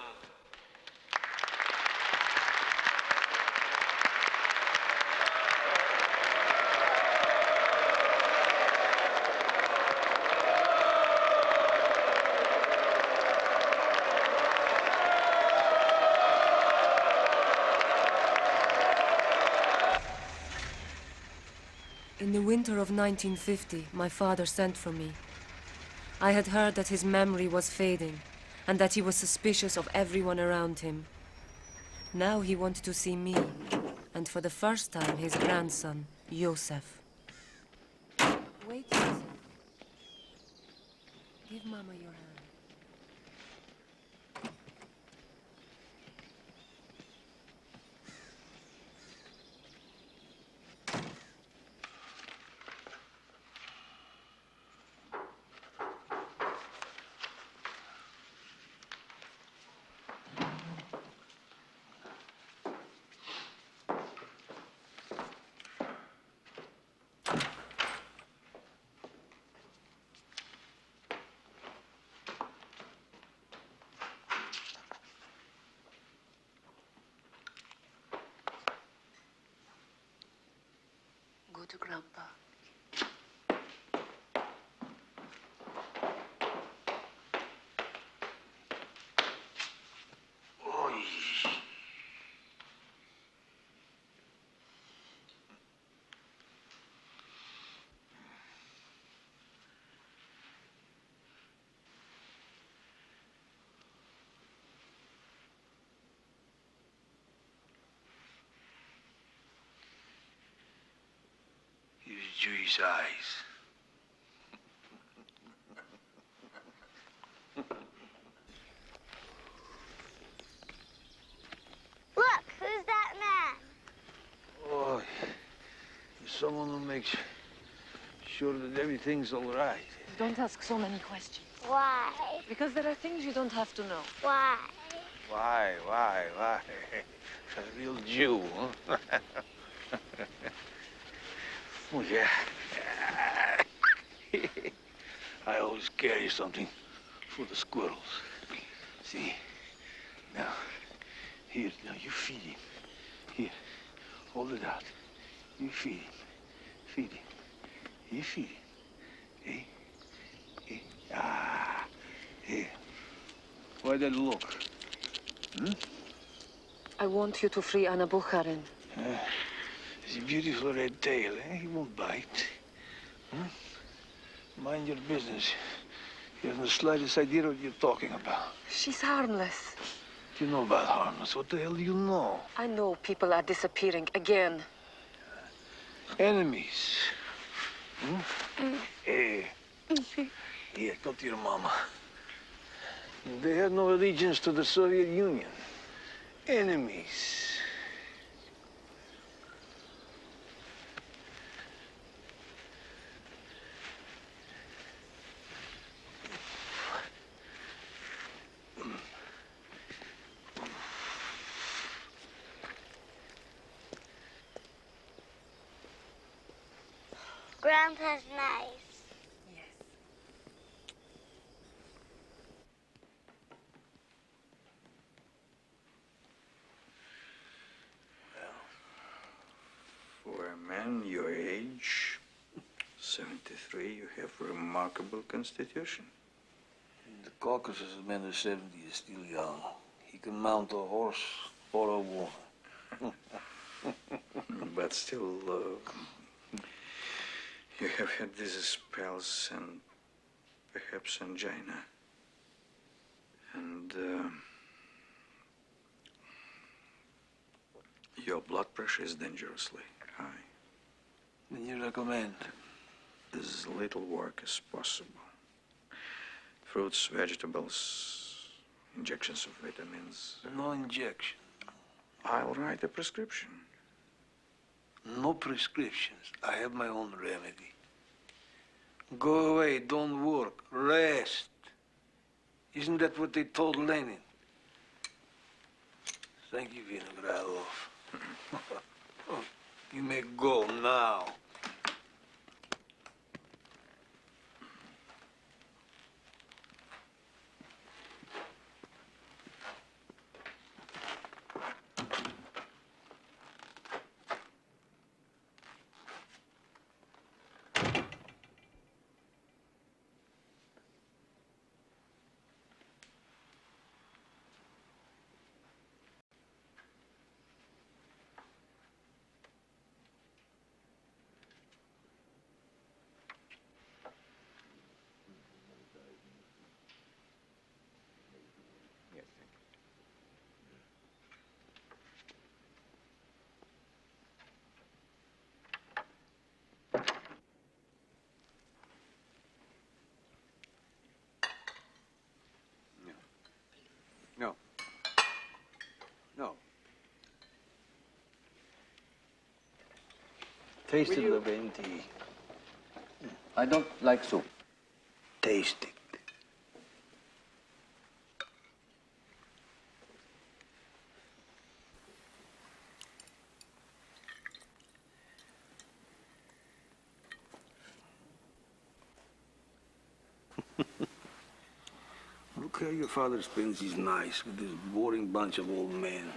Speaker 1: In the winter of 1950, my father sent for me. I had heard that his memory was fading, and that he was suspicious of everyone around him. Now he wanted to see me, and for the first time, his grandson, Josef. Wait, Josef. Give Mama your hand.
Speaker 5: Go to Grandpa.
Speaker 3: His Jewish eyes.
Speaker 11: Look, who's that man?
Speaker 3: Oh, he's someone who makes sure that everything's all right.
Speaker 5: Don't ask so many questions.
Speaker 11: Why?
Speaker 5: Because there are things you don't have to know.
Speaker 11: Why?
Speaker 3: Why? A real Jew, huh? Oh, yeah. I always carry something for the squirrels. See? Now, here, now you feed him. Here, hold it out. You feed him. Feed him. You feed him. Hey? Hey? Ah. Here. Why that look? Hmm?
Speaker 5: I want you to free Anna Bukharin.
Speaker 3: His beautiful red tail, eh? He won't bite. Hmm? Mind your business. You haven't the slightest idea what you're talking about.
Speaker 5: She's harmless.
Speaker 3: You know about harmless. What the hell do you know?
Speaker 5: I know people are disappearing again.
Speaker 3: Enemies. Hmm? Hey. Here, go to your mama. They had no allegiance to the Soviet Union. Enemies.
Speaker 11: Grandpa's nice.
Speaker 5: Yes.
Speaker 8: For a man your age, 73, you have a remarkable constitution.
Speaker 3: In the Caucasus, a man of 70 is still young. He can mount a horse or a woman.
Speaker 8: But still, you have had these spells and perhaps angina. And your blood pressure is dangerously high.
Speaker 3: Then you recommend?
Speaker 8: As little work as possible. Fruits, vegetables, injections of vitamins.
Speaker 3: No injection.
Speaker 8: I'll write a prescription.
Speaker 3: No prescriptions. I have my own remedy. Go away, don't work, rest. Isn't that what they told Lenin? Thank you, Vinogradov. You may go now.
Speaker 16: No. No.
Speaker 3: Taste it, Lavrenti.
Speaker 16: I don't like soup.
Speaker 3: Taste it. Look how your father spends his nights with this boring bunch of old men.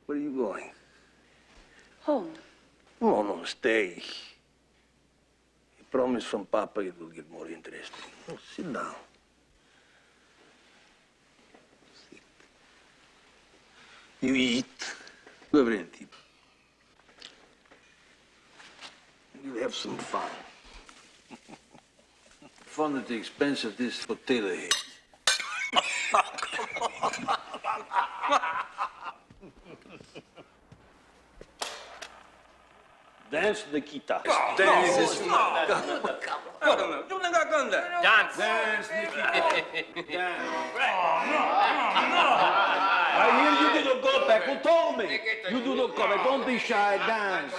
Speaker 3: Where are you going?
Speaker 17: Home.
Speaker 3: No, stay. You promised from Papa it will get more interesting. Oh, sit down. Sit. You eat. Lavrenti. You have some fun. Fun at the expense of this potato head. Dance the Nikita.
Speaker 14: Dance.
Speaker 3: Dance, Nikita. I hear you do not go back. Who told me? You do not go back. Don't be shy. Dance.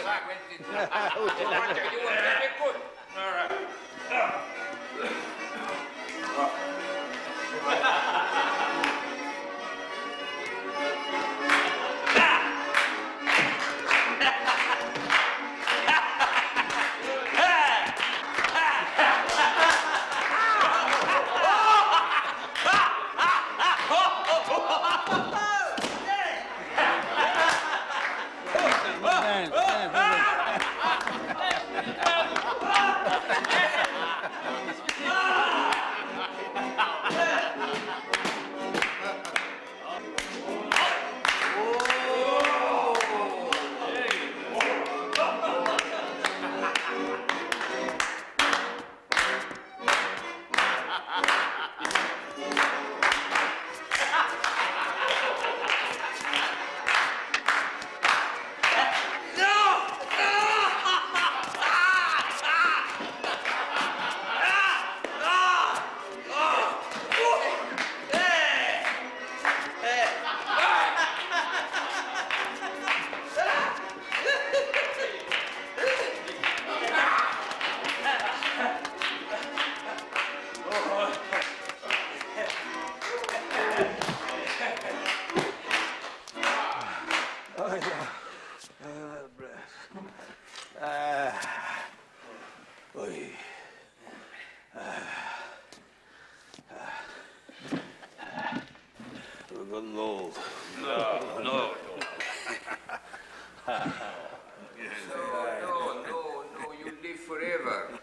Speaker 8: forever.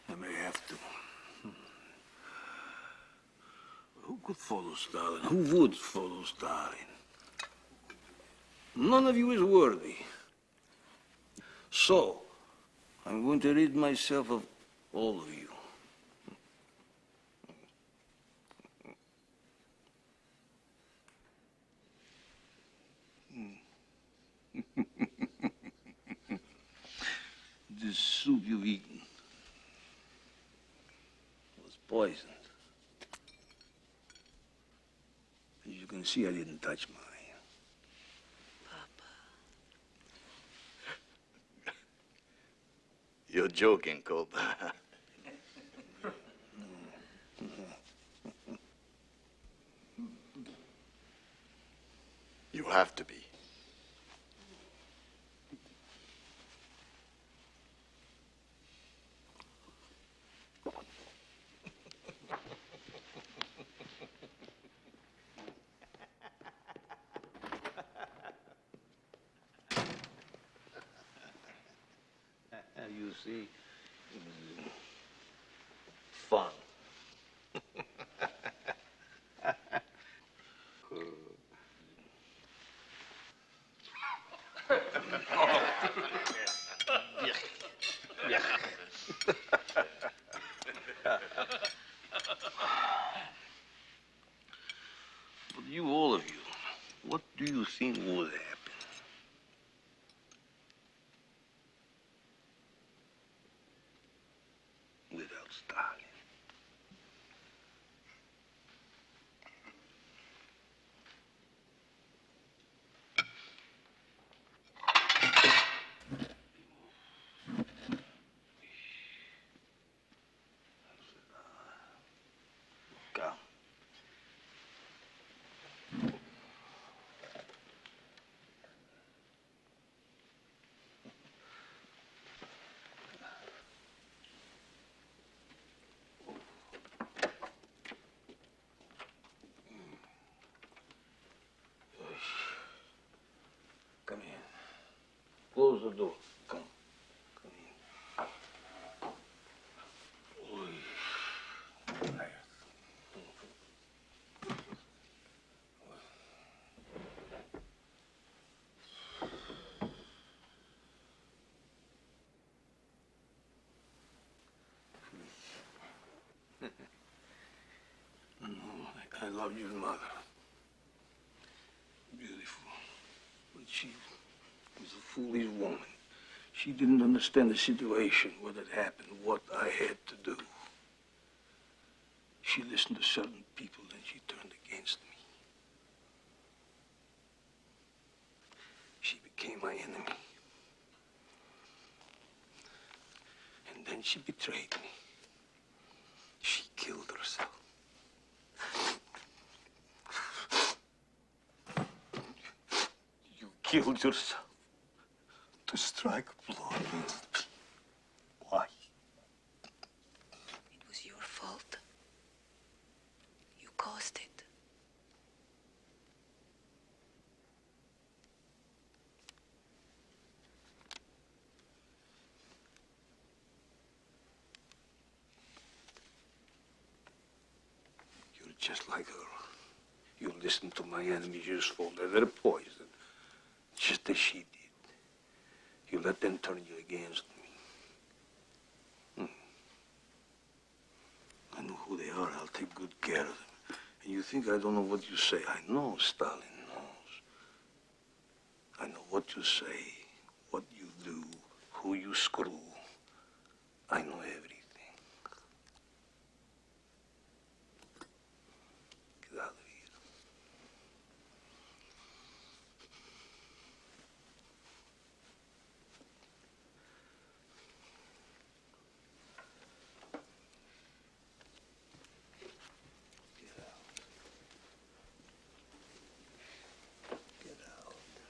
Speaker 3: I may have to. Who could follow Stalin? Who would follow Stalin? None of you is worthy. So, I'm going to rid myself of all of you. This soup you've eaten was poisoned. As you can see, I didn't touch mine.
Speaker 22: You're joking, Cobra. You have to be.
Speaker 3: You see, it was fun. But you, all of you, what do you think would happen? Without Stalin? Come. Come in. Close the door. Come. Come in. I loved your mother. Beautiful. But she was a foolish woman. She didn't understand the situation, what had happened, what I had to do. She listened to certain people, then she turned against me. She became my enemy. And then she betrayed me. She killed herself. You killed yourself to strike a blow against me. Why?
Speaker 1: It was your fault. You caused it.
Speaker 3: You're just like her. You listen to my enemies, you just fall they're poison, just as she did. You let them turn you against me. I know who they are. I'll take good care of them. And you think I don't know what you say? I know Stalin knows. I know what you say, what you do, who you screw. I know everything. Get out of here.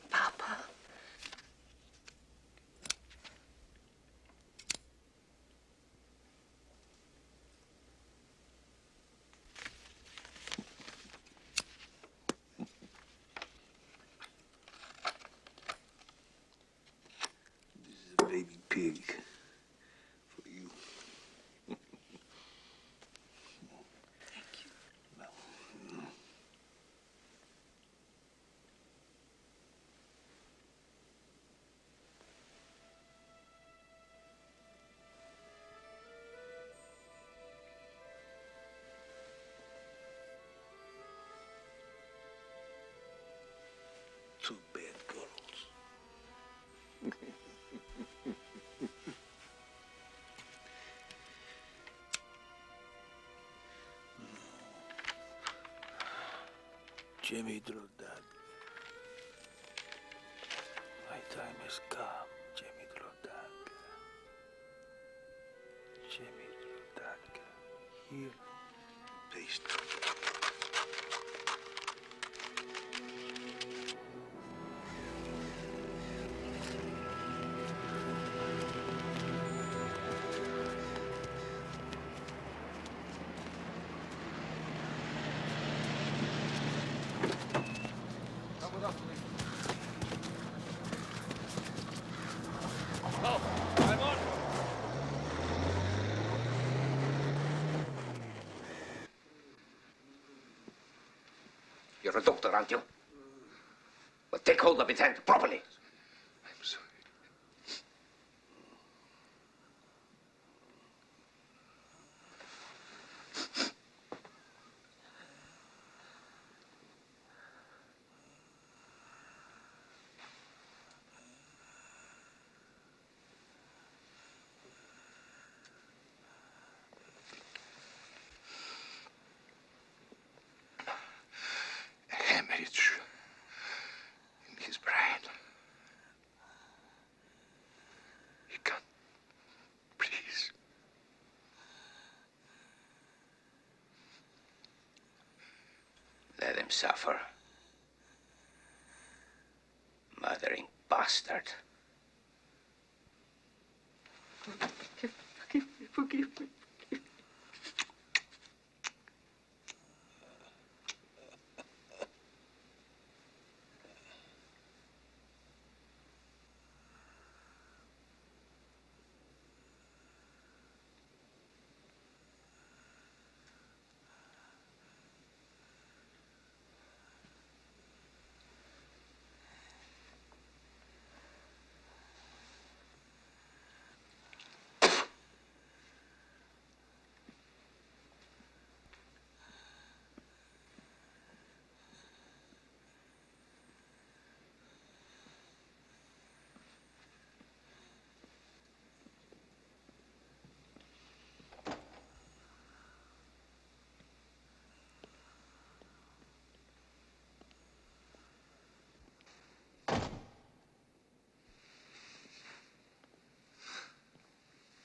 Speaker 1: Papa.
Speaker 3: Jimmy Drodak. My time has come, Jimmy Drodak. Jimmy Drodak. Here.
Speaker 19: Please.
Speaker 18: You're a doctor, aren't you? Well, take hold of his hand properly.
Speaker 19: I'm sorry. A hemorrhage in his brain. He can't breathe.
Speaker 18: Let him suffer. Mothering bastard.
Speaker 6: Forgive me.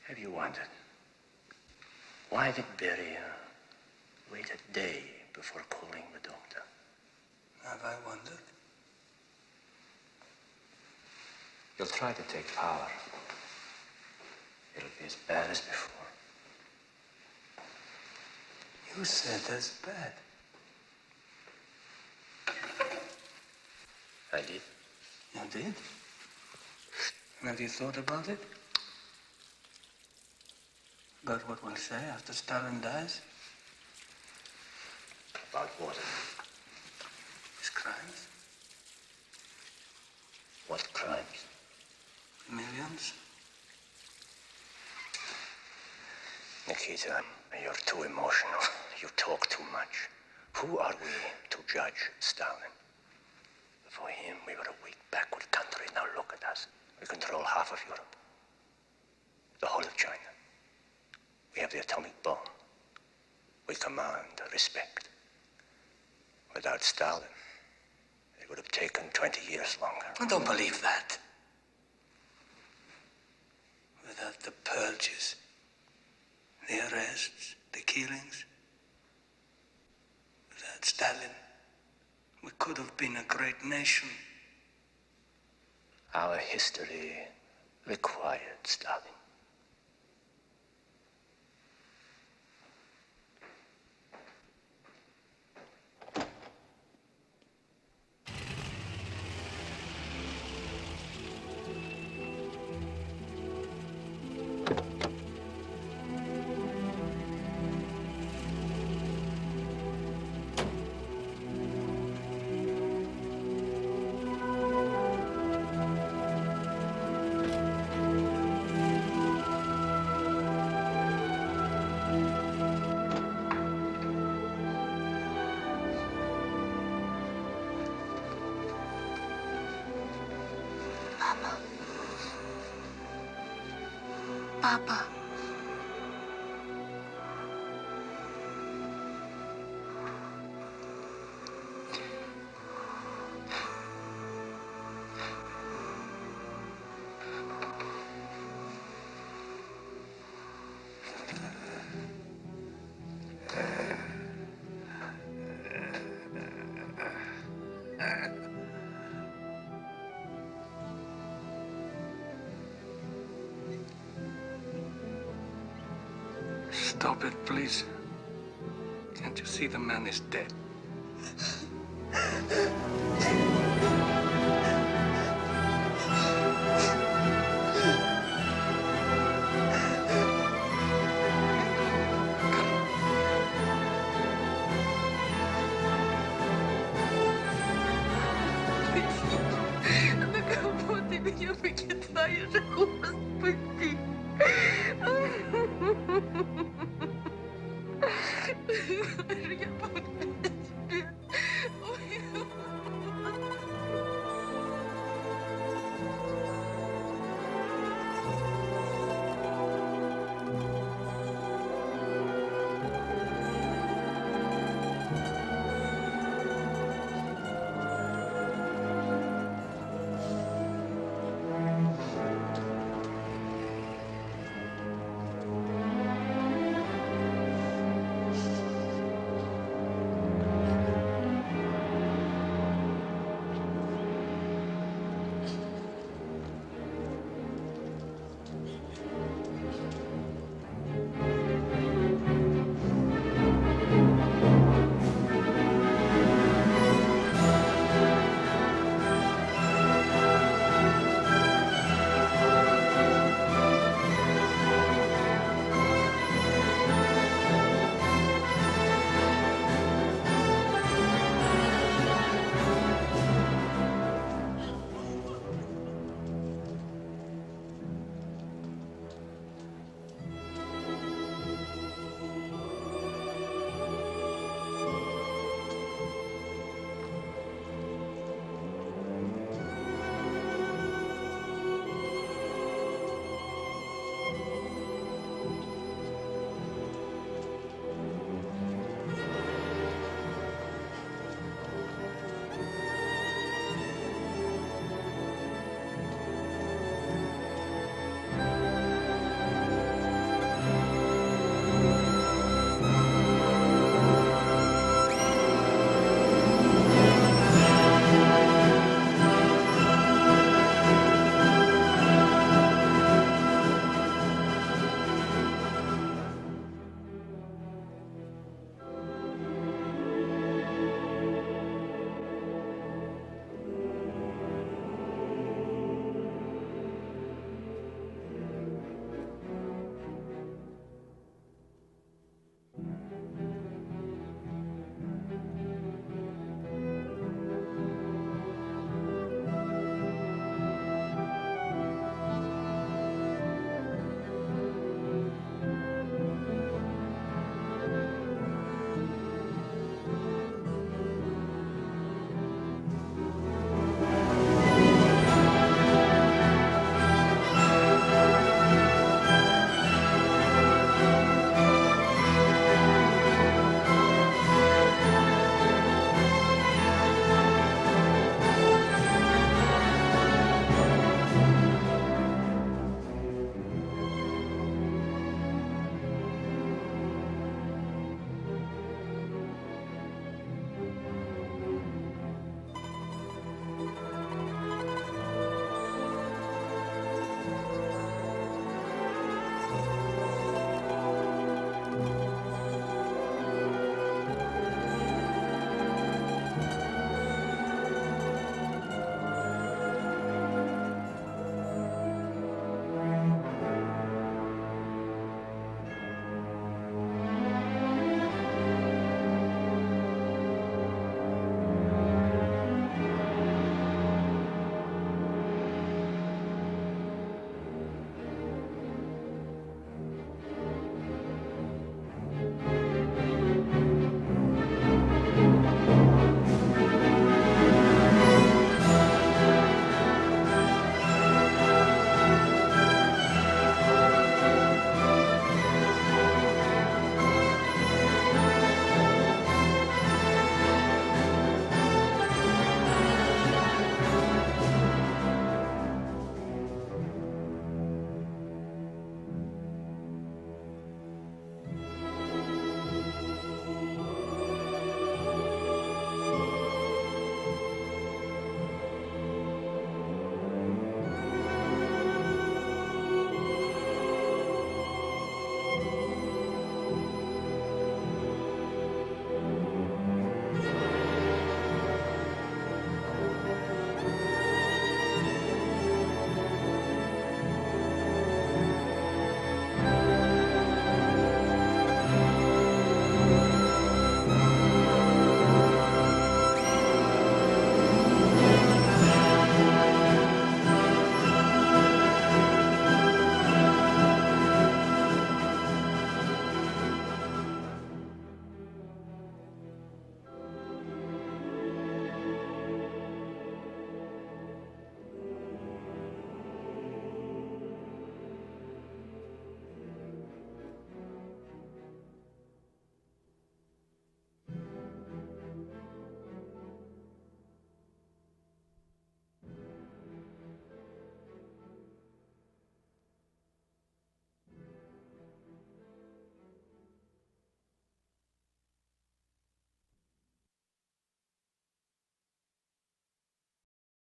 Speaker 18: Have you wondered why did Berry wait a day before calling the doctor?
Speaker 22: Have I wondered?
Speaker 18: You'll try to take power. It'll be as bad as before.
Speaker 22: You said that's bad.
Speaker 18: I did.
Speaker 22: You did? And have you thought about it? About what we'll say after Stalin dies?
Speaker 18: About what?
Speaker 22: His crimes?
Speaker 18: What crimes?
Speaker 22: Millions?
Speaker 18: Nikita, you're too emotional. You talk too much. Who are we to judge Stalin? For him, we were a weak, backward country. Now look at us. We control half of Europe. The whole of China. We have the atomic bomb. We command respect. Without Stalin, it would have taken 20 years longer.
Speaker 22: I don't believe that. Without the purges, the arrests, the killings, without Stalin, we could have been a great nation.
Speaker 18: Our history required Stalin.
Speaker 6: Papa.
Speaker 10: Stop it, please. Can't you see the man is dead?
Speaker 5: На кого ты меня покидаешь, Господи?